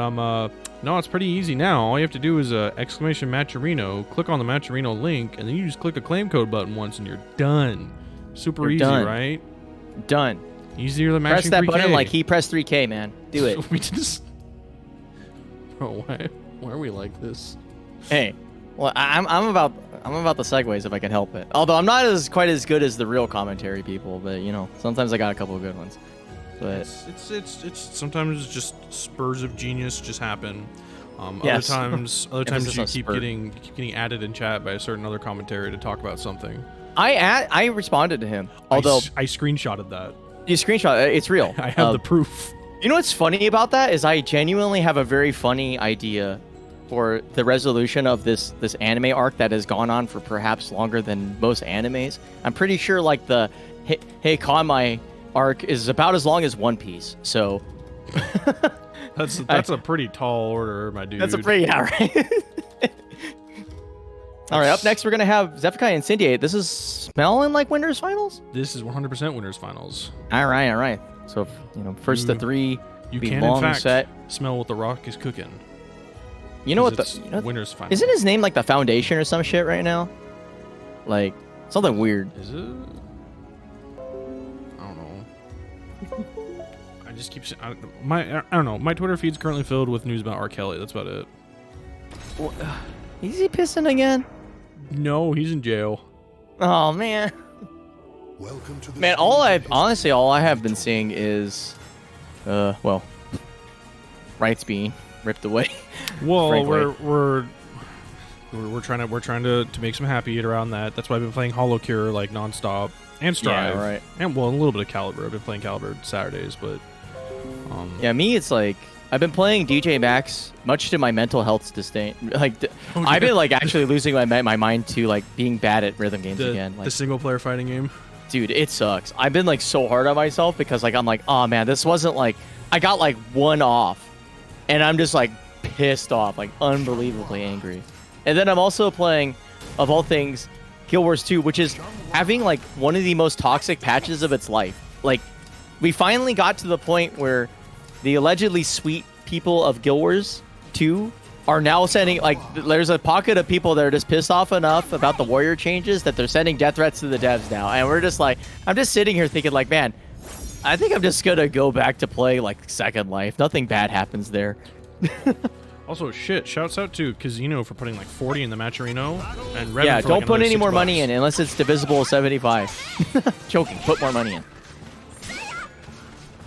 no, it's pretty easy now. All you have to do is exclamation Matcherino, click on the Matcherino link, and then you just click a claim code button once, and you're done. Super
You're
easy,
done.
right?
Done.
Easier than
Press
matching
that
3K.
button like he pressed 3K, man. Do it.
We just. Bro, why are we like this?
Hey, well, I'm about the segues if I can help it. Although I'm not quite as good as the real commentary people, but you know, sometimes I got a couple of good ones. But
It's sometimes just spurs of genius just happen.
Yes.
Other times
Emphasis
you
on
keep
spur.
getting added in chat by a certain other commentary to talk about something.
I responded to him. Although
I screenshotted that.
you screenshot, it's real.
I have the proof.
You know what's funny about that is I genuinely have a very funny idea for the resolution of this anime arc that has gone on for perhaps longer than most animes. I'm pretty sure like the Hey Konmai arc is about as long as One Piece. So
That's a pretty tall order, my dude.
that's a pretty right. All right, up next we're gonna have Zephykai and Incendiate. This is smelling like Winners Finals.
This is 100% winners finals.
All right. So first to three.
You
be
can
long
in fact
set.
smell what the Rock is cooking.
You know what
It's
the
winners finals.
isn't his name like the Foundation or some shit right now? Like something weird.
Is it? I don't know. I just keep I don't know. My Twitter feed's currently filled with news about R. Kelly. That's about it.
Is he pissing again?
No, he's in jail.
Oh man.
Welcome to the
Man, all I have been seeing is rights being ripped away.
Well,
Frankly.
we're trying to make some happy eat around that. That's why I've been playing Hollow Cure like nonstop and Strive.
Yeah, right.
And well, a little bit of Calibur. I've been playing Calibur Saturdays, but
Yeah, me it's like I've been playing DJ Max much to my mental health's disdain. Like I've been like actually losing my mind to like being bad at rhythm games again. Like,
the single player fighting game.
dude, it sucks. I've been like so hard on myself because like I'm like, oh man, this wasn't like I got like one off, and I'm just like pissed off, like unbelievably angry. And then I'm also playing, of all things, Guild Wars 2, which is having like one of the most toxic patches of its life. Like, we finally got to the point where the allegedly sweet people of Guild Wars 2 are now sending, like, there's a pocket of people that are just pissed off enough about the warrior changes that they're sending death threats to the devs now. And we're just like, I'm just sitting here thinking like, man, I think I'm just gonna go back to play like Second Life. Nothing bad happens there.
Also, shouts out to Casino for putting like 40 in the Matcherino and Revan
Yeah,
for,
don't
like,
put
another
any more
$6.
money in unless it's divisible 75. Joking, put more money in.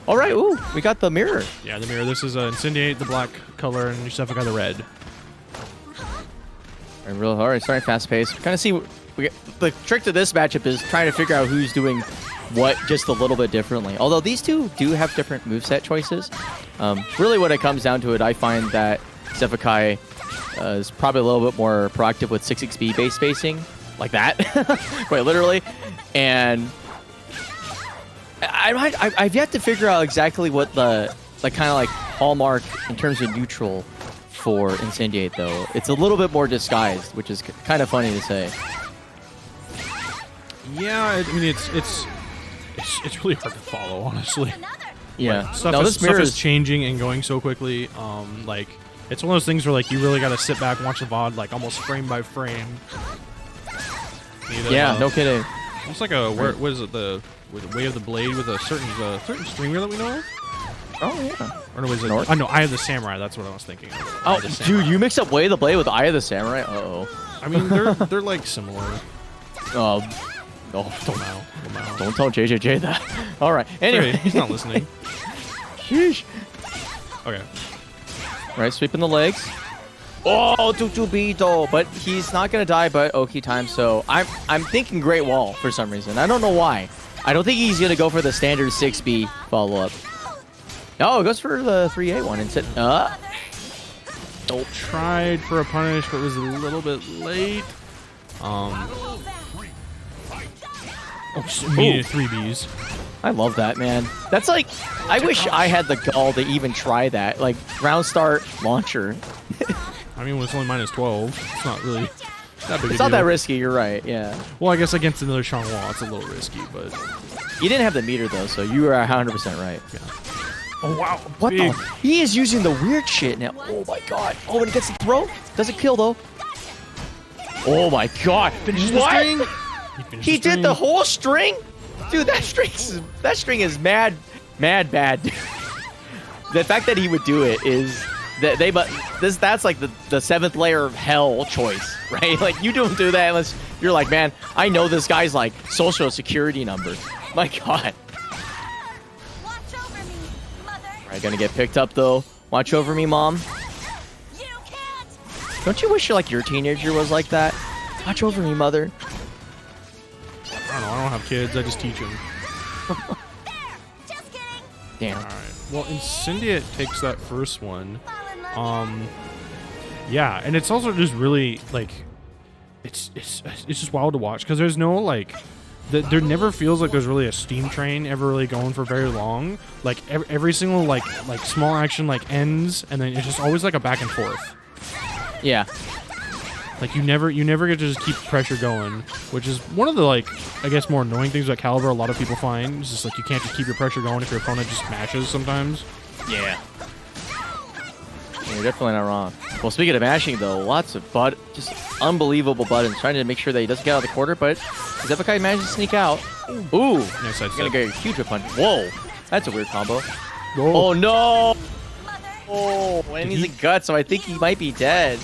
All right, ooh, we got the mirror.
Yeah, the mirror. This is Incendiate, the black color, and Yusefa got the red.
All right, starting fast pace. Kind of see, the trick to this matchup is trying to figure out who's doing what just a little bit differently. Although these two do have different moveset choices. Really when it comes down to it, I find that Zephykai is probably a little bit more proactive with 6xb base spacing, like that, quite literally. And I've yet to figure out exactly what the kind of like hallmark in terms of neutral for Incendiate though. It's a little bit more disguised, which is kind of funny to say.
Yeah, I mean it's really hard to follow, honestly.
Yeah.
Like, stuff
No,
is,
this
stuff
mirror
is
is
changing and going so quickly. Like it's one of those things where like you really got to sit back and watch the VOD like almost frame by frame.
yeah, no kidding.
It's like a what is it with Way of the Blade with a certain streamer that we know of?
Oh yeah.
Or no, is it?
North?
Oh no, Eye of the Samurai. That's what I was thinking of. Eye
Oh,
of the Samurai.
dude, you mixed up Way of the Blade with Eye of the Samurai. Uh-oh.
I mean, they're like similar.
Oh, don't tell JJJ that. All right. Anyway,
Okay, he's not listening.
Sheesh.
Okay.
Right, sweeping the legs. Oh, Tutubito, but he's not gonna die. But Oki time. So I'm thinking Great Wall for some reason. I don't know why. I don't think he's gonna go for the standard 6B follow-up. No, it goes for the 3A one instead.
Tried for a punish, but was a little bit late. Immediate 3Bs.
I love that, man. That's like, I wish I had the gall to even try that. Like, round start launcher.
I mean, when it's only -12, it's not really that big.
It's not that risky. You're right. Yeah.
Well, I guess against another Shangwa, it's a little risky, but
You didn't have the meter though, so you were 100% right.
yeah. Oh wow!
What
Big.
the? He is using the weird shit now. Oh my god. Oh, and it gets the throw. Doesn't kill though. Oh my god.
Finishes the
What?
string.
He did the whole string? Dude, that string is mad bad. The fact that he would do it is that that's like the 7th layer of hell choice, right? Like you don't do that unless you're like, man, I know this guy's like social security number. My god.
Watch over me, mother.
Alright, gonna get picked up though. Watch over me, mom.
You can't.
Don't you wish like your teenager was like that? Watch over me, mother.
I don't know. I don't have kids. I just teach them.
There. Just kidding.
Damn.
All right. Well, Incendiate takes that first one.
Fall in love.
Yeah, and it's also just really like, it's just wild to watch because there's no like, there never feels like there's really a steam train ever really going for very long. Like every single like small action like ends, and then it's just always like a back and forth.
Yeah.
Like you never get to just keep pressure going, which is one of the like I guess more annoying things about Calibur. A lot of people find it's just like you can't just keep your pressure going if your opponent just smashes sometimes.
Yeah. You're definitely not wrong. Well, speaking of mashing though, lots of just unbelievable buttons, trying to make sure that he doesn't get out of the quarter, but SCVI manages to sneak out. Ooh,
Nice side
gonna
step.
get a huge whip punch. Whoa, that's a weird combo.
Oh.
Oh no!
Mother.
Oh, and he's a gut, so I think he might be dead.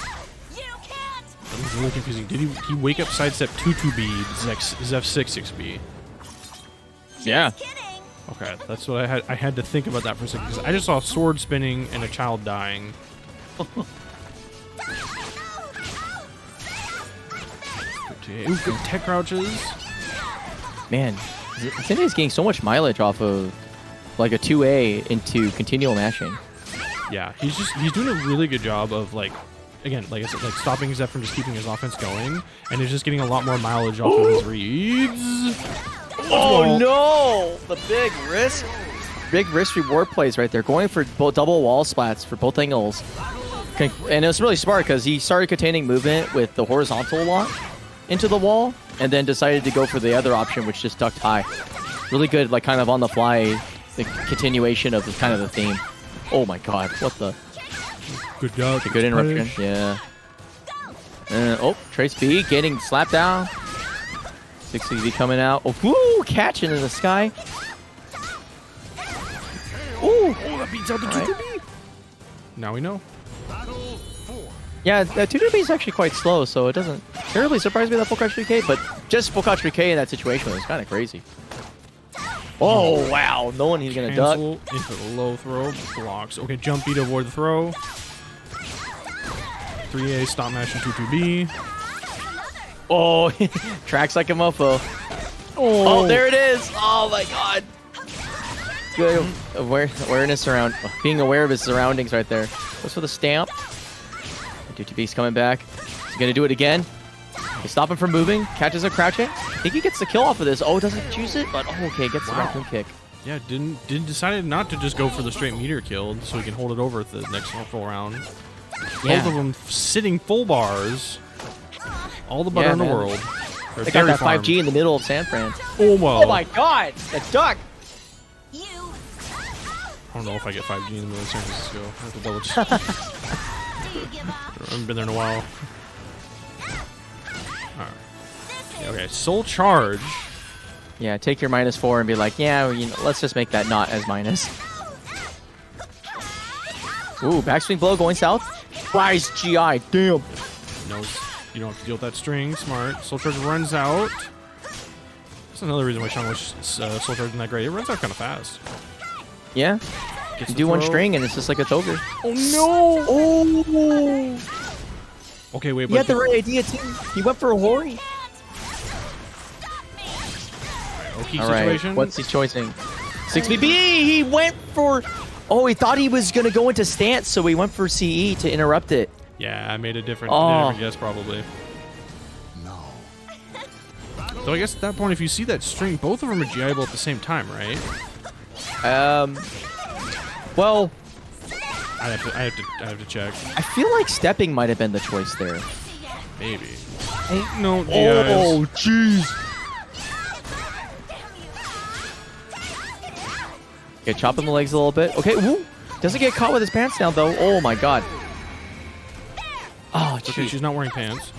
You can't.
That was really confusing. Did he wake up sidestep 2-2B, Zef 6-6B?
Yeah.
Just kidding.
Okay, that's what I had to think about that for a second because I just saw sword spinning and a child dying. Ooh, good tech crouches.
Man, Cindy's getting so much mileage off of like a 2A into continual mashing.
Yeah, he's doing a really good job of like, again, like I said, like stopping Zef from just keeping his offense going, and he's just getting a lot more mileage off of his reads.
Oh no! The big risk reward plays right there, going for both double wall splats for both angles. And it was really smart because he started containing movement with the horizontal lock into the wall, and then decided to go for the other option, which just ducked high. Really good, like kind of on the fly, the continuation of kind of the theme. Oh my god, what the?
Good job.
Good interruption, yeah. Oh, Trace B getting slapped down. 6CV coming out. Oh, woo, catching in the sky. Ooh.
Oh, that beats out the 2-2B. Now we know.
Yeah, that 2-2B is actually quite slow, so it doesn't terribly surprise me that full crouch 3K, but just full crouch 3K in that situation was kind of crazy. Oh, wow. Knowing he's going to duck.
Cancel into the low throw. Blocks. Okay, jump B to avoid the throw. 3A, stop mash and 2-2B.
Oh, tracks like a mofo. Oh, there it is. Oh, my God. Good awareness around, being aware of his surroundings right there. Goes for the stamp. 2-2B's coming back. He's going to do it again. They stop him from moving. Catches him crouching. I think he gets the kill off of this. Oh, doesn't choose it, but oh, okay, gets the raccoon kick.
Yeah, decided not to just go for the straight meter kill so he can hold it over at the next full round.
Yeah.
Both of them sitting full bars. All the butter in the
man.
world.
They got that 5G in the middle of San Fran.
Oh
my god! The duck!
You.
I don't know if I get 5G in the middle of San Francisco. I have to double check.
Do you give up?
I haven't been there in a while. Alright. Okay, Soul Charge.
Yeah, take your -4 and be like, yeah, you know, let's just make that not as minus. Ooh, backswing blow going south. Rise GI, damn.
Knows you don't have to deal with that string. Smart. Soul Charge runs out. That's another reason why Shangwi's Soul Charge isn't that great. It runs out kind of fast.
Yeah.
Gets
You
the
do one
throw.
string and it's just like it's over.
Oh no!
Oh!
Okay, wait,
He
but
had the right idea too. He went for a Hori.
Oki
All right,
situation.
what's he choosing? 6BB. He went for. Oh, he thought he was gonna go into stance, so he went for CE to interrupt it.
Yeah, I made a different guess probably.
No.
So I guess at that point, if you see that string, both of them are GIable at the same time, right?
Well,
I have to check.
I feel like stepping might have been the choice there.
Maybe. Oh no, GIs.
Oh, jeez. Okay, chop him the legs a little bit. Okay, woo. Doesn't get caught with his pants down, though. Oh, my God. Oh,
It's okay,
jeez.
she's not wearing pants.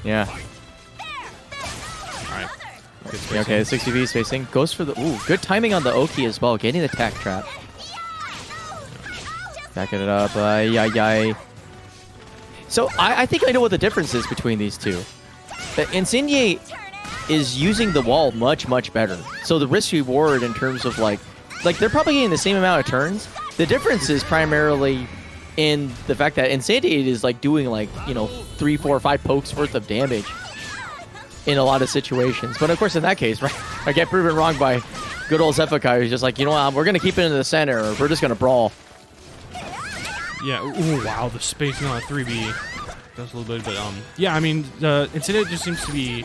Yeah.
All right. Good
Yeah, okay, the 60V spacing. Goes for the... Ooh, good timing on the Oki as well. Getting the tack trap. Backing it up. Yay. So, I think I know what the difference is between these two. The Incendiate is using the wall much, much better. So the risk reward in terms of like they're probably getting the same amount of turns. The difference is primarily in the fact that Incendiate is like doing like, 3, 4, 5 pokes worth of damage in a lot of situations. But of course in that case, right, I get proven wrong by good old Zephykai, who's just like, you know what, we're gonna keep it in the center or we're just gonna brawl.
Yeah. Ooh, wow. The spacing on a 3B. That's a little bit, but yeah. I mean, Incendiate just seems to be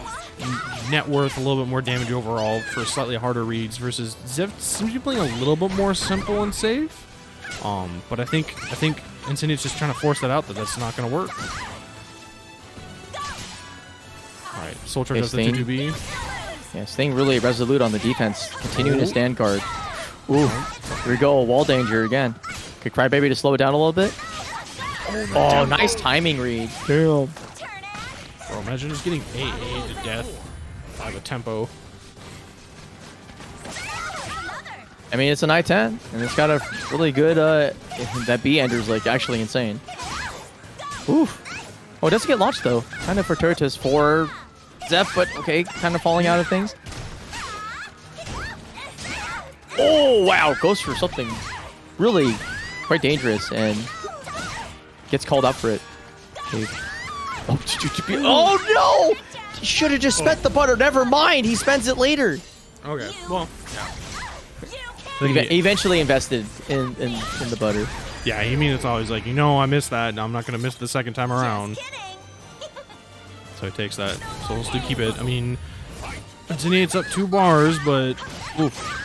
net worth a little bit more damage overall for slightly harder reads versus Zev seems to be playing a little bit more simple and safe. But I think Incendiate's just trying to force that out that that's not going to work. All right, Soldier does the
Sting.
2B.
Yeah, staying really resolute on the defense, continuing to stand guard. Ooh, here we go, wall danger again. Okay, Crybaby to slow it down a little bit. Oh, nice timing read. Damn.
Bro, imagine just getting AA to death by the tempo.
I mean, it's an I-10, and it's got a really good, that B-ender's like actually insane. Oof. Oh, it doesn't get launched though. Kind of fortuitous for Zeph, but okay, kind of falling out of things. Oh, wow, goes for something really quite dangerous and gets called out for it. Okay. Oh, no! He should have just spent the butter. Never mind, he spends it later.
Okay, well,
He eventually invested in the butter.
yeah. You mean it's always like, I missed that, and I'm not going to miss it the second time around. So he takes that. So we'll still keep it. I mean, Incendiate's up 2 bars, but oof.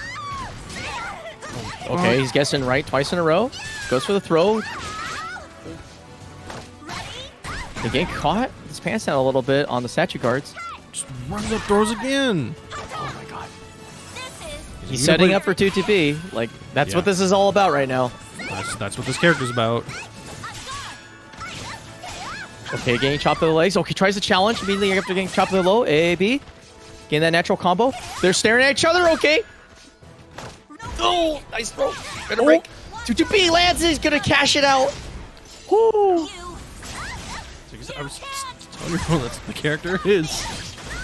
Okay, he's guessing right twice in a row. Goes for the throw. They get caught. His pants down a little bit on the statue guards.
Just runs up doors again.
Oh my god.
This is
He's setting up for 2TP. Like, that's what this is all about right now.
That's what this character's about.
Okay, getting chopped to the legs. Okay, tries to challenge. Immediately after getting chopped to the low. A, B. Getting that natural combo. They're staring at each other. Okay. Oh, nice throw. Gonna break. 2TP lands. He's gonna cash it out. Woo.
I was telling you, that's what the character is.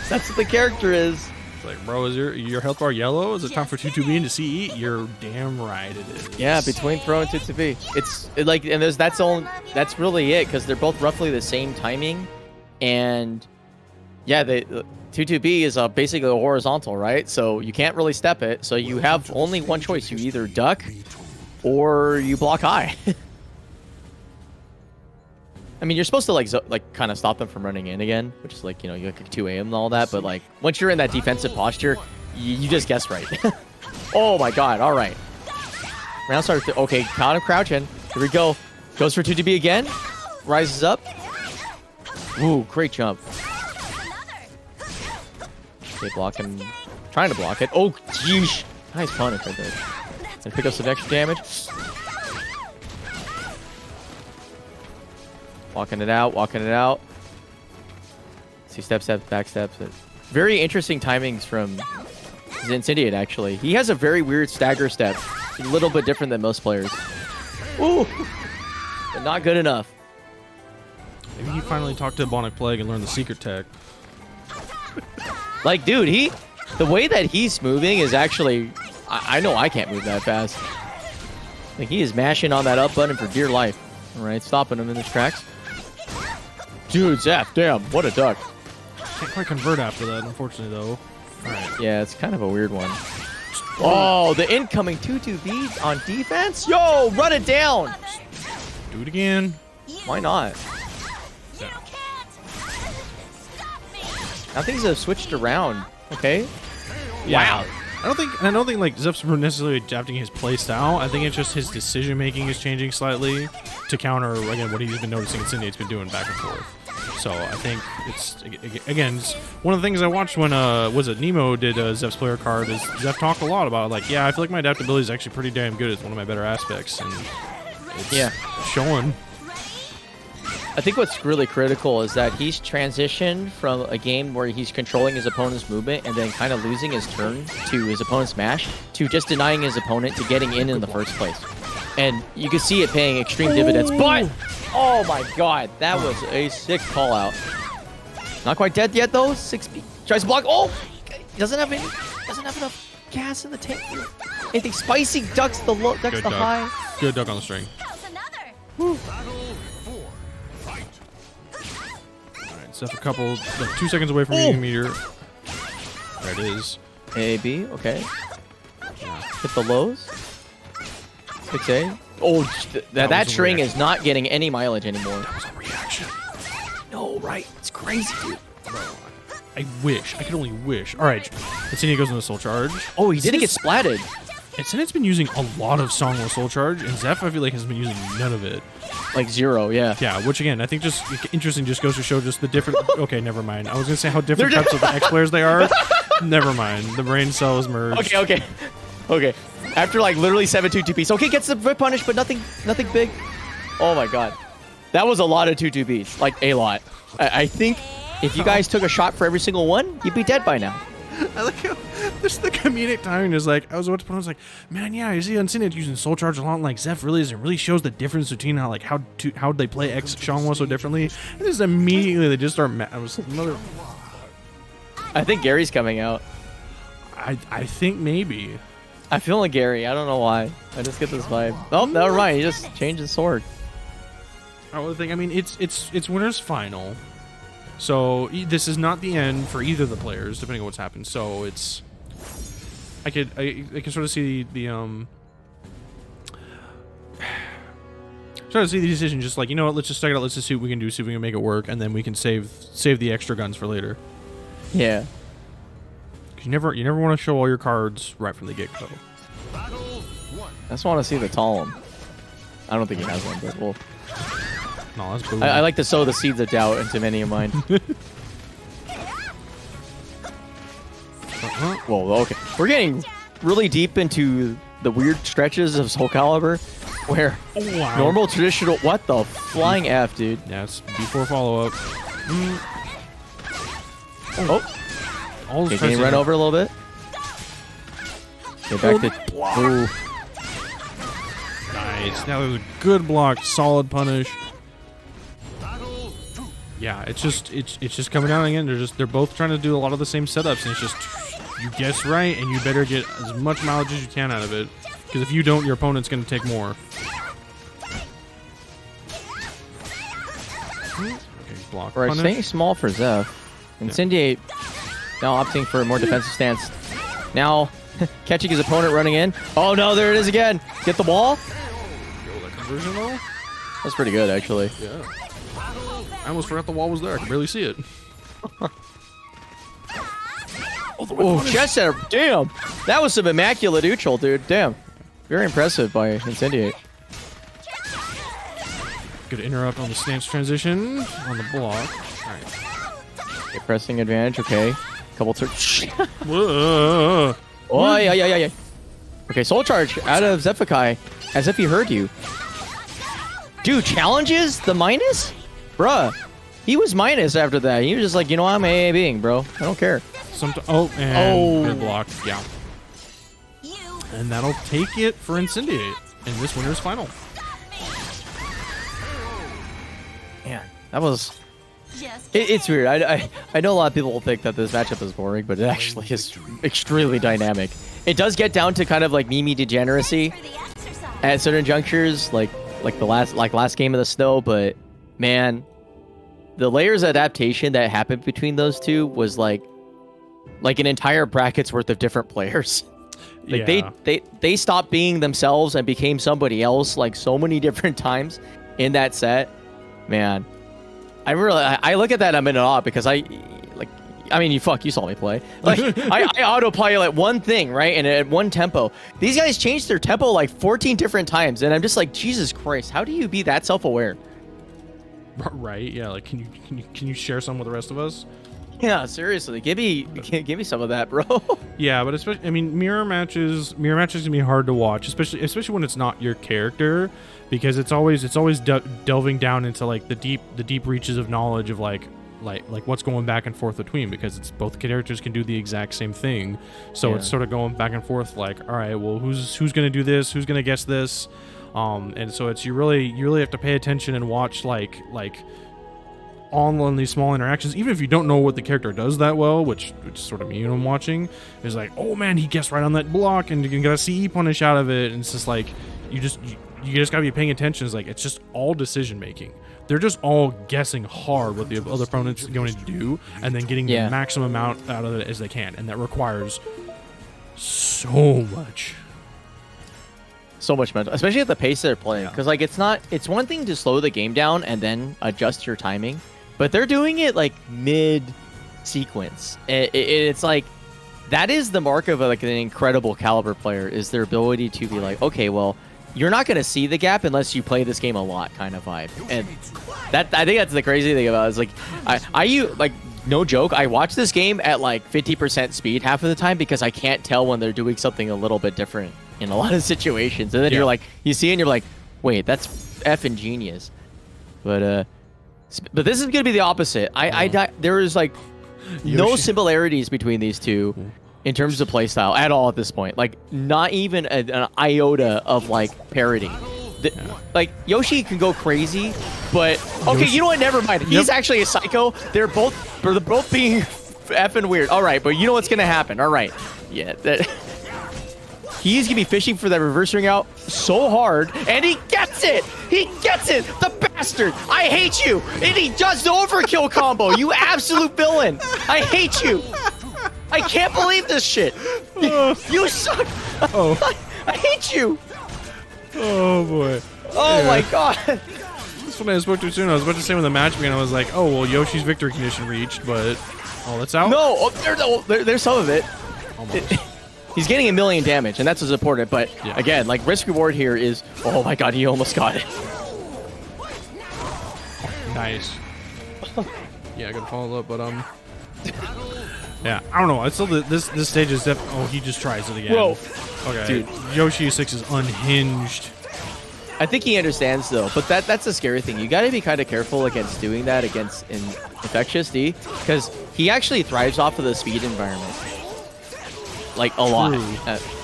That's what the character is.
It's like, bro, is your health bar yellow? Is it time for 2-2B into CE? You're damn right it is.
Yeah, between throw and 2TP. It's like, and that's really it, because they're both roughly the same timing. And yeah, 2-2B is basically a horizontal, right? So you can't really step it. So you have only one choice. You either duck or you block high. I mean, you're supposed to like kind of stop them from running in again, which is like, you like 2 AM and all that. But like once you're in that defensive posture, you just guess right. Oh my god! All right. Round starter. Okay, caught him crouching. Here we go. Goes for 2TB again. Rises up. Ooh, great jump. Okay, blocking. Trying to block it. Oh, jeez. Nice punish right there. And pick up some extra damage. Walking it out. See, step, back steps. Very interesting timings from Incendiate, actually. He has a very weird stagger step. A little bit different than most players. Ooh! But not good enough.
Maybe he finally talked to Ebonic Plague and learned the secret tech.
Like, dude, the way that he's moving is actually... I know I can't move that fast. Like, he is mashing on that up button for dear life. All right, stopping him in his tracks. Dude, Zeph, damn, what a duck.
Can't quite convert after that, unfortunately, though. right.
Yeah, it's kind of a weird one. Oh, the incoming 2-2-Bs on defense? Yo, run it down!
Do it again.
Why not?
You can't stop me.
Now things have switched around. Okay.
Yeah. I don't think like Zeph's necessarily adapting his play style. I think it's just his decision making is changing slightly to counter again what he's been noticing Incendiate's been doing back and forth. So I think it's again it's one of the things I watched when was it Nemo did Zeph's player card is Zeph talked a lot about it, like I feel like my adaptability is actually pretty damn good. It's one of my better aspects and it's showing.
I think what's really critical is that he's transitioned from a game where he's controlling his opponent's movement and then kind of losing his turn to his opponent's mash to just denying his opponent to getting in the first place. And you can see it paying extreme dividends. But, oh my god, that was a sick call out. Not quite dead yet though. 6B tries to block. Oh, doesn't have enough gas in the tank. Anything spicy? Ducks the low, ducks
Good
the
duck.
high.
Good duck on the string.
That's another.
Alright, Zeph a couple like 2 seconds away from getting a meteor. There it is.
A, B, okay.
Yeah.
Hit the lows. 6A. Oh, that
was a
string
reaction.
is not getting any mileage anymore.
That was a reaction.
No, right? It's crazy, dude.
I could only wish. Alright, Incendiate goes into Soul Charge.
Oh, he didn't get splatted.
Incendiate's been using a lot of Song with Soul Charge, and Zeph I feel like has been using none of it.
Like 0, yeah.
Yeah, which again, I think just interesting just goes to show just the different... Okay, never mind. I was going to say how different types of X players they are. Never mind. The brain cells merged.
Okay. After like literally 7-2-2-Bs. Okay, gets the Rip Punish, but nothing big. Oh my god. That was a lot of 2-2-Bs. Like, a lot. I think if you guys took a shot for every single one, you'd be dead by now.
I like how just the comedic timing is like, I was about to put on, I was like, man, yeah, I see Incendiate using Soul Charge a lot, and like Zeph really shows the difference between how like how they play X Shangwa so differently. And just immediately they just start I was like, mother.
I think Gary's coming out.
I think maybe.
I feel like Gary. I don't know why. I just get this vibe. Oh, never mind. He just changed his sword.
I would think. I mean, it's winner's final, so this is not the end for either of the players, depending on what's happened. So it's, I can sort of see the try to see the decision. Just like, you know what, let's just check it out. Let's just see what we can do. See if we can make it work, and then we can save the extra guns for later.
Yeah.
You never want to show all your cards right from the get-go.
I just want to see the Talon. I don't think he has one, but well.
No, that's cool.
I like to sow the seeds of doubt into many of mine. Whoa, okay. We're getting really deep into the weird stretches of SoulCalibur where normal, traditional... What the flying F, dude?
Yeah, it's before follow-up.
Oh.
Okay,
Can you run over a little bit? Get back to... Ooh.
Nice. Now there's a good block, solid punish. Yeah, it's just coming down again. They're both trying to do a lot of the same setups, and it's just you guess right, and you better get as much mileage as you can out of it, because if you don't, your opponent's going to take more. Okay, block.
Right,
Punish.
staying small for Zeph. Incendiate now opting for a more defensive stance. Now catching his opponent running in. Oh no, there it is again. Get the wall.
Yo, that conversion though?
That's pretty good, actually.
Yeah. I almost forgot the wall was there. I could barely see it.
Oh, chest center. Damn. That was some immaculate neutral, dude. Damn. Very impressive by Incendiate.
Good interrupt on the stance transition on the block. All right.
Okay, pressing advantage. Okay. Couple turns.
Whoa.
Oh, yeah. Okay, Soul Charge out of Zephikai, as if he heard you. Dude, challenges the minus? Bruh. He was minus after that. He was just like, you know, I'm AABing, bro. I don't care.
Good block. Yeah. And that'll take it for Incendiate in this winner's final.
Man, that was... It's weird. I know a lot of people will think that this matchup is boring, but it actually is extremely dynamic. It does get down to kind of like Mimi degeneracy at certain junctures, like the last game of the snow. But man, the layers of adaptation that happened between those two was like like an entire bracket's worth of different players. Like
Yeah.
they stopped being themselves and became somebody else like so many different times in that set. Man, I look at that and I'm in awe because I mean, you saw me play. Like I autopilot one thing, right? And at one tempo. These guys changed their tempo like 14 different times, and I'm just like, Jesus Christ, how do you be that self-aware?
Right? Yeah. Like, can you share some with the rest of us?
Yeah, seriously, give me some of that, bro.
Yeah, but especially, I mean, mirror matches can be hard to watch, especially when it's not your character, because it's always delving down into like the deep reaches of knowledge of like what's going back and forth between, because it's both characters can do the exact same thing, so it's sort of going back and forth. Like, all right, well, who's gonna do this? Who's gonna guess this? And so it's you really have to pay attention and watch like on these small interactions, even if you don't know what the character does that well, which is sort of me when I'm watching, is like, oh man, he guessed right on that block and you can get a CE punish out of it, and it's just like you just gotta be paying attention. It's like, it's just all decision making. They're just all guessing hard what the other opponent's going to do and then getting the maximum amount out of it as they can, and that requires so much mental,
especially at the pace they're playing, because like it's one thing to slow the game down and then adjust your timing, but they're doing it like mid sequence. It's like that is the mark of like an incredible caliber player, is their ability to be like, okay, well, you're not going to see the gap unless you play this game a lot kind of vibe. And that, I think that's the crazy thing about it, is like I no joke, I watch this game at like 50% speed half of the time because I can't tell when they're doing something a little bit different in a lot of situations. And then you're like, you see it and you're like, wait, that's effing genius. But this is going to be the opposite. There is like no similarities between these two in terms of playstyle at all at this point. Like, not even an iota of like parity. Like, Yoshi can go crazy, but okay, you know what? Never mind. He's actually a psycho. They're both being effing weird. All right, but you know what's gonna happen? All right, yeah. He's gonna be fishing for that reverse ring out so hard, and he gets it. He gets it. The bastard. I hate you. And he does the overkill combo. You absolute villain. I hate you. I can't believe this shit. You suck.
Oh.
I hate you.
Oh boy.
Oh my god.
That's what I spoke to soon. I was about to say when the match began, I was like, oh well, Yoshi's victory condition reached, but that's out.
No, there's some of it.
Almost.
He's getting 1,000,000 damage, and that's what's important. But again, like, risk reward here is, oh my god, he almost got it.
Nice. Yeah, I gotta follow up, but yeah, I don't know. I still this stage is oh, he just tries it again.
Whoa.
Okay,
dude,
Yoshi 6 is unhinged.
I think he understands though, but that's the scary thing. You got to be kind of careful against doing that against Infectious D, because he actually thrives off of the speed environment, like a lot.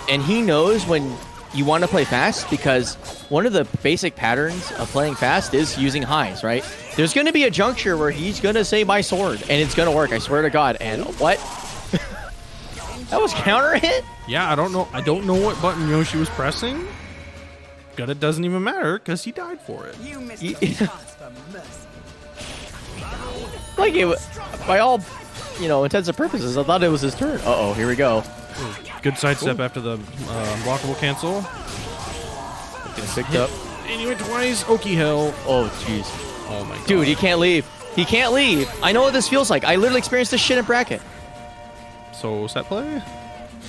And he knows when you want to play fast, because one of the basic patterns of playing fast is using highs, right? There's going to be a juncture where he's going to say my sword, and it's going to work. I swear to God. And what? That was counter hit?
Yeah, I don't know what button Yoshi was pressing. But it doesn't even matter because he died for it.
You missed the chance for mercy.
Like, it, by all, intents and purposes, I thought it was his turn. Uh-oh, here we go.
Good sidestep after the blockable cancel.
Gets picked up.
And he went twice. Okie hell.
Oh, jeez.
Oh my god.
Dude, he can't leave. He can't leave. I know what this feels like. I literally experienced this shit in bracket.
So, set play?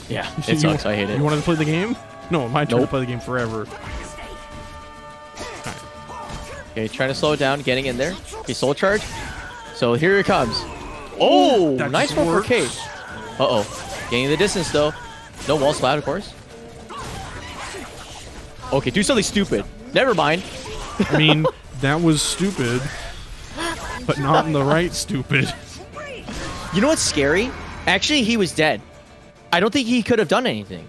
Yeah, it sucks. I hate it.
You wanted to play the game? No, my turn to play the game forever.
Okay, trying to slow it down, getting in there. Okay, soul charge. So here it comes. Oh, nice one for K. Uh-oh. Getting the distance, though. No wall splat, of course. Okay, do something stupid. Never mind.
I mean, that was stupid, but not in the right stupid.
You know what's scary? Actually, he was dead. I don't think he could have done anything.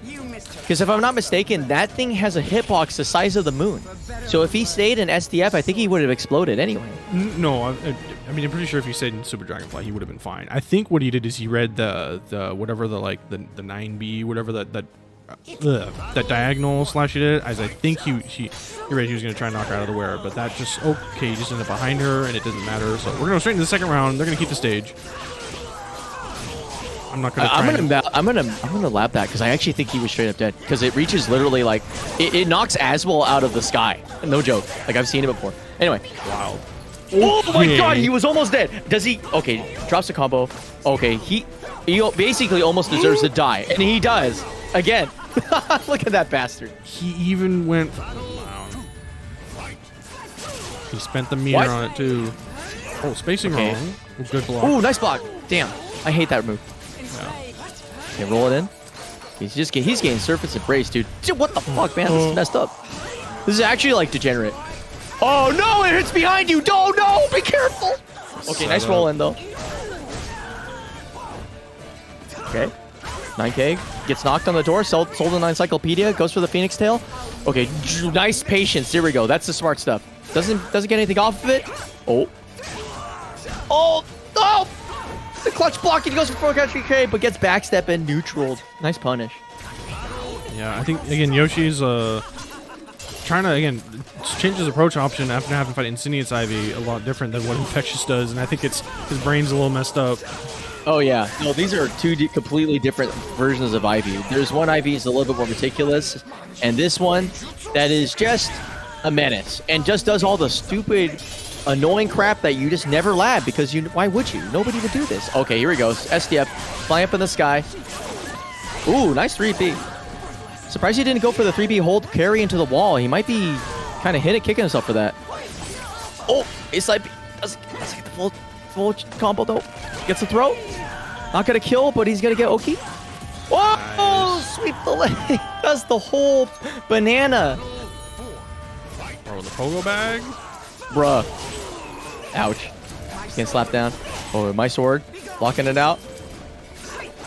Because if I'm not mistaken, that thing has a hitbox the size of the moon. So if he stayed in SDF, I think he would have exploded anyway.
No, I mean, I'm pretty sure if he stayed in Super Dragonfly, he would have been fine. I think what he did is he read the 9B, whatever that diagonal slash he did. As I think he read he was going to try and knock her out of the wear, but that just, okay, he just ended up behind her, and it doesn't matter. So we're going to go straight into the second round. They're going to keep the stage. I'm not gonna.
I'm gonna lab that because I actually think he was straight up dead because it reaches literally like it knocks Aswell out of the sky. No joke. Like I've seen it before. Anyway.
Wow.
Oh my
Okay.
god, he was almost dead. Does he? Okay, drops a combo. Okay, he basically almost deserves to die, and he does again. Look at that bastard.
He even went. Wow. He spent the meter
What?
on it too. Oh, spacing
Okay.
wrong. Good block.
Ooh, nice block. Damn, I hate that move. Okay, roll it in. He's getting surface embrace, dude. Dude, what the fuck, man? This is messed up. This is actually like degenerate. Oh no, it hits behind you. No, be careful. Okay, nice roll in though. Okay. 9K gets knocked on the door. Sold an encyclopedia. Goes for the Phoenix Tail. Okay, nice patience. Here we go. That's the smart stuff. Doesn't get anything off of it. Oh, the clutch block. He goes for 4K, but gets backstep and neutraled. Nice punish.
Yeah, I think again Yoshi's trying to again change his approach option after having to fight Insidious Ivy a lot different than what Infectious does, and I think it's his brain's a little messed up.
Oh yeah, no, these are two completely different versions of Ivy. There's one Ivy is a little bit more meticulous, and this one that is just a menace and just does all the stupid, annoying crap that you just never lab because why would you? Nobody would do this. Okay, here he goes. SDF, flying up in the sky. Ooh, nice 3B. Surprised he didn't go for the 3B hold carry into the wall. He might be kind of kicking himself for that. Oh, it's like doesn't get the full combo though. Gets a throw. Not gonna kill, but he's gonna get Oki. Whoa!
Nice.
Sweep the leg. Does the whole banana.
Or with the pogo bag.
Bruh. Ouch. Getting slapped down. Oh, my sword. Blocking it out.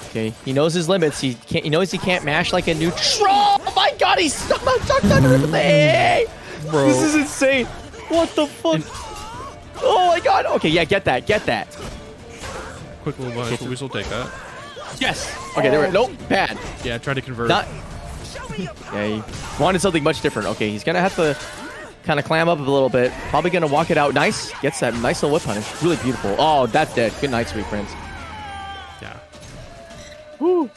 Okay, he knows his limits. He knows he can't mash like a neutral. Oh my god, he's stuck under the hay.
Bro.
This is insane. What the fuck? Oh my god. Okay, yeah, get that.
Quick little buzz, but we still take that.
Yes. Okay, there we go. Nope, bad.
Yeah, try to convert.
Not. Yeah, he wanted something much different. Okay, he's gonna have to kind of clam up a little bit. Probably gonna walk it out. Nice. Gets that nice little whip punish. Really beautiful. Oh, that's dead. Good night, sweet prince.
Yeah.
Woo.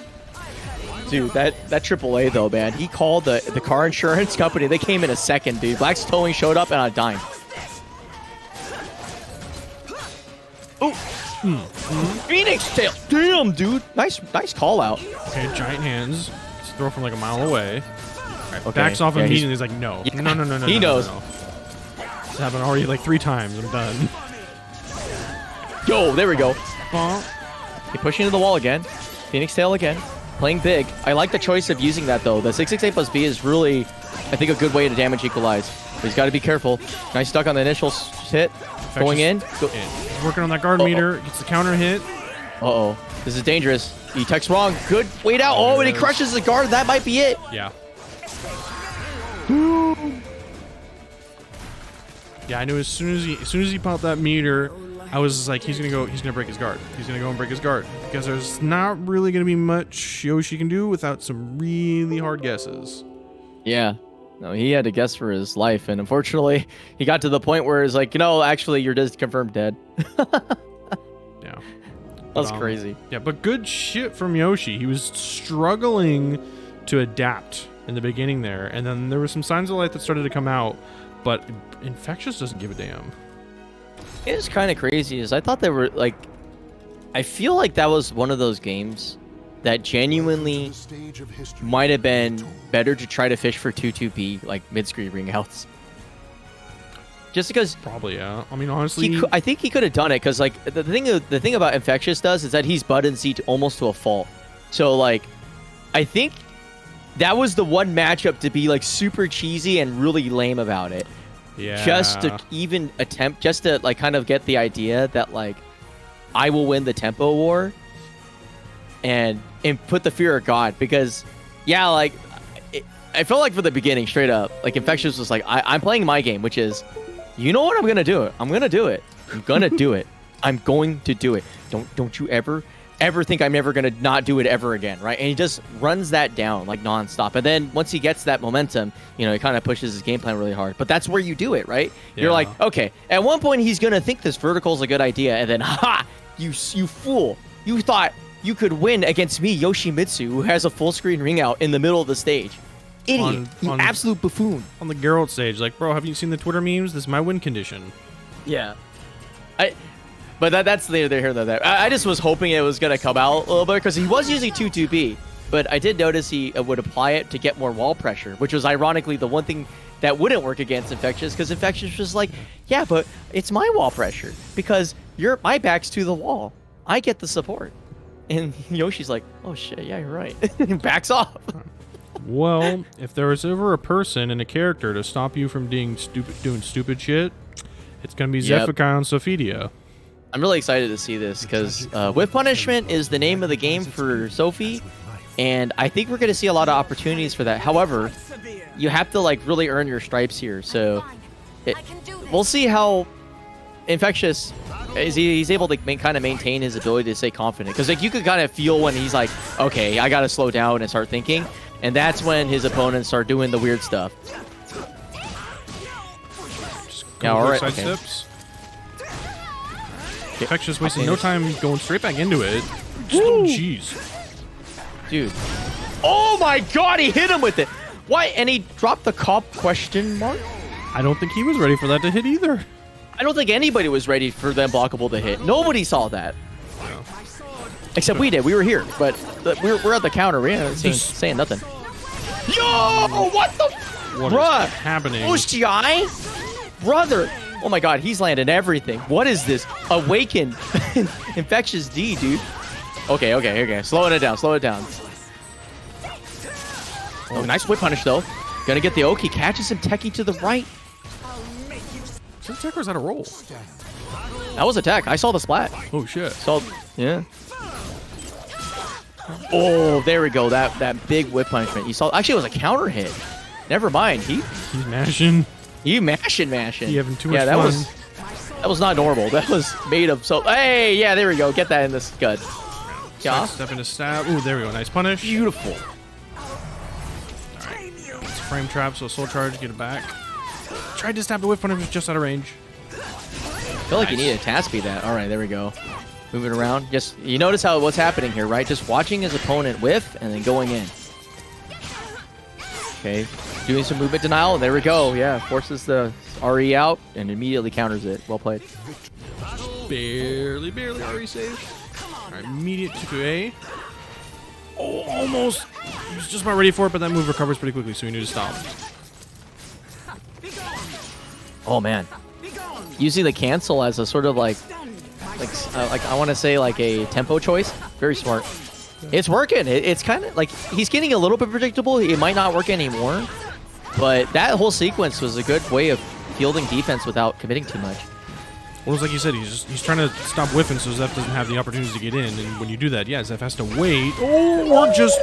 Dude, that AAA though, man. He called the car insurance company. They came in a second, dude. Black's Towing showed up and on a dime. Oh. Phoenix Tail. Damn, dude. Nice call out.
Okay, giant hands. Just throw from like a mile away. Right,
Okay,
backs off
yeah,
immediately.
he's-
He's like, no.
Yeah,
No.
he knows.
No. It's happened already like 3 times. I'm done.
Yo, there we go.
Bonk.
He pushing into the wall again. Phoenix Tail again. Playing big. I like the choice of using that though. The 668 plus B is really, I think, a good way to damage equalize. But he's got to be careful. Nice stuck on the initial hit. Going in.
He's working on that guard meter. Gets the counter hit.
Uh-oh. This is dangerous. He techs wrong. Good. Wait out. Oh, and he crushes the guard. That might be it.
Yeah. Yeah, I knew as soon as he popped that meter, I was like, he's gonna break his guard. He's gonna go and break his guard because there's not really gonna be much Yoshi can do without some really hard guesses.
Yeah. No, he had to guess for his life, and unfortunately, he got to the point where it's like, actually, you're just confirmed dead.
Yeah.
That's crazy.
Yeah, but good shit from Yoshi. He was struggling to adapt in the beginning there, and then there were some signs of life that started to come out, but Infectious doesn't give a damn.
It's kind of crazy. Is I thought they were like, I feel like that was one of those games that genuinely might have been better to try to fish for 2-2B like mid-screen ring outs. Just because
Probably, yeah. I mean, honestly,
I think he could have done it because like the thing about Infectious does is that he's button seat almost to a fault. So like, I think that was the one matchup to be like super cheesy and really lame about it.
yeah.
Just to even attempt, just to like kind of get the idea that like I will win the tempo war and put the fear of God because like I felt like for the beginning straight up like Infectious was like I'm playing my game, which is what I'm gonna do it. I'm gonna do it. I'm gonna do it. I'm going to do it. Don't you ever think I'm never gonna not do it ever again, right? And he just runs that down like nonstop. And then once he gets that momentum, he kind of pushes his game plan really hard. But that's where you do it, right? You're
Yeah.
like, okay, at one point he's gonna think this vertical is a good idea, and then you fool, you thought you could win against me, Yoshimitsu, who has a full screen ring out in the middle of the stage. Idiot. You absolute buffoon.
On the Geralt stage, like, bro, have you seen the Twitter memes? This is my win condition.
Yeah. But that's neither here nor there. I just was hoping it was going to come out a little bit because he was using 2-2B. But I did notice he would apply it to get more wall pressure, which was ironically the one thing that wouldn't work against Infectious, because Infectious was like, yeah, but it's my wall pressure because my back's to the wall. I get the support. And Yoshi's like, oh shit, yeah, you're right. Backs off.
Well, if there was ever a person and a character to stop you from doing stupid shit, it's gonna be Zephykai on Sophidia.
I'm really excited to see this because Whip Punishment is the name of the game for Sophie, and I think we're gonna see a lot of opportunities for that. However, you have to like really earn your stripes here. So we'll see how Infectious is. He's able to kind of maintain his ability to stay confident, because like you could kind of feel when he's like, okay, I gotta slow down and start thinking, and that's when his opponents start doing the weird stuff. Yeah, all right. Okay.
Steps. Infectious wasting no time going straight back into it. Oh, jeez.
Dude. Oh my god, he hit him with it. Why? And he dropped the cop question mark?
I don't think he was ready for that to hit either.
I don't think anybody was ready for them blockable to hit. Nobody saw that.
No.
Except we did. We were here. But we're at the counter. We ain't saying nothing. Yo! What the?
What is happening?
Uchi? Brother. Oh my god, he's landing everything. What is this? Awaken. Infectious D, dude. Okay. Slowing it down. Oh, nice whip punish, though. Gonna get the Oki. Catches him. Techie to the right.
Is that a roll?
That was a tech. I saw the splat.
Oh, shit.
Yeah. Oh, there we go. That big whip punishment. You saw. Actually, it was a counter hit. Never mind. He's
mashing.
You mashing.
You having too much fun.
That was not normal. That was made of so. Hey, yeah, there we go. Get that in the scud. Yeah.
Step into stab. Ooh, there we go. Nice punish.
Beautiful.
All right. It's a frame trap, so soul charge, get it back. Tried to stab the whip punish, was just out of range.
I feel like you need a task speed that. All right, there we go. Moving around. Just you notice what's happening here, right? Just watching his opponent whiff and then going in. Okay. Doing some movement denial. There we go. Yeah, forces the RE out and immediately counters it. Well played.
Barely RE save. All right, immediate 2-A. Oh, almost. He was just about ready for it, but that move recovers pretty quickly, so he knew to stop.
Oh man. Using the cancel as a sort of like I want to say like a tempo choice. Very smart. It's working. It's kind of like he's getting a little bit predictable. It might not work anymore. But that whole sequence was a good way of fielding defense without committing too much.
Well, it's like you said, he's trying to stop whiffing so Zeph doesn't have the opportunity to get in. And when you do that, yeah, Zeph has to wait or just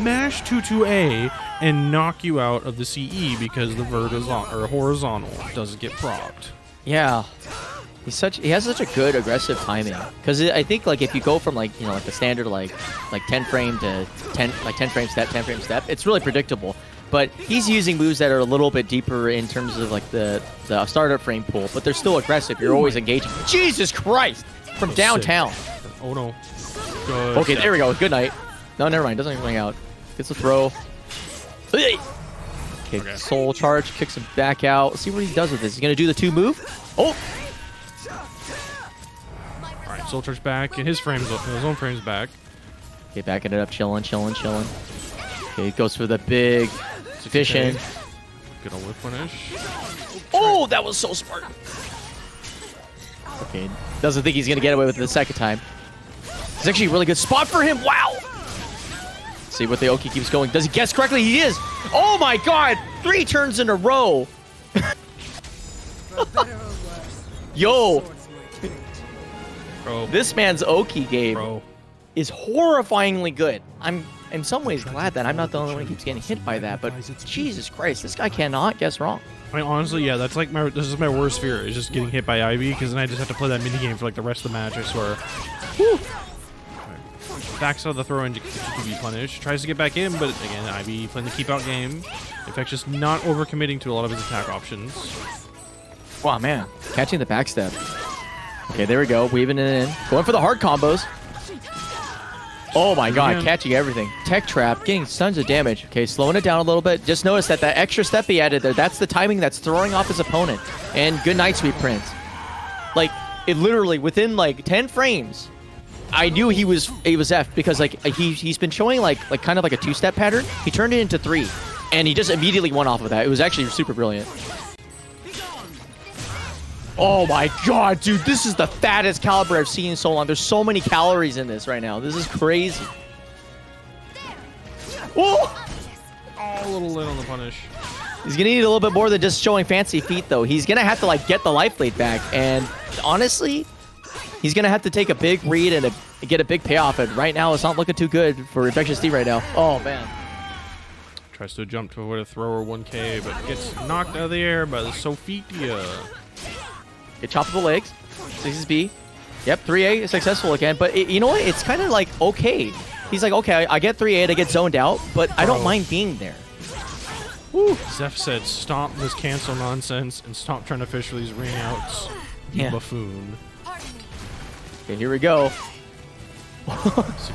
mash 2-2A and knock you out of the CE because the horizontal doesn't get procced.
Yeah. He has such a good aggressive timing, because I think like if you go from like like the standard like 10 frame to 10 frame step, it's really predictable. But he's using moves that are a little bit deeper in terms of like the startup frame pool, but they're still aggressive. You're always engaging. Jesus Christ! From downtown.
Oh no. Good.
Okay, there we go. Good night. No, never mind. Doesn't even ring out. Gets the throw. Okay. Soul charge kicks him back out. Let's see what he does with this. He's gonna do the 2 move. Oh.
All right, soul charge back, and his own frame's back.
Okay, backing it up, chilling. Okay, he goes for the big sufficient.
Okay. Good old whip punish.
Oh, that was so smart. Okay, doesn't think he's gonna get away with it the second time. It's actually a really good spot for him. Wow. See what the Oki keeps going. Does he guess correctly? He is. Oh my god! 3 turns in a row. Yo.
Bro.
This man's Oki game is horrifyingly good. I'm in some ways glad that I'm not the only one who keeps getting hit by that, but Jesus Christ, this guy cannot guess wrong.
I mean, honestly, yeah, that's like this is my worst fear, is just getting hit by Ivy, because then I just have to play that minigame for like the rest of the match, I swear. Whew. Backs out of the throw into be punished. Tries to get back in, but again, Ivy playing the keep out game. Infectious not overcommitting to a lot of his attack options.
Wow, man. Catching the backstep. Okay, there we go. Weaving it in. Going for the hard combos. Oh my god,
Again.
catching everything. Tech trap, getting tons of damage. Okay, slowing it down a little bit. Just notice that extra step he added there, that's the timing that's throwing off his opponent. And good night, sweet prince. Like, it literally, within like 10 frames, I knew he was F because like he's been showing like kind of like a 2-step pattern. He turned it into 3, and he just immediately went off of that. It was actually super brilliant. Oh my god, dude, this is the fattest Calibur I've seen in so long. There's so many calories in this right now. This is crazy. Oh!
Oh, a little late on the punish.
He's gonna need a little bit more than just showing fancy feet, though. He's gonna have to like get the life lead back, and honestly, he's gonna have to take a big read and get a big payoff. And right now, it's not looking too good for Infectious D right now. Oh man.
Tries to jump to avoid a thrower 1K, but gets knocked out of the air by the Sophia.
Get chopped of the legs. 6 B. Yep, 3A is successful again. But you know what? It's kind of like okay. He's like, okay, I get 3A to get zoned out, but I don't mind being there.
Woo. Zeph said, stop this cancel nonsense and stop trying to fish for these ring outs. You
Yeah.
buffoon.
Okay, here we go.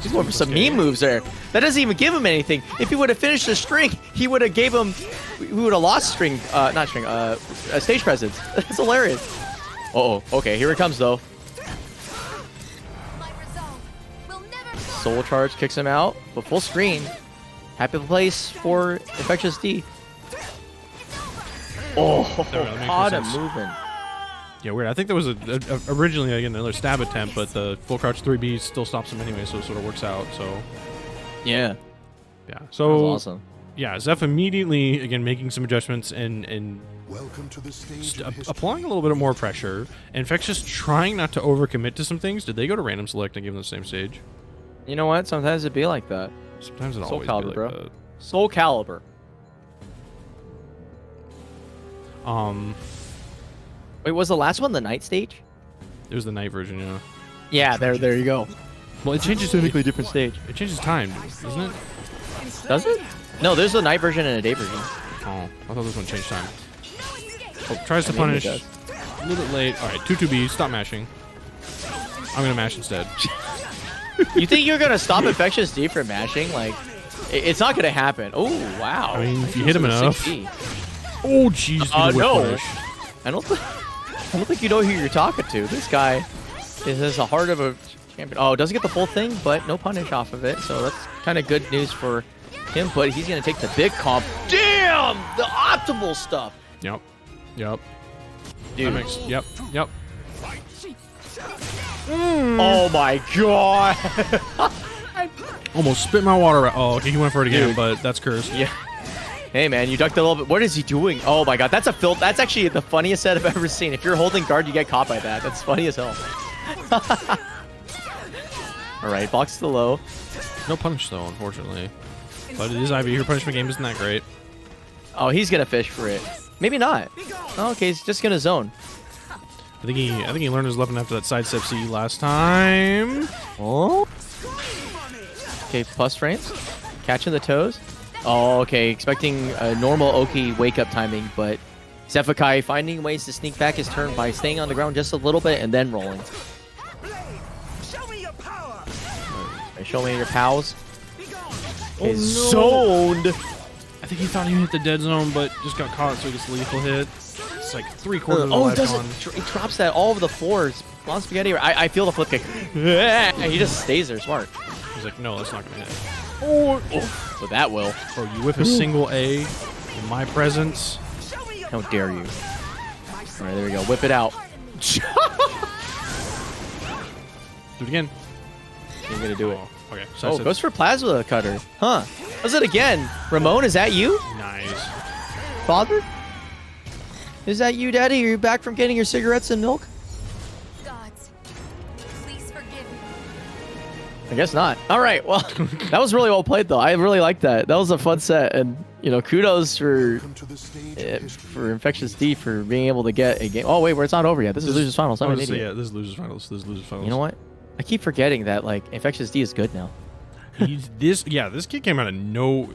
He's going for some meme moves there. That doesn't even give him anything. If he would have finished the string, he would have gave him. We would have lost string, not string, stage presence. That's hilarious. Uh oh. Okay, here it comes though.
My resolve will never
Soul charge kicks him out, but full screen. Happy place for Infectious D. Oh,
There we go, that makes
hot
more
and
sense.
moving.
Yeah, weird. I think there was originally again another stab attempt, but the full crouch 3B still stops him anyway, so it sort of works out. So
Yeah,
yeah.
that was
So
awesome.
yeah, Zeph immediately again making some adjustments and
Welcome to the stage of history.
applying a little bit more pressure. Infectious trying not to overcommit to some things. Did they go to random select and give them the same stage?
You know what? Sometimes it'd be like that.
Sometimes it
Soul
always
Calibur,
be like
bro.
that.
SoulCalibur. Wait, was the last one the night stage?
It was the night version, yeah.
Yeah, there you go.
Well, it changes
Technically different stage.
It changes time, doesn't it?
Does it? No, there's a night version and a day version.
Oh, I thought this one changed time. Oh, tries to
I mean, it
punish.
does.
A little bit late. All right, 2-2B. Stop mashing. I'm gonna mash instead.
You think you're gonna stop Infectious D from mashing? Like, it's not gonna happen. Oh wow!
I mean, if you hit him enough.
6D.
Oh, jeez. good whip
No.
punish.
I don't think you know who you're talking to. This guy is the heart of a champion. Oh, doesn't get the full thing, but no punish off of it. So that's kind of good news for him. But he's gonna take the big comp. Damn, the optimal stuff,
Yep. Yep.
dude.
That makes. Yep. Yep.
Oh my god.
Almost spit my water out. Oh, he went for it again,
Dude.
but that's cursed.
Yeah. Hey man, you ducked a little bit. What is he doing? Oh my god, that's a filth. That's actually the funniest set I've ever seen. If you're holding guard, you get caught by that. That's funny as hell. All right, box to the low.
No punish though, unfortunately. But it is IV. Your punishment game isn't that great.
Oh, he's gonna fish for it. Maybe not. Oh, okay, he's just gonna zone.
I think he learned his lesson after that sidestep C last time.
Oh. Okay, plus frames. Catching the toes. Oh, okay. Expecting a normal Oki wake-up timing, but Zephikai finding ways to sneak back his turn by staying on the ground just a little bit and then rolling.
Show me your power.
Okay, show me your pals. Okay,
no.
zoned.
I think he thought he hit the dead zone, but just got caught, so he gets lethal hit. It's like 3/4 of the
Oh,
life
it doesn't.
gone.
He drops that all over the floors. Blonde spaghetti. I feel the flip kick. He just stays there. Smart.
He's like, no, that's not gonna hit.
Oh, but that will.
Bro, you whip a single A in my presence.
How dare you? All right, there we go. Whip it out.
Do it again.
You're gonna do it.
Oh, okay.
Oh, goes for plasma cutter. Huh. Does it again. Ramon, is that you?
Nice.
Father? Is that you, Daddy? Are you back from getting your cigarettes and milk?
gods. Please forgive me.
I guess not. All right. Well, that was really well played, though. I really liked that. That was a fun set. And, you know, kudos for
Welcome to the stage of history.
Infectious D for being able to get a game. Oh, wait, where it's not over yet. This is Losers Finals. I'm an idiot.
Yeah, this is losers finals. This is losers finals.
You know what? I keep forgetting that, like, Infectious D is good now.
This kid came out of no.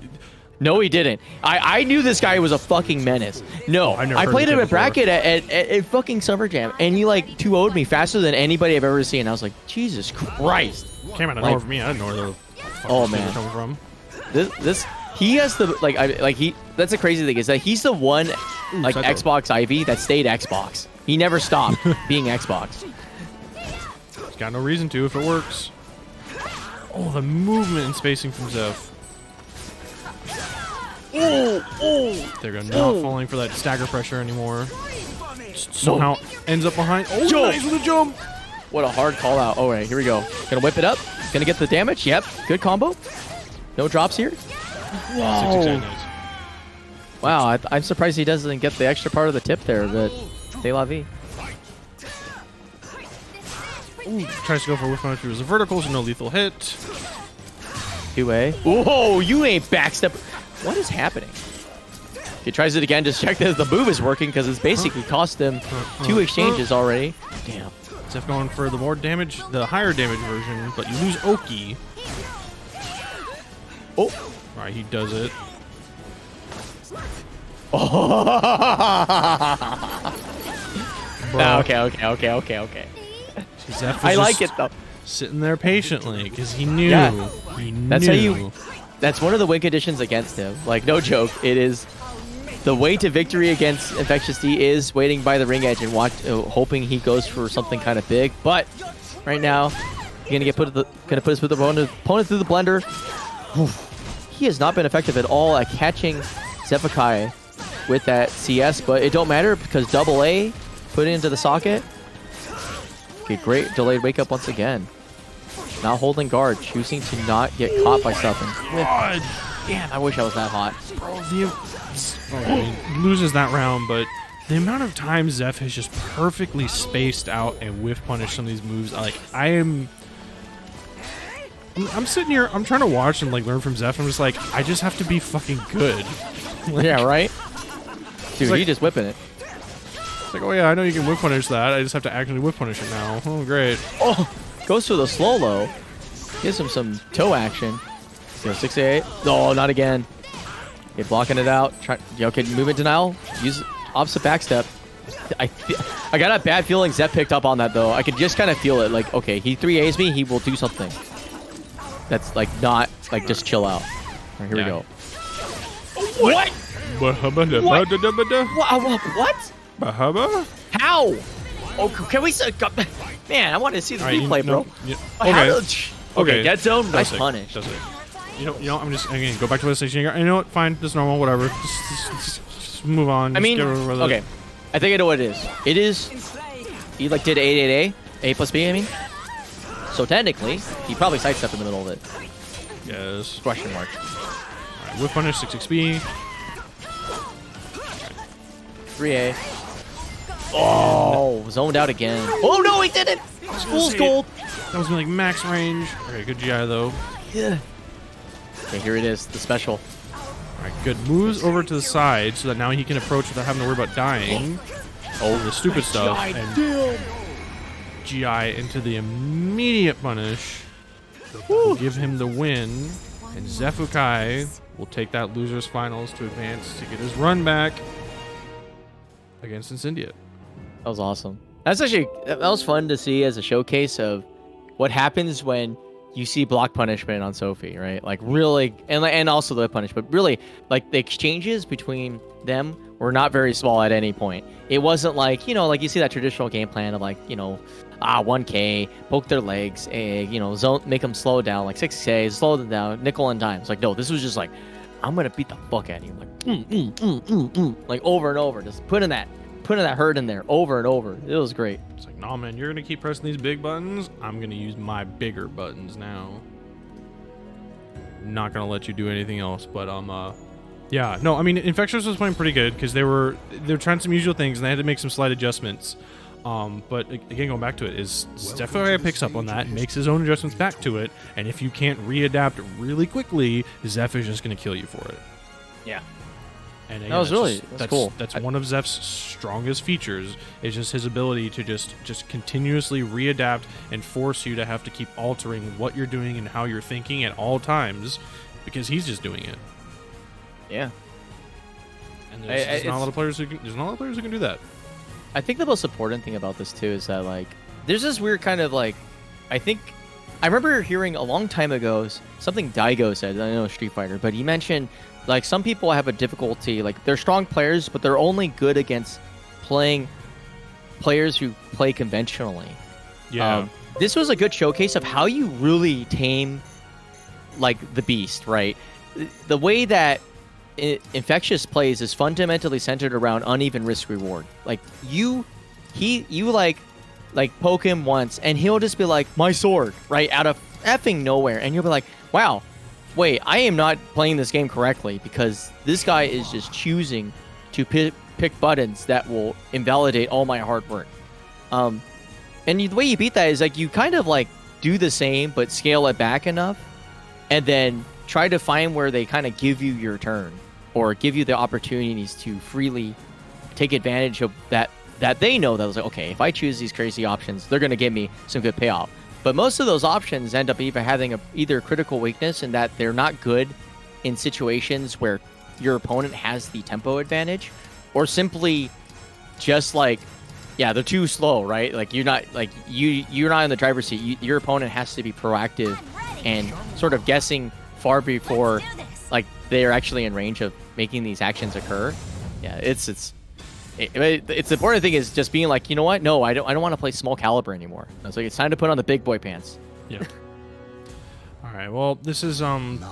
No, he didn't. I knew this guy was a fucking menace. No,
I've never
I
heard
played
of
him
the
at
kid before.
bracket at fucking Summer Jam, and he like 2-0'd me faster than anybody I've ever seen. I was like, Jesus Christ.
Came out of
Like-
nowhere for me. I didn't know
Oh,
see where
man.
they're coming from.
This he has the that's the crazy thing is that he's the one like
Psycho.
Xbox Ivy that stayed Xbox. He never stopped being Xbox.
He's got no reason to if it works. Oh, the movement and spacing from Zeph. There we go. Not falling for that stagger pressure anymore. Somehow ends up behind. Oh, nice with a jump.
What a hard call out. All right, here we go. Gonna whip it up. Gonna get the damage. Yep, good combo. No drops here.
Whoa. 6 nice.
Wow, I'm surprised he doesn't get the extra part of the tip there, but c'est la vie.
Ooh, tries to go for a whiff punish. It was a vertical, so no lethal hit.
2A. Whoa, you ain't backstep. What is happening? He tries it again. Just check that the move is working because it's basically cost him 2 exchanges already. Damn.
Zeph going for the more damage, the higher damage version, but you lose Oki.
Oh.
All right, he does it.
Okay.
Zeph
I
was
like
just
it though.
sitting there patiently because he knew.
Yeah.
He
That's how
knew.
you. That's one of the win conditions against him. Like, no joke. It is the way to victory against Infectious D is waiting by the ring edge and hoping he goes for something kind of big. But right now, you're gonna put his opponent through the blender. He has not been effective at all at catching Zephykai with that CS, but it don't matter because double A put it into the socket. Okay, great delayed wake up once again. Not holding guard, choosing to not get caught by something.
God.
Damn, I wish I was that hot.
Bro, he loses that round, but the amount of times Zeph has just perfectly spaced out and whiff punished some of these moves, like I'm sitting here, I'm trying to watch and like learn from Zeph. I'm just like, I just have to be fucking good. Like,
Yeah, right? Dude,
like-
he just whipping it.
it's like, oh yeah, I know you can whiff punish that. I just have to actually whiff punish it now. Oh, great.
Oh, goes for the slow low. Gives him some toe action. Go 6-8. No, not again. Okay, blocking it out. Okay, movement denial. Use opposite backstep. I got a bad feeling Zeph picked up on that though. I could just kind of feel it. Like, okay, he 3A's me. He will do something. That's like not like just chill out. All right, here we go. What? What? What? How? Oh, can we? Man, I wanted to see the replay, bro. Okay, dead zone. Nice punish.
Does it. You know, I'm just again go back to what I was saying. You know what? Fine, that's normal. Whatever. Just move on.
I mean,
get over with it.
okay. I think I know what it is. It is. He like did 8-8-A, A plus B. I mean. So technically, he probably sidestepped in the middle of it.
Yes.
Question mark.
All right, whip punish 6xp.
3A. Oh, zoned out again. Oh no, he didn't. Fool's gold.
That was like max range. Okay, good GI though.
Yeah. Okay, here it is, the special.
All right, good. Moves over to the side so that now he can approach without having to worry about dying. Oh, the stupid stuff. And GI into the immediate punish. Will give him the win. And Zephykai will take that loser's finals to advance to get his run back against Incendiate.
That was awesome. That was fun to see as a showcase of what happens when you see block punishment on Sophie, right? Like really, and also the punish, but really, like the exchanges between them were not very small at any point. It wasn't like, you know, like you see that traditional game plan of like, you know, 1K, poke their legs, you know, zone, make them slow down, like 6K, slow them down, nickel and dime. It's like, no, this was just like, I'm gonna beat the fuck out of you, like, like over and over, just putting that hurt in there over and over. It was great.
It's like, nah, man, you're gonna keep pressing these big buttons. I'm gonna use my bigger buttons now. Not gonna let you do anything else. But yeah, no, I mean, Infectious was playing pretty good because they were trying some usual things and they had to make some slight adjustments. But again, going back to it, is Zephykai picks up on that, makes his own adjustments back to it, and if you can't readapt really quickly, Zeph is just gonna kill you for it.
Yeah.
And
That was really that's cool.
That's one of Zeph's strongest features, is just his ability to just continuously readapt and force you to have to keep altering what you're doing and how you're thinking at all times, because he's just doing it.
Yeah.
And there's not a lot of players who can do that.
I think the most important thing about this too is that like there's this weird kind of like, I think I remember hearing a long time ago something Daigo said. I know Street Fighter, but he mentioned like some people have a difficulty. Like they're strong players, but they're only good against playing players who play conventionally.
Yeah.
This was a good showcase of how you really tame like the beast, right? The way that Infectious plays is fundamentally centered around uneven risk reward. Like you poke him once and he'll just be like, my sword, right? Out of effing nowhere. And you'll be like, wow, wait, I am not playing this game correctly because this guy is just choosing to pick buttons that will invalidate all my hard work. And the way you beat that is like you kind of like do the same but scale it back enough and then try to find where they kind of give you your turn or give you the opportunities to freely take advantage of that they know that was like, okay, if I choose these crazy options, they're going to give me some good payoff. But most of those options end up either having either a critical weakness in that they're not good in situations where your opponent has the tempo advantage, or simply just like, yeah, they're too slow, right? Like you're not in the driver's seat. Your opponent has to be proactive and sort of guessing far before like they're actually in range of making these actions occur. Yeah, it's the important thing is just being like, you know what? No, I don't want to play small caliber anymore. It's like it's time to put on the big boy pants.
Yeah. All right. Well, this is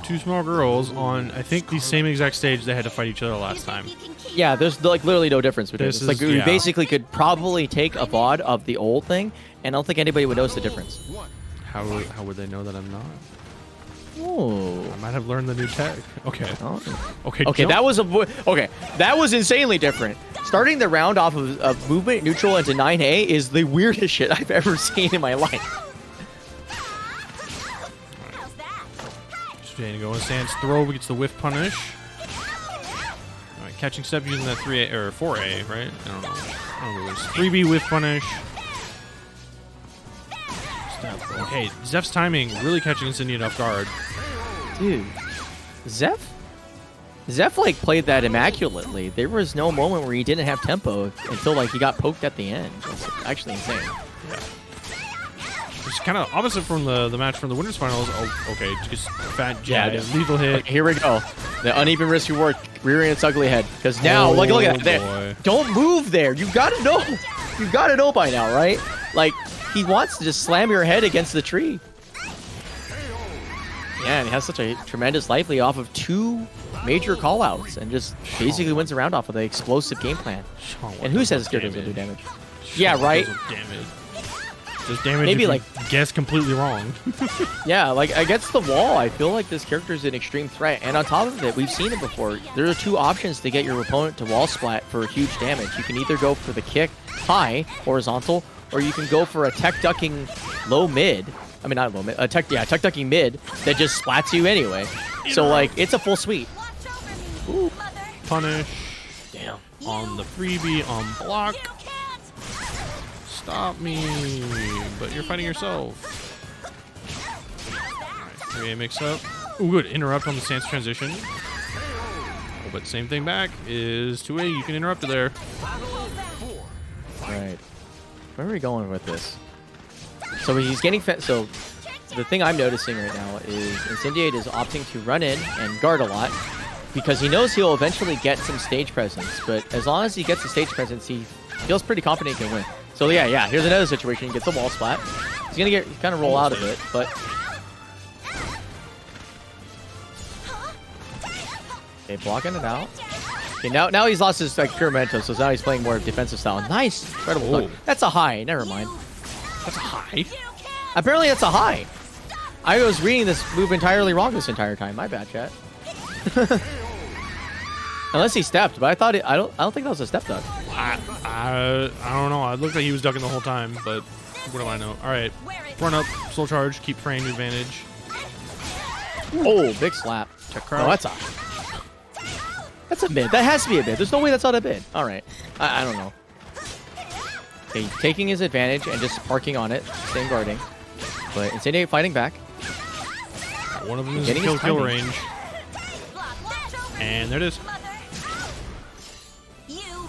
two small girls on I think the same exact stage they had to fight each other last time.
Yeah, there's like literally no difference between
This
this. Like
is-
we
yeah.
basically could probably take a VOD of the old thing, and I don't think anybody would notice the difference.
How would they know that I'm not?
Oh.
I might have learned the new tech. Okay. Okay.
Okay,
jump.
that was insanely different. Starting the round off of movement neutral into 9A is the weirdest shit I've ever seen in my life.
Just go in stance throw gets the whiff punish. All right, catching step using that 3A or 4A, right? I don't know. It was 3B whiff punish. Step. Okay, Zeph's timing really catching Incendiate off guard.
Dude, Zeph like played that immaculately. There was no moment where he didn't have tempo until like he got poked at the end. It's actually insane.
Yeah. It's kind of opposite from the match from the winners finals. Oh, okay, just fat jab,
it is.
lethal hit.
Okay, here we go. The uneven risk reward rearing its ugly head. Because now, look at that.
Boy.
Don't move there. You gotta know. You gotta know by now, right? Like he wants to just slam your head against the tree. Yeah, and he has such a tremendous life lead off of two major callouts and just basically wins the round off with an explosive game plan. And who says this character doesn't do damage? Yeah, right?
Damage. Does damage
Maybe,
if you
like-
guess completely wrong.
Yeah, like against the wall, I feel like this character is an extreme threat. And on top of it, we've seen it before. There are two options to get your opponent to wall splat for huge damage. You can either go for the kick high, horizontal, or you can go for a tech ducking low mid. I mean, not low mid. Tech ducking mid that just splats you anyway. So like, it's a full suite. Ooh.
Punish.
Damn.
On the freebie on block. Stop me. But you're fighting yourself. Alright, 3A mix up. Ooh, good. Interrupt on the stance transition. Oh, but same thing back is 2A. You can interrupt it there.
Right. Where are we going with this? So he's getting so the thing I'm noticing right now is Incendiate is opting to run in and guard a lot because he knows he'll eventually get some stage presence. But as long as he gets the stage presence, he feels pretty confident he can win. So yeah. Here's another situation. He gets a wall splat. He's gonna kind of roll out of it, but okay, blocking it out. Okay, now he's lost his like pure mental, so now he's playing more defensive style. Nice, incredible block. That's a high. Never mind.
That's a high.
Apparently that's a high. I was reading this move entirely wrong this entire time. My bad, chat. Unless he stepped, but I don't think that was a step duck.
I don't know. It looked like he was ducking the whole time, but what do I know? All right, run up, soul charge, keep frame advantage.
Oh, big slap.
Check
Oh, that's a mid. That has to be a mid. There's no way that's not a mid. All right. I don't know. Okay, taking his advantage and just parking on it, staying guarding. But Incendiate fighting back.
One of them is
Getting
kill
his
kill
timing.
range. And there it is.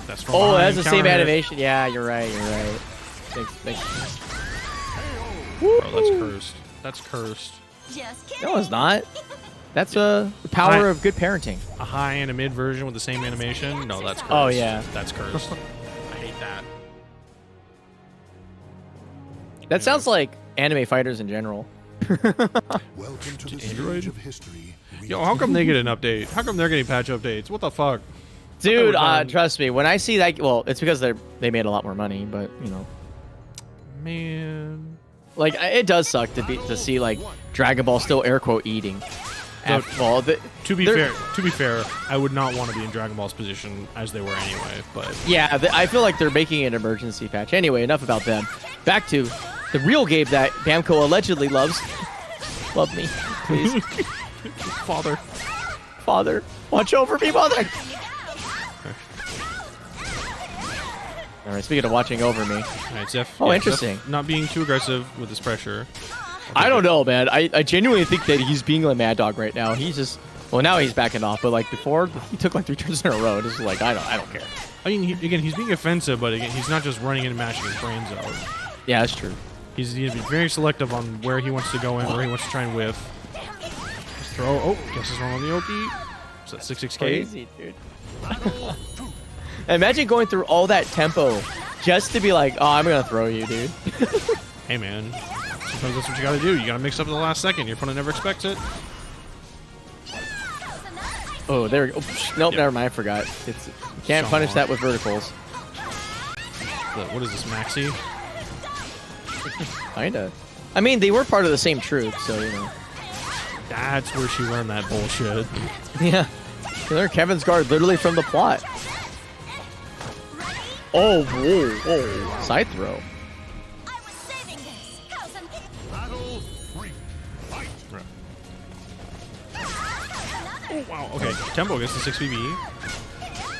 That's from
Oh,
behind,
that's the same
counter hit.
animation. Yeah, you're right. Thanks.
Oh, that's cursed. That's cursed.
Just kidding.
No, it's not. That's the power of good parenting.
A high and a mid version with the same animation? No, that's cursed.
Oh, yeah.
That's cursed. I hate that.
That sounds like anime fighters in general.
Welcome to the
Android?
stage of history.
Yo, how come they get an update? How come they're getting patch updates? What the fuck?
Dude,
done.
trust me. When I see that, well, it's because they made a lot more money, but you know,
Man.
like it does suck to see like Dragon Ball still air quote eating.
Look,
Well,
To be fair, I would not want to be in Dragon Ball's position as they were anyway, but
yeah, I feel like they're making an emergency patch. Anyway, enough about them. Back to the real game that Bamco allegedly loves. Love me, please. Father, watch over me, mother. All right, speaking of watching over me,
all right, Zeph.
Oh,
yeah,
interesting.
Zeph not being too aggressive with his pressure.
I don't know, man. I genuinely think that he's being a mad dog right now. He's just, well, now he's backing off, but like before, he took like 3 turns in a row. It's just like I don't care.
I mean, again, he's being offensive, but again, he's not just running in and mashing his brains out.
Yeah, that's true.
He's going to be very selective on where he wants to go in, where he wants to try and whiff. Just throw. Oh, guess it's wrong on the Oki. Is that 6-6K?
Crazy, dude. Imagine going through all that tempo just to be like, oh, I'm gonna throw you, dude.
Hey, man. Sometimes that's what you got to do. You got to mix up at the last second. Your opponent never expects it.
Oh, there we go. Nope, never mind. I forgot. You can't
Come
punish
on.
that with verticals.
What is this, Maxi?
Kinda. I mean, they were part of the same troop, so you know.
That's where she learned that bullshit.
Yeah. They're Kevin's guard literally from the plot. Oh, whoa, whoa. Side throw.
I was saving this. How's an
Battle 3. Fight.
Oh, wow. Okay. Tempo gets the 6BB.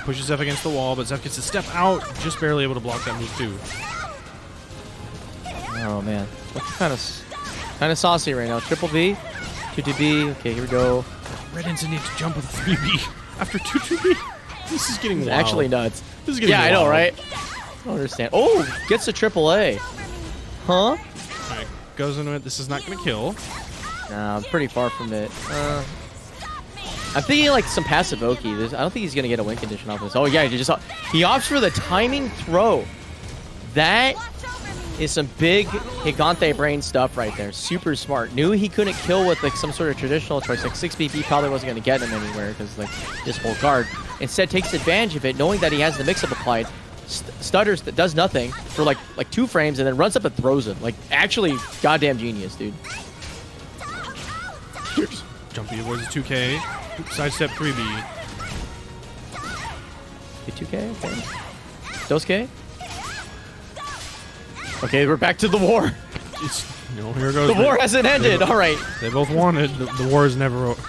Pushes Zeph against the wall, but Zeph gets to step out. Just barely able to block that move, too.
Oh, man. Looking kind of saucy right now. Triple B. 2DB. Okay, here we go.
Red Ensign needs to jump with a 3B. After 2B. This is getting
It's
wild.
actually nuts.
This is getting
Yeah, I know,
wild.
right? I don't understand. Oh, gets a triple A. Huh?
All right. Goes into it. This is not going to kill.
Nah, I'm pretty far from it. I'm thinking like some passive Oki. I don't think he's gonna get a win condition off this. Oh yeah, he opts for the timing throw. That is some big Gigante brain stuff right there. Super smart. Knew he couldn't kill with like some sort of traditional choice. Like 6BP probably wasn't gonna get him anywhere because like this whole guard. Instead takes advantage of it, knowing that he has the mix-up applied. Stutters that does nothing for like 2 frames and then runs up and throws him. Like actually, goddamn genius, dude.
Jumpy avoids a 2K. Sidestep 3B.
Okay, 2K, okay. Those K? Okay, we're back to the war.
Here goes.
The war hasn't ended. All right.
They both wanted. The war is never over.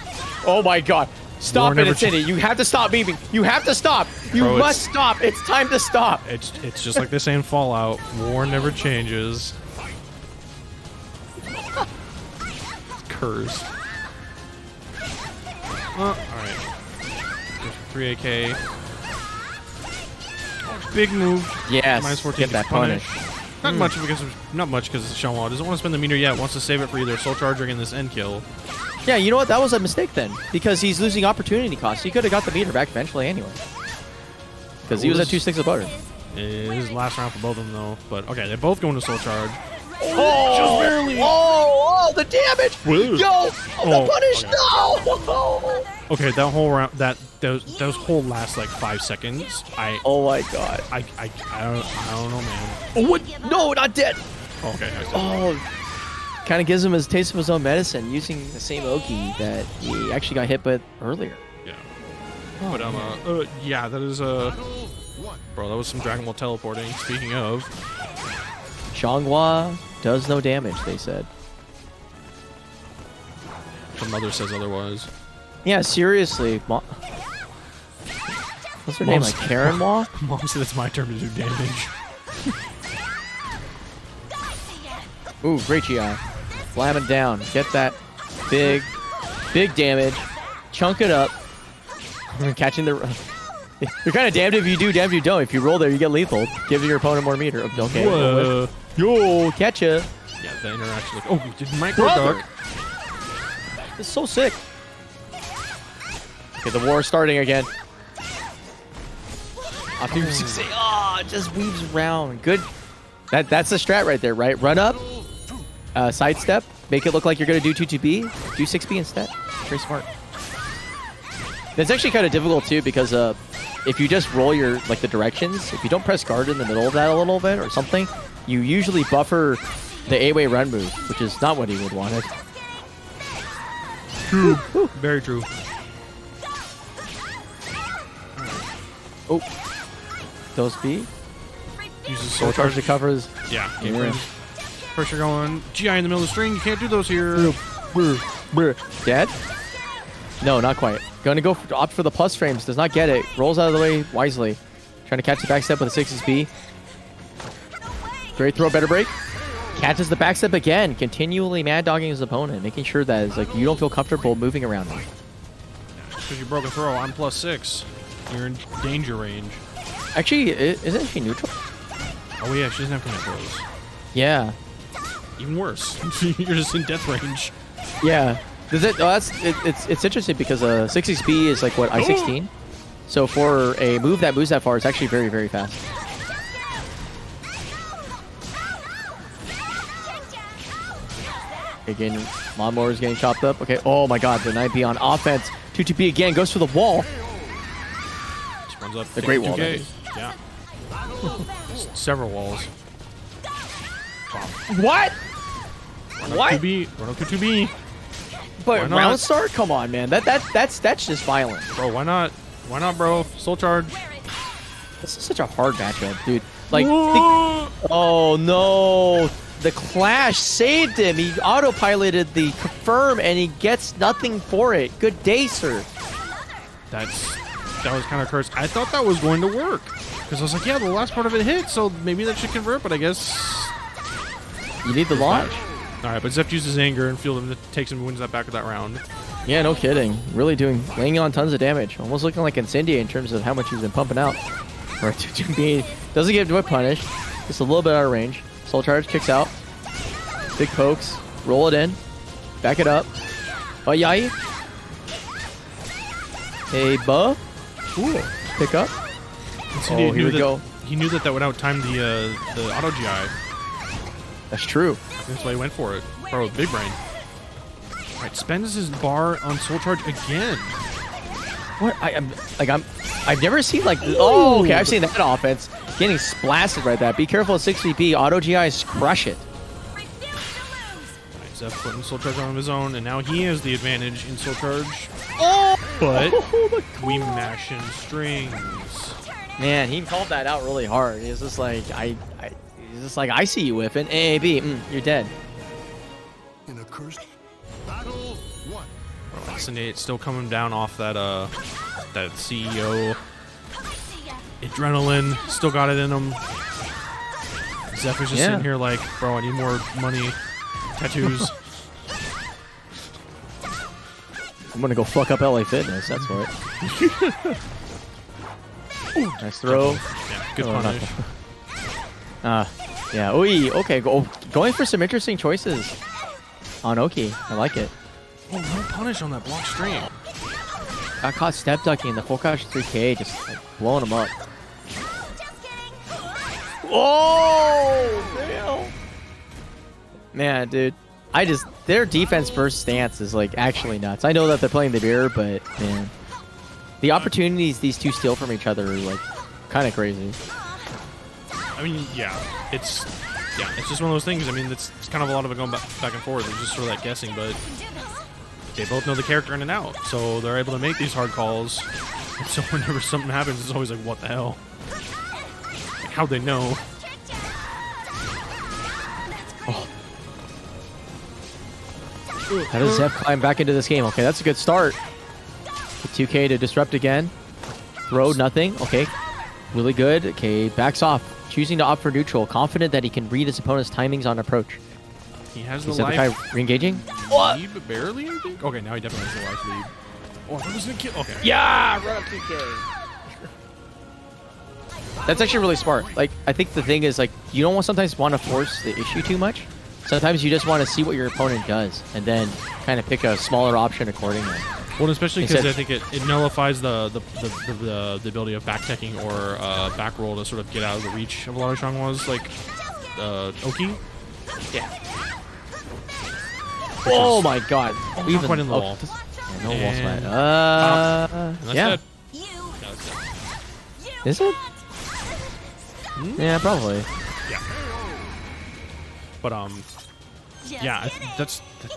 Oh my god. Stop
War
it,
never
Infinity. You have to stop beeping. You have to stop. You
Bro,
must stop. It's time to stop.
It's just like they say in Fallout. War never changes. Cursed. Alright. Goes for 3AK. Oh, big move.
Yes.
Minus 14
Get that punish.
Not much because Shenhua doesn't want to spend the meter yet. Wants to save it for either Soul Charge or getting this end kill.
Yeah, you know what? That was a mistake then. Because he's losing opportunity cost. He could have got the meter back eventually anyway. Because he was at 2 sticks of butter.
It is last round for both of them though. But okay, they both go into Soul Charge.
Oh,
just barely.
Oh, the damage.
Woo.
Yo, the punish.
Okay.
No.
Okay, that whole round, those whole last like 5 seconds,
Oh my god.
I don't know, man.
Oh, what? No, not dead.
Okay, nice.
Oh, kind of gives him his taste of his own medicine using the same Oki that he actually got hit with earlier.
Yeah. But yeah, that is bro, that was some Dragon Ball teleporting. Speaking of,
Xianghua does no damage, they said.
the mother says otherwise.
Yeah, seriously. What's her name? Like Karen Wah?
Mom said it's my turn to do damage.
Ooh, great GI. Slam it down. Get that big damage. Chunk it up. Catching the... You're kind of damned if you do, damned if you don't. If you roll there, you get lethal. Give your opponent more meter. Okay.
Whoa.
Yo, catch ya.
Yeah, the interaction. Oh, did micro
Brother!
duck.
This is so sick. Okay, the war is starting again. Just weaves around. Good. That's the strat right there, right? Run up, sidestep, make it look like you're gonna do 2-2B, do 6B instead. Very smart. It's actually kind of difficult too because if you just roll your the directions, if you don't press guard in the middle of that a little bit or something, you usually buffer the A-way run move, which is not what he would want it.
True. Very true.
Oh, those B.
Uses
Soul charge to covers.
Yeah. Pressure going. GI in the middle of the string. You can't do those here.
Dead? No, not quite. Going to opt for the plus frames. Does not get it. Rolls out of the way wisely. Trying to catch the backstep with a 6's B. Great throw, better break. Catches the backstep again. Continually mad dogging his opponent, making sure that it's you don't feel comfortable moving around him.
Because you broke a throw on +6. You're in danger range.
Actually, isn't she neutral?
Oh yeah, she doesn't have command throws.
Yeah.
Even worse. You're just in death range.
Yeah. Does it? Oh, it's interesting because 6's B is what I-16. So for a move that moves that far, it's actually very, very fast. Again, Lawnmower is getting chopped up. Okay. Oh my God, the 9B on offense. 2-2B again goes for the wall.
Just runs up.
The great wall.
Yeah. Several walls.
What? What?
2B. Run up to 2B.
But
Why not?
round start? Come on, man. That's just violent.
Bro, why not? Why not, bro? Soul charge.
This is such a hard matchup, dude. Oh no. The clash saved him. He autopiloted the confirm and he gets nothing for it. Good day, sir.
That was kind of cursed. I thought that was going to work. Because I was like, yeah, the last part of it hit, so maybe that should convert, but I guess...
You need the launch.
Alright, but Zeph uses anger and Field him, takes him and wins that back of that round.
Yeah, no kidding. Really laying on tons of damage. Almost looking like Incendia in terms of how much he's been pumping out. Or 2B. Doesn't get whip punish. Just a little bit out of range. Soul charge, kicks out. Big pokes. Roll it in. Back it up. Oh, yai. Hey, buh. Ooh. Pick up.
Oh,
here we go.
He knew that would outtime the auto GI.
That's true.
That's why he went for it. Bro, big brain. Alright, spends his bar on Soul Charge again.
What? I've never seen oh, okay, I've seen that offense. Getting splasted right there. Be careful of 6VP. Auto GIs crush it.
Alright, Zeph putting Soul Charge on his own, and now he has the advantage in Soul Charge.
Oh!
But we mash in strings.
Man, he called that out really hard. He's just like, I see you whiffing. AAB, you're dead.
In a cursed battle one.
Nate still coming down off that that CEO adrenaline. Still got it in him. Zeph is just sitting here like, bro, I need more money. Tattoos.
I'm gonna go fuck up LA Fitness, that's what. Nice throw.
Yeah, good punish.
Yeah. Oi, okay. Going for some interesting choices on Oki. I like it.
Oh, no punish on that block string.
Got caught step ducking in the full crouch 3K, just blowing him up. Oh, damn. Man, dude. Their defense first stance is actually nuts. I know that they're playing the mirror, but man. The opportunities these two steal from each other are kind of crazy.
I mean, yeah, it's just one of those things. I mean, it's kind of a lot of it going back and forth. It's just sort of that guessing, but they both know the character in and out, so they're able to make these hard calls. And so whenever something happens, it's always like, what the hell? How'd they know?
Oh. How does Zeph climb back into this game? Okay, that's a good start. 2K to disrupt again. Throw, nothing. Okay. Really good. Okay, backs off. Choosing to opt for neutral. Confident that he can read his opponent's timings on approach.
He has the
life.
life
Re-engaging?
lead, but barely, I think? Okay, now he definitely has the life lead. Oh, I thought it was going to kill. Okay.
Yeah! Run up 2K. That's actually really smart. I think the thing is, you don't sometimes want to force the issue too much. Sometimes you just want to see what your opponent does, and then kind of pick a smaller option accordingly.
Well, especially because
Except-
I think it nullifies the ability of back teching or back roll to sort of get out of the reach of a lot of strong walls, like Oki.
Yeah. Oh my god.
Oh, not quite in the wall.
No wall
And-
smash.
And that's
Yeah.
dead.
You
Yeah, that's dead.
Is it? Yeah, probably.
But
just
yeah,
kidding.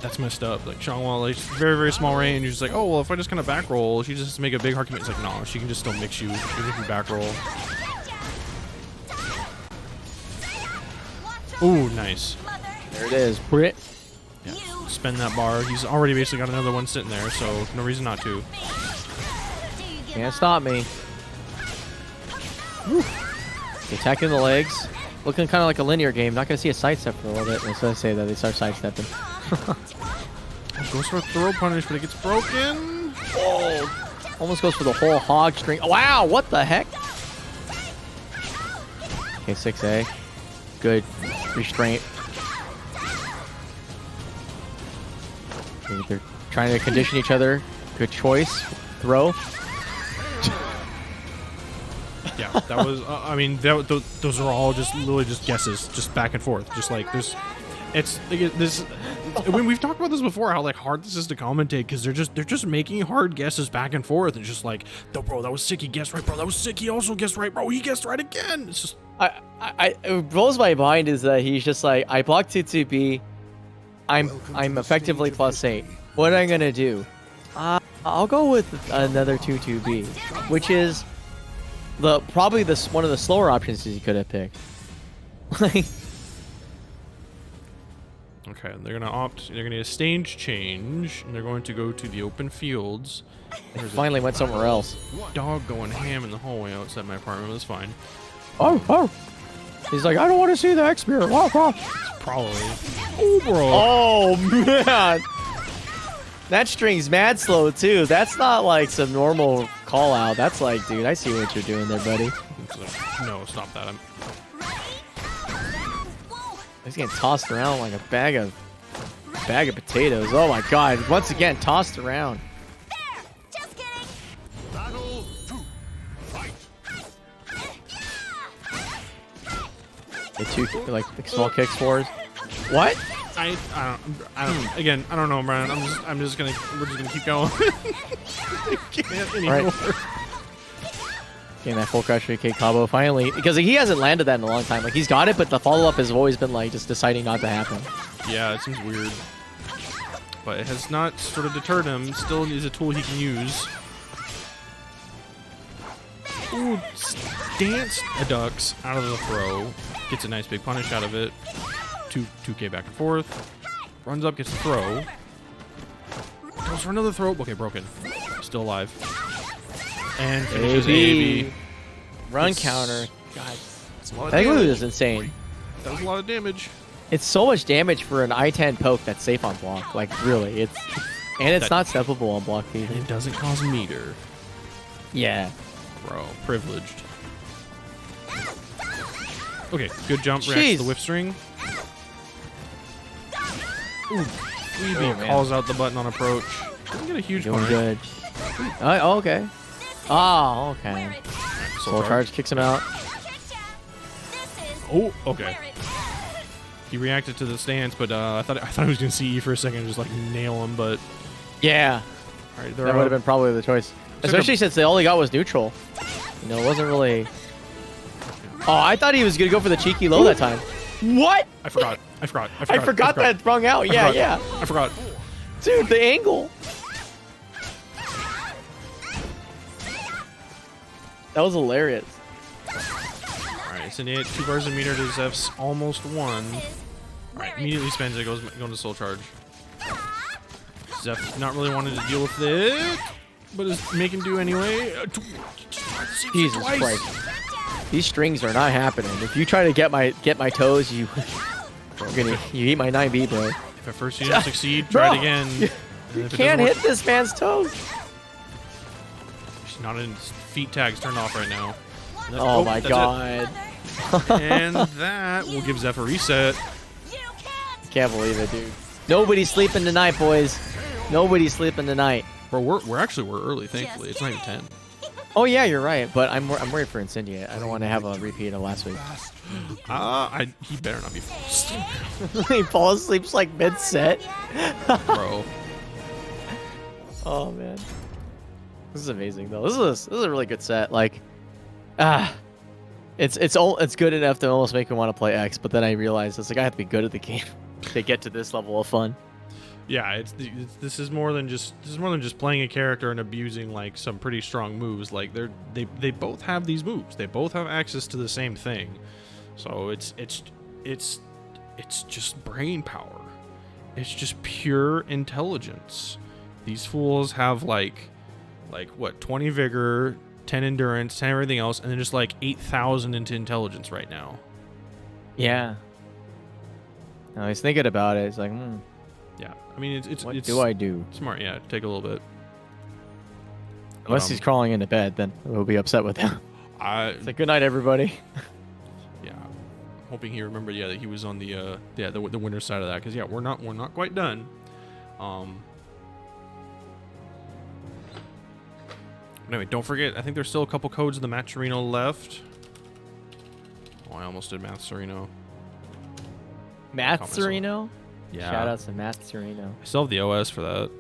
that's messed up. Like Shangwall, like very very small range. You're just like, oh well, if I just kind of back roll, she just make a big hard commit. It's like, no, she can just still mix you even if you back roll. Ooh, nice.
There it is. Brit.
Yeah. Spend that bar. He's already basically got another one sitting there, so no reason not to.
Can't stop me. Attacking the legs. Looking kind of like a linear game. Not going to see a sidestep for a little bit. Let's just say that they start sidestepping.
Goes for a throw punish, but it gets broken.
Oh, almost goes for the whole hog string. Oh, wow, what the heck? Okay, 6A. Good restraint. Okay, they're trying to condition each other. Good choice. Throw.
Yeah, that was. I mean, those are all just literally just guesses, just back and forth. Just like there's, it's like this. When we've talked about this before, how like hard this is to commentate because they're just making hard guesses back and forth, and just like, no, bro, that was sick. He guessed right, bro. That was sick. He also guessed right, bro. He guessed right again. It's just.
What blows my mind is that he's just like, I blocked 2-2B. I'm effectively +8. What am I gonna do? I'll go with another 2-2B, which is probably one of the slower options he could have picked. Like,
Okay, they're gonna opt. They're gonna get a stage change, and they're going to go to the open fields. There's a
finally went somewhere else.
dog going ham in the hallway outside my apartment. That's fine.
Oh. He's like, I don't want to see the X mirror.
Probably. Oh, bro.
Oh man, that string's mad slow too. That's not like some normal call out. That's like, dude, I see what you're doing there, buddy.
No, stop that.
He's getting tossed around like a bag of potatoes. Oh my god! Once again, tossed around.
Just kidding.
Battle 2. Fight.
The two like small kicks for us. What?
I don't. Again, I don't know, Brian. We're just gonna keep going. I can't anymore.
Right. Getting that full crush AK combo finally, because he hasn't landed that in a long time. Like he's got it, but the follow up has always been like just deciding not to happen.
Yeah, it seems weird, but it has not sort of deterred him. Still is a tool he can use. Ooh, dance ducks out of the throw. Gets a nice big punish out of it. 2K back and forth. Runs up, gets a throw. Goes for another throw. Okay, broken. Still alive. And finishes AB.
Run
It's-
counter. God,
That's a lot of
that glue
damage.
is insane.
That was a lot of damage.
It's so much damage for an I-10 poke that's safe on block. Like really, it's
That-
not steppable on block either.
And it doesn't cause meter.
Yeah.
Bro, privileged. Okay, good jump. Reacts to the
Jeez.
whip string. Ooh, Weeby
man.
calls out the button on approach. Doesn't get a huge
Doing
punish.
good. Oh, okay. Oh, okay. Soul charge kicks him out.
Oh, okay. He reacted to the stance, but I thought I was gonna see E for a second and just like nail him, but
Yeah.
all right,
That would have been probably the choice. Especially since all he got was neutral. You know, it wasn't really... Oh, I thought he was going to go for the cheeky low that time. What?
I forgot
I forgot that sprung out. Yeah, yeah.
I forgot.
Dude, the angle. That was hilarious.
Alright, so it 2 bars of meter to Zeph's almost 1. Alright, immediately spends it, going to soul charge. Zeph not really wanting to deal with it, but is making do anyway.
Jesus Christ. These strings are not happening. If you try to get my toes, you eat my 9B, bro.
If at first you didn't succeed, try it again.
You
And if it
can't
doesn't
hit
work-
this man's toes.
She's not in feet tags turned off right now. And that-
Oh my
that's
god.
it. And that will give Zeph a reset.
can't believe it, dude. Nobody's sleeping tonight, boys. Nobody's sleeping tonight.
Bro, we're early, thankfully. It's not even 10.
Oh yeah, you're right. But I'm worried for Incendiate. I don't want to have a repeat of last week.
He better not be false.
He falls asleep like mid-set.
Bro.
Oh man, this is amazing though. This is a really good set. Like, it's good enough to almost make me want to play X. But then I realized it's like I have to be good at the game to get to this level of fun.
Yeah, this is more than just playing a character and abusing like some pretty strong moves. Like they both have these moves. They both have access to the same thing. So it's just brain power. It's just pure intelligence. These fools have like what, 20 vigor, 10 endurance, 10 everything else, and then just like 8,000 into intelligence right now.
Yeah. I was thinking about it. It's like,
Yeah, I mean it's
what do I do?
Smart, yeah. Take a little bit.
Unless he's crawling into bed, then we'll be upset with him. It's like, good night, everybody.
Yeah, hoping he remembered. Yeah, that he was on the winner side of that. Because yeah, we're not quite done. Anyway, don't forget. I think there's still a couple codes in the Matcherino left. Oh, I almost did Math Sereno.
Math Sereno?
Yeah.
Shout out to Math Sereno.
I still have the OS for that.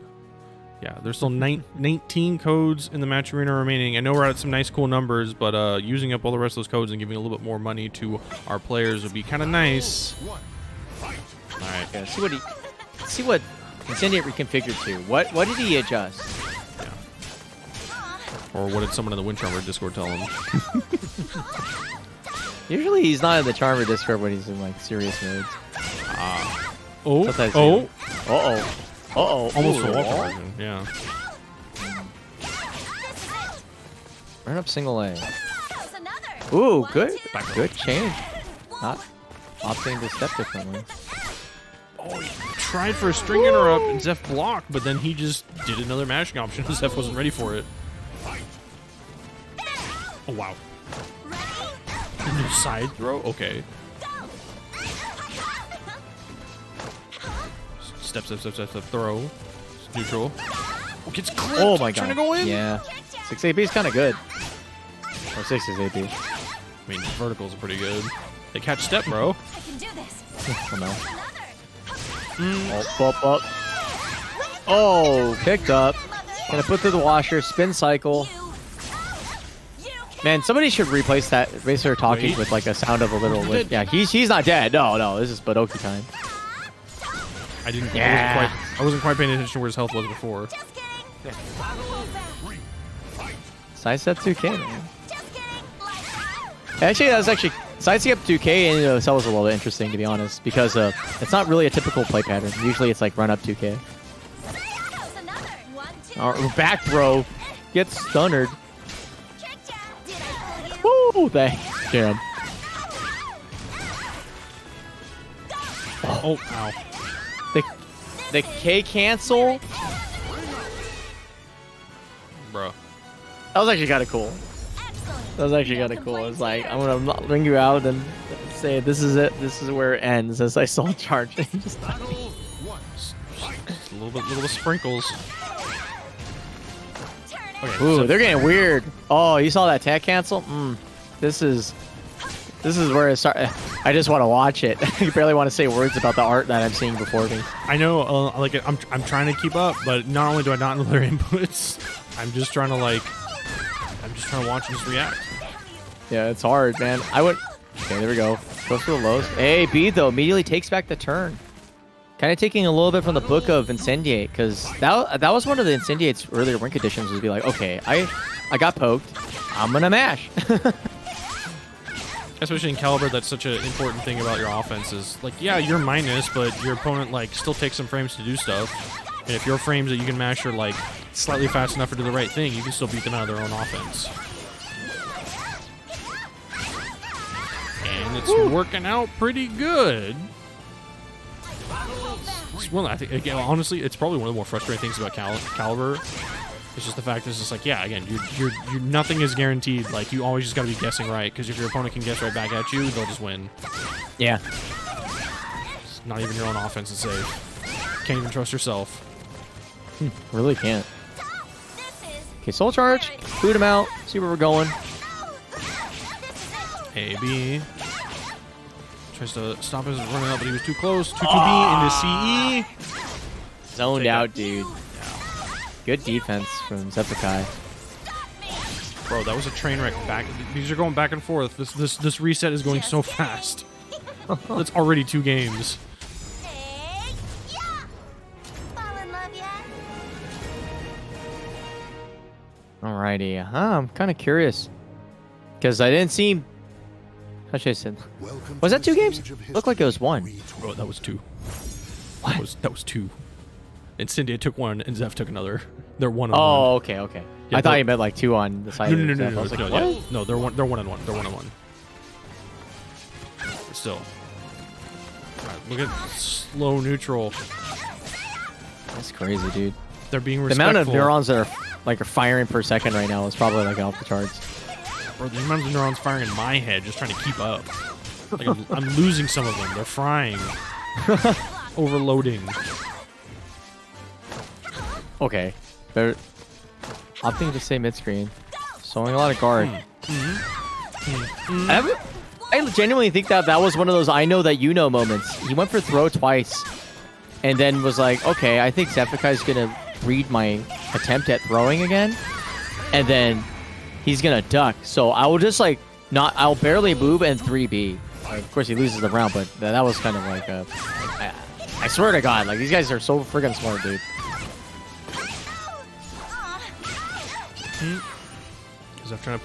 Yeah, there's still 19 codes in the Matcherino remaining. I know we're at some nice, cool numbers, but using up all the rest of those codes and giving a little bit more money to our players would be kind of nice. All right.
Yeah, see what Incendiate reconfigured to. What did he adjust?
Yeah. Or what did someone in the Wind Charmer Discord tell him?
Usually he's not in the Charmer Discord when he's in like serious modes.
Oh. Almost
Ooh,
a walk version. Yeah.
Run up single A. Ooh, good. Good change. Not opting to step differently.
Oh, he tried for a string interrupt and Zeph blocked, but then he just did another mashing option. Zeph wasn't ready for it. Oh, wow. New side throw? Okay. Step, throw. Neutral. Oh, gets clipped.
Oh my god.
Trying to go in?
Yeah. 6 AP is kind of good. Or 6 is AP.
I mean, verticals are pretty good. They catch step, bro.
I can do this.
Oh no. Up. Oh, picked up. Gonna put through the washer, spin cycle. Man, somebody should replace that Racer talking
Wait.
with like a sound of a little whip. Yeah, he's not dead. No, this is Badoki time.
I wasn't quite paying attention to where his health was before.
Sidestep 2K, man. Actually, that was sidestep 2K and itself was a little bit interesting, to be honest, because it's not really a typical play pattern. Usually it's like run up 2K. Back throw. Gets stunnered. Woo! Thanks, Jam.
Oh, ow.
The K cancel?
Bro.
That was actually kind of cool. It's like, I'm going to bring you out and say, this is it. This is where it ends as I soul charge. Just
a little bit sprinkles. Okay,
ooh, they're getting weird. Oh, you saw that tag cancel? This is where it starts. I just want to watch it. I barely want to say words about the art that I'm seeing before me.
I know, I'm trying to keep up, but not only do I not know their inputs, I'm just trying to watch and just react.
Yeah, it's hard, man. Okay, there we go. Goes for the lows. A, B though immediately takes back the turn. Kind of taking a little bit from the book of Incendiate, because that was one of the Incendiate's earlier win conditions, was be like, okay, I got poked, I'm gonna mash.
Especially in Calibur, that's such an important thing about your offense is, like, yeah, you're minus, but your opponent, like, still takes some frames to do stuff. And if your frames that you can mash are, like, slightly fast enough to do the right thing, you can still beat them out of their own offense. And it's working out pretty good. Well, I think, again, honestly, it's probably one of the more frustrating things about Calibur. It's just the fact that it's just like, yeah, again, you're nothing is guaranteed. Like, you always just got to be guessing right, because if your opponent can guess right back at you, they'll just win.
Yeah.
Not even your own offense is safe. Can't even trust yourself.
Really can't. Okay, soul charge. Boot him out. See where we're going.
AB. Tries to stop his running up, but he was too close. 2-2B into CE.
Zoned out, dude. Good defense from Zephykai.
Bro, that was a train wreck. These are going back and forth. This reset is going so fast. That's already 2 games.
Hey, yeah. Fall in love yet?
Alrighty. I'm kind of curious. Because I didn't see... How should I say? Was that 2 games? Looked like it was 1.
Bro, that was 2.
What?
That was 2. And Cyndia took 1, and Zeph took another. They're 1 on 1.
Oh, okay.
Yeah,
I thought you meant like 2 on the side.
No.
I was like,
No,
what?
yeah. No, they're 1 on 1. They're 1 on 1. But still. Alright, look at slow neutral.
That's crazy, dude.
They're being
The
respectful.
amount of neurons that are firing per second right now is probably like off the charts.
Bro, the amount of neurons firing in my head just trying to keep up. Like I'm losing some of them. They're frying. Overloading.
Okay. They're opting to stay mid-screen. Showing a lot of guard. I genuinely think that was one of those I know that you know moments. He went for throw twice and then was like, okay, I think Zephykai is going to read my attempt at throwing again. And then he's going to duck. So I will just like I'll barely move and 3B. Of course, he loses the round, but that was kind of like I swear to God, like these guys are so friggin' smart, dude.
Because I'm trying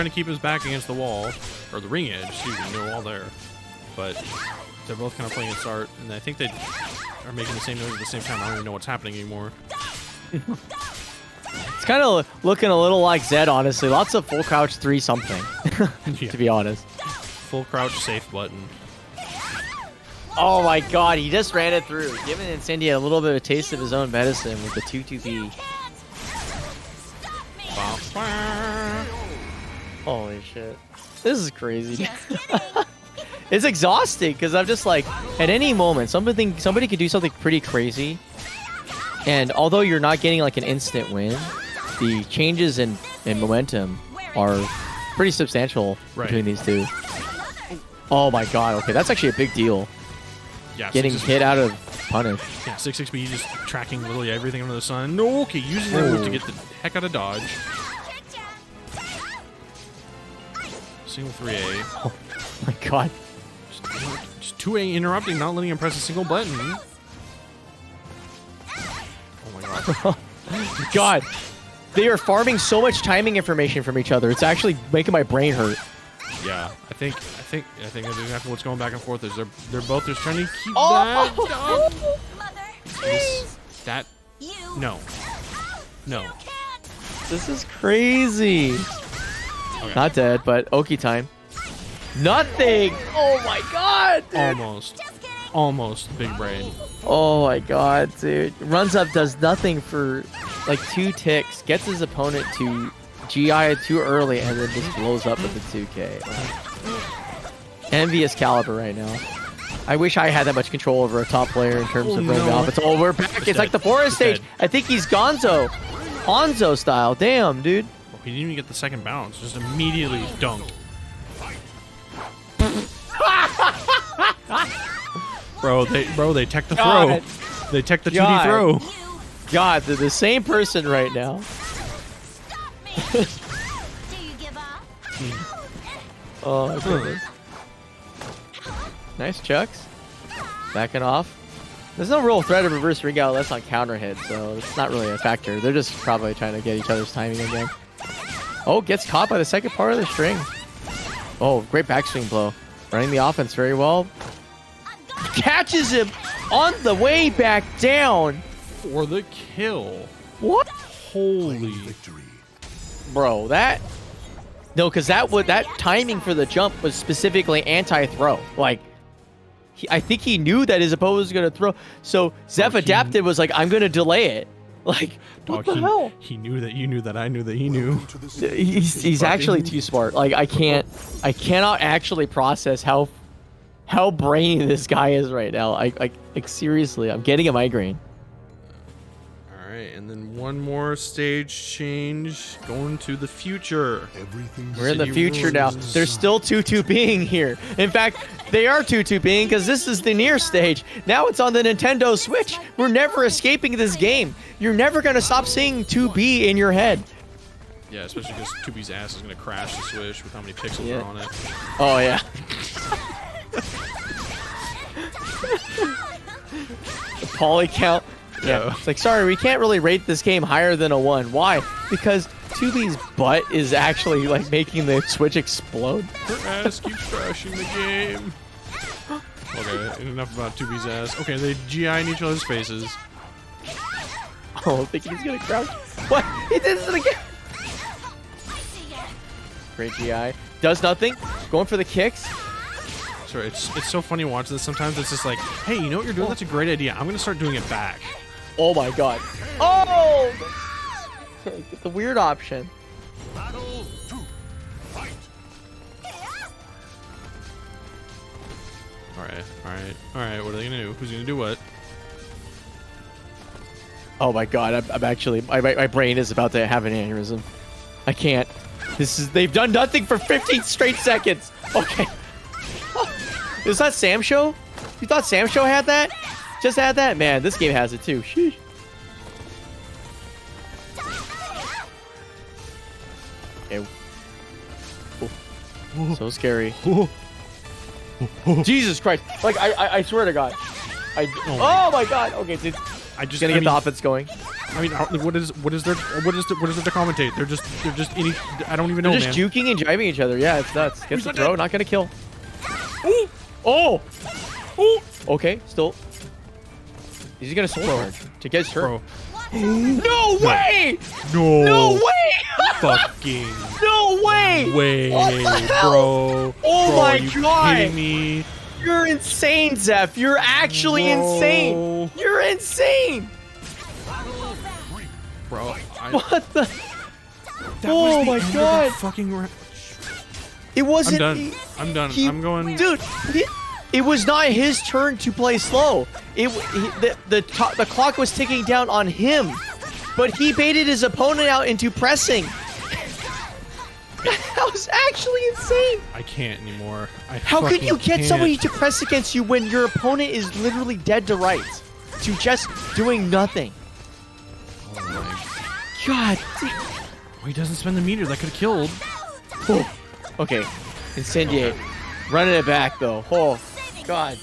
to keep his back against the wall, or the ring edge. Excuse me, no wall there. But they're both kind of playing at start, and I think they are making the same noise at the same time. I don't even know what's happening anymore.
It's kind of looking a little like Zed, honestly. Lots of full crouch 3 something,
Yeah.
to be honest.
Full crouch safe button.
Oh my God, he just ran it through, giving Incendia a little bit of a taste of his own medicine with the 2-2B. Holy shit. This is crazy. It's exhausting because I'm just like, at any moment, somebody could do something pretty crazy. And although you're not getting like an instant win, the changes in momentum are pretty substantial between these two. Oh my God, okay, that's actually a big deal.
Yeah,
Getting hit out of punish.
Yeah, 6-6B just tracking literally everything under the sun. No, okay, using that move to get the heck out of dodge. Single 3A.
Oh my God.
Just 2A interrupting, not letting him press a single button. Oh my God.
God, they are farming so much timing information from each other. It's actually making my brain hurt.
Yeah, I think that's exactly what's going back and forth. Is they're both just trying to keep that up.
Mother, please.
That
You.
no.
This is crazy.
Okay.
Not dead, but Oki time. Nothing. Oh my God, dude.
Almost big brain.
Oh my God, dude. Runs up, does nothing for like 2 ticks, gets his opponent to GI too early, and then just blows up with the 2K. Envious Caliber right now. I wish I had that much control over a top player in terms of running off. It's all we're back. It's like the forest stage. I think he's Gonzo. Hanzo style. Damn, dude.
Oh, he didn't even get the second bounce. Just immediately dunked. Bro, they tech the
God.
throw. They tech the 2D
God.
throw.
God, they're the same person right now.
Do you give up?
Oh, my goodness. Nice chucks. Backing off. There's no real threat of reverse ring out unless on counter hit, so it's not really a factor. They're just probably trying to get each other's timing again. Oh, gets caught by the second part of the string. Oh, great backswing blow. Running the offense very well. Catches him on the way back down.
For the kill.
What?
Holy.
Bro, that... No, because that timing for the jump was specifically anti-throw. Like, I think he knew that his opponent was going to throw. So Zeph adapted, was like, I'm going to delay it. Like, what the hell?
He knew that you knew that I knew that he knew.
He's actually too smart. Like, I cannot actually process how how brainy this guy is right now. Like seriously, I'm getting a migraine.
All right, and then one more stage change, going to the future.
We're in the
City
future now.
ruins.
There's still 2-2 being here. In fact, they are 2-2 being because this is the near stage. Now it's on the Nintendo Switch. We're never escaping this game. You're never gonna stop seeing 2B in your head.
Yeah, especially because 2B's ass is gonna crash the Switch with how many pixels
Yeah.
are on it.
Oh yeah. The poly count. Yeah. It's like, sorry, we can't really rate this game higher than a 1. Why? Because 2B's butt is actually like making the Switch explode.
Her ass keeps crashing the game. Okay, enough about 2B's ass. Okay, they GI in each other's faces.
Oh, I'm thinking he's gonna crouch. What? He did this again. Great GI. Does nothing. Going for the kicks.
Sorry, it's so funny watching this. Sometimes it's just like, hey, you know what you're doing? That's a great idea. I'm gonna start doing it back.
Oh my god. Oh! Get the weird option.
Battle 2. Fight.
Alright, what are they gonna do? Who's gonna do what?
Oh my god, I'm actually, my brain is about to have an aneurysm. I can't. They've done nothing for 15 straight seconds. Okay. Is that Sam Show? You thought Sam Show had that? Just had that? Man, this game has it too. Sheesh. Okay. So scary. Jesus Christ. Like, I swear to God. Oh my god. Okay, dude.
I just
Gonna get the offense going.
I mean, what is there to commentate? They're just any. I don't even know,
They're just
man.
juking and jiving each other. Yeah, it's nuts. Gets the throw, not gonna kill.
Ooh.
Oh! Ooh! Okay, still. Is he gonna soul charge to get his turn?
Bro.
No way!
No.
No way!
Fucking
No way!
way,
What the hell?
bro.
Oh
Bro,
my
are you
God.
kidding me?
You're insane, Zeph. You're actually insane. You're insane.
Bro,
What the?
that
Oh
was the
my
end of
God.
that fucking round.
It wasn't.
I'm done.
he-
I'm going.
Dude, it was not his turn to play slow. The clock was ticking down on him, but he baited his opponent out into pressing. That was actually insane.
I can't anymore.
How can you get
can't.
somebody to press against you when your opponent is literally dead to rights, to just doing nothing?
Oh my.
God.
Oh, he doesn't spend the meter. That could have killed.
Oh. Okay, incendiate. Running it back though. Oh, God.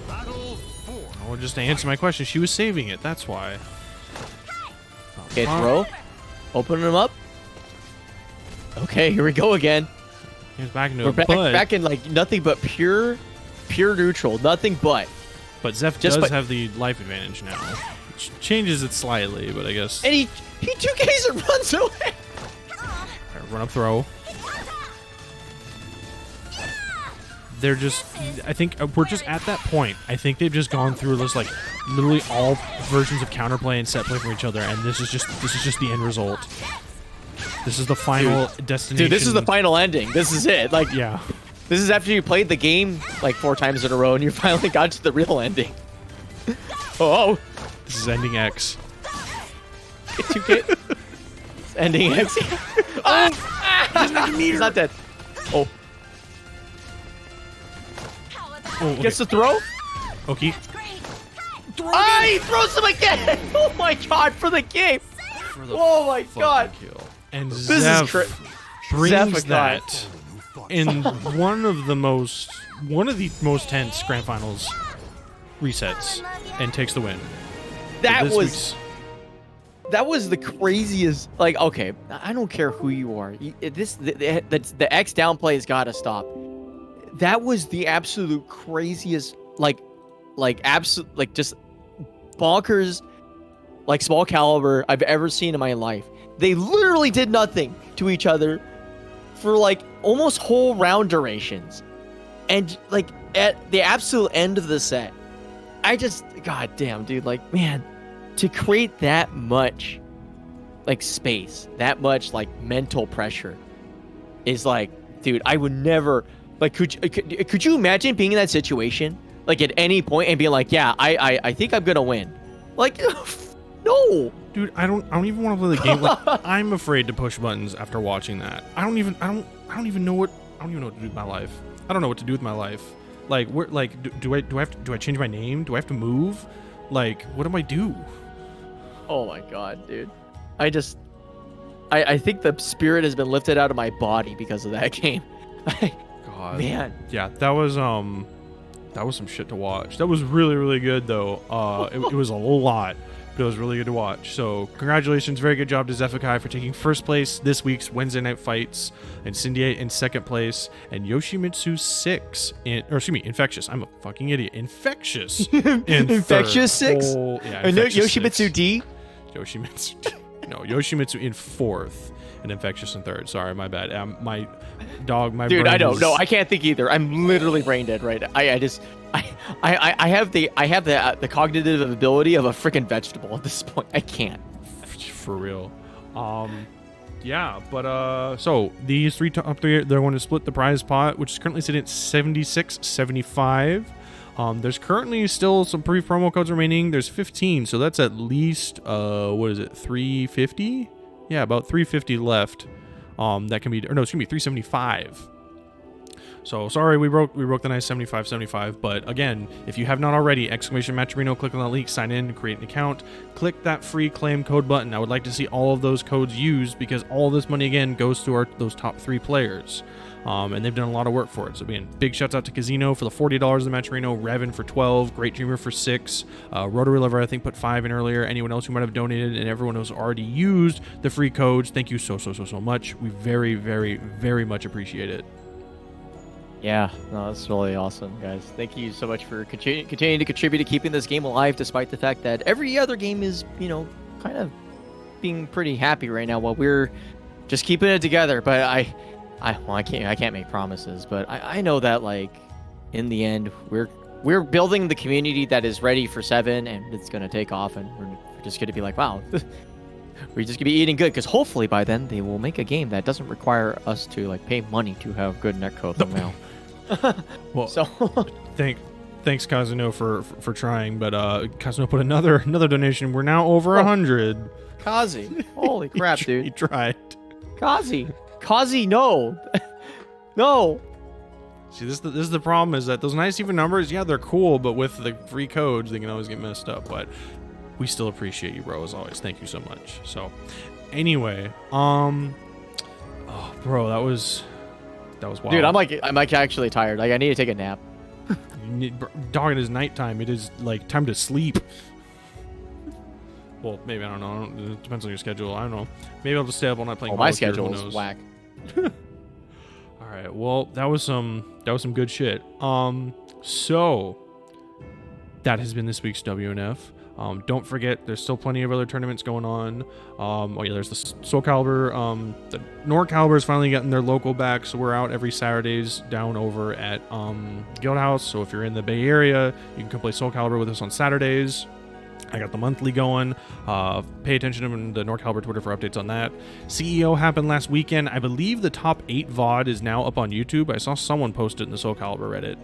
Oh, just to answer my question, she was saving it. That's why.
Okay, throw. Opening him up. Okay, here we go again.
He's back into
We're
it,
back in like nothing but pure neutral. Nothing but.
but Zeph
just
does
by-
have the life advantage now, which changes it slightly, but I guess.
And he 2Ks and runs away.
Alright, run up throw. They're just, I think we're just at that point. I think they've just gone through this like literally all versions of counterplay and set play for each other, and this is just the end result. This is the final destination.
Dude, this is the final ending. This is it. Like,
Yeah.
this is after you played the game like 4 times in a row and you finally got to the real ending. Oh,
This is ending X.
2K. It's ending X. He's not dead. Oh,
Oh, okay.
gets the throw.
Okay.
Ah, he throws him again. Oh my God, for the game.
For the
Oh my
fucking
God.
kill. And
This
Zeph
is crazy.
brings
Zeph,
that in one of the most tense grand finals resets and takes the win.
That
This
was the craziest. Like, okay, I don't care who you are. The X downplay has got to stop. That was the absolute craziest, like just bonkers, like SoulCalibur I've ever seen in my life. They literally did nothing to each other for like almost whole round durations, and like at the absolute end of the set, god damn, dude, like, man, to create that much like space, that much like mental pressure is like, dude, I would never Like, could you imagine being in that situation? Like, at any point and being like, yeah, I think I'm gonna win. Like, no.
Dude, I don't even want to play the game. Like, I'm afraid to push buttons after watching that. I don't even know what to do with my life. I don't know what to do with my life. Like, do I change my name? Do I have to move? Like, what do I do?
Oh my god, dude. I think the spirit has been lifted out of my body because of that game.
God.
Man.
Yeah, that was some shit to watch. That was really, really good though. It was a lot, but it was really good to watch. So congratulations, very good job to SCVI for taking first place this week's Wednesday Night Fights, and Cindy in second place, and Yoshimitsu Infectious. I'm a fucking idiot. Infectious.
Infectious 6?
Oh, yeah,
and
Infectious
Yoshimitsu
6.
D?
Yoshimitsu in 4th, and Infectious in 3rd. Sorry, my bad. My
dude,
brain
I don't
is-
know. I can't think either. I'm literally brain dead right now. I have the cognitive ability of a freaking vegetable at this point. I can't.
For real. Yeah, but so these top three, they're going to split the prize pot, which is currently sitting at 76.75. There's currently still some pre-promo codes remaining. There's 15, so that's at least 350? Yeah, about 350 left. That can be, or no, it's gonna be 375. So sorry, we broke the nice 75, but again, if you have not already, !Matcherino, click on the link, sign in, create an account, click that free claim code button. I would like to see all of those codes used because all this money again goes to those top 3 players. And they've done a lot of work for it. So again, big shouts out to Casino for the $40 in Matcherino, Revan for 12, Great Dreamer for 6, Rotary Lover I think put 5 in earlier, anyone else who might have donated, and everyone who's already used the free codes. Thank you so much. We very, very, very much appreciate it.
Yeah, no, that's really awesome, guys. Thank you so much for continuing to contribute to keeping this game alive, despite the fact that every other game is, kind of being pretty happy right now while we're just keeping it together. But I can't make promises, but I know that, like, in the end, we're building the community that is ready for 7, and it's gonna take off, and we're just gonna be like, wow, we're just gonna be eating good, because hopefully by then they will make a game that doesn't require us to like pay money to have good netcode now.
Well,
so
thanks Kazino for trying, but Kazino put another donation. We're now over 100.
Kazi, holy crap, dude!
He tried.
Kazi, no, no.
See, this is the problem, is that those nice even numbers, yeah, they're cool, but with the free codes, they can always get messed up. But we still appreciate you, bro, as always. Thank you so much. So, anyway, oh, bro, that was wild.
Dude, I'm like actually tired. Like, I need to take a nap.
Dog, it is nighttime. It is like time to sleep. Well, maybe, I don't know. It depends on your schedule. I don't know. Maybe I'll just stay up all night playing.
My
Call of Duty,
schedule
who
is
knows?
whack.
All right. Well, that was some good shit. So that has been this week's WNF. Don't forget, there's still plenty of other tournaments going on. Oh yeah, there's the SoulCalibur. The NorCalibur is finally getting their local back, so we're out every Saturdays down over at Guildhouse. So if you're in the Bay Area, you can come play SoulCalibur with us on Saturdays. I got the monthly going. Pay attention to the NorCalibur Twitter for updates on that. CEO happened last weekend. I believe the top 8 VOD is now up on YouTube. I saw someone post it in the SoulCalibur Reddit.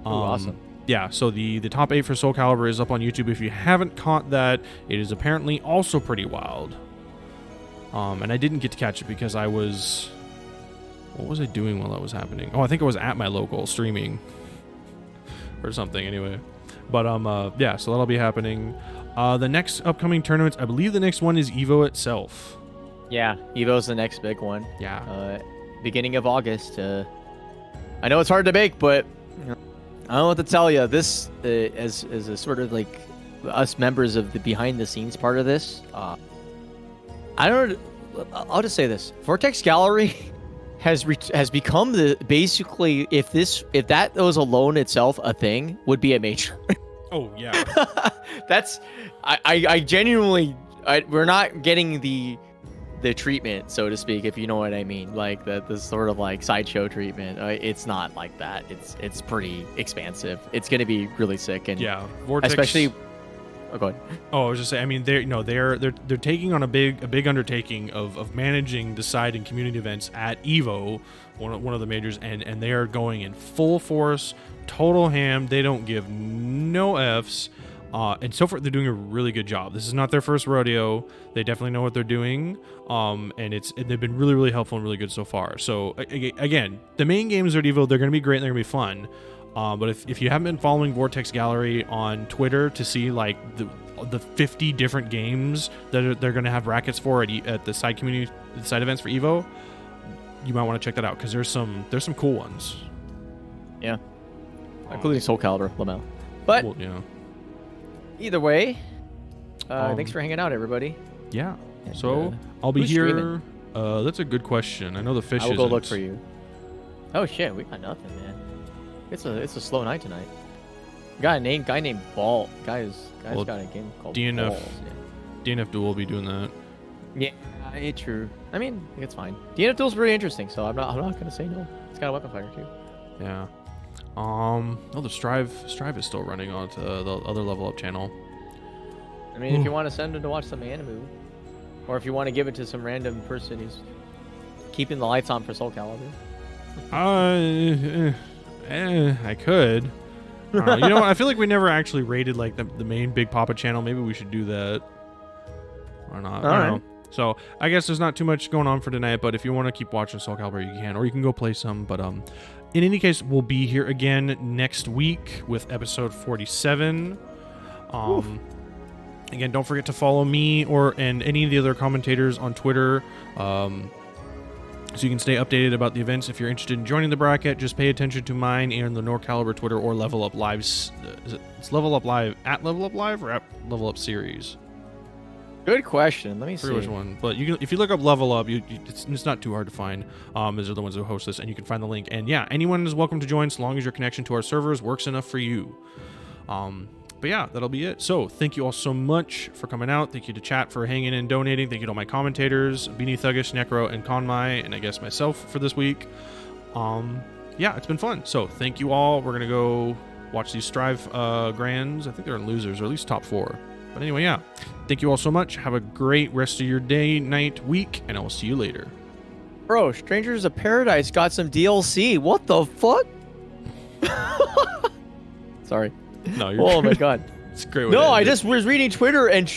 Awesome.
Yeah, so the top 8 for SoulCalibur is up on YouTube. If you haven't caught that, it is apparently also pretty wild. And I didn't get to catch it because I was... What was I doing while that was happening? Oh, I think I was at my local streaming. Or something, anyway. But, yeah, so that'll be happening. The next upcoming tournaments, I believe the next one is EVO itself.
Yeah, EVO's the next big one.
Yeah.
Beginning of August. I know it's hard to make, but I don't know what to tell you. This, as a sort of like us members of the behind the scenes part of this, I'll just say this: Vortex Gallery has become basically, if that was alone itself a thing, would be a major.
Oh yeah.
I genuinely, we're not getting the treatment, so to speak, if you know what I mean, like the sort of like sideshow treatment. It's not like that. It's pretty expansive. It's gonna be really sick, and
Yeah, Vortex,
especially Oh, go ahead.
Oh, I was just saying. I mean, they're taking on a big undertaking of managing, deciding community events at Evo, one of the majors, and they are going in full force, total ham. They don't give no f's, and so far they're doing a really good job. This is not their first rodeo. They definitely know what they're doing, and they've been really, really helpful and really good so far. So again, the main games at Evo, they're going to be great and they're going to be fun. But if you haven't been following Vortex Gallery on Twitter to see like the 50 different games that they're going to have brackets for at the side events for Evo, you might want to check that out because there's some cool ones.
Yeah, including SoulCalibur, Lamel. But
well, yeah.
Either way, thanks for hanging out, everybody.
Yeah.
And,
So I'll be
who's
here.
streaming?
That's a good question. I know the fish.
I will go look
isn't.
for you. Oh shit, we got nothing, man. It's a slow night tonight. Guy named Ball. Guy's
Well,
got a game called
DNF.
Balls.
DNF Duel will be doing that.
Yeah, it's true. I mean, it's fine. DNF Duel's pretty interesting, so I'm not gonna say no. It's got a weapon fighter too.
Yeah. Oh, the Strive is still running on the other Level Up channel.
I mean, if you want to send him to watch some anime, or if you want to give it to some random person who's keeping the lights on for SoulCalibur.
I could. You know what? I feel like we never actually rated like the main Big Papa channel. Maybe we should do that. Or not. I don't know. So I guess there's not too much going on for tonight, but if you want to keep watching SoulCalibur, you can, or you can go play some. But in any case, we'll be here again next week with episode 47. Again, don't forget to follow me and any of the other commentators on Twitter. So you can stay updated about the events. If you're interested in joining the bracket, just pay attention to mine and the NorCalibur Twitter or Level Up Live's. It's Level Up Live at Level Up Live or at Level Up Series?
Good question. Let me see.
Which one? But you can, if you look up Level Up, it's not too hard to find. Those are the ones who host this, and you can find the link. And yeah, anyone is welcome to join, so long as your connection to our servers works enough for you. But yeah, that'll be it. So thank you all so much for coming out. Thank you to chat for hanging and donating. Thank you to all my commentators, BeanieThuggish, Necro, and Konmai, and I guess myself for this week. Yeah, it's been fun. So thank you all. We're gonna go watch these Strive grands. I think they're in losers, or at least top 4. But anyway, yeah. Thank you all so much. Have a great rest of your day, night, week, and I will see you later.
Bro, Strangers of Paradise got some DLC. What the fuck? Sorry.
No, you're
Oh my god.
It's a great way
No,
to
I
end it.
just was reading Twitter and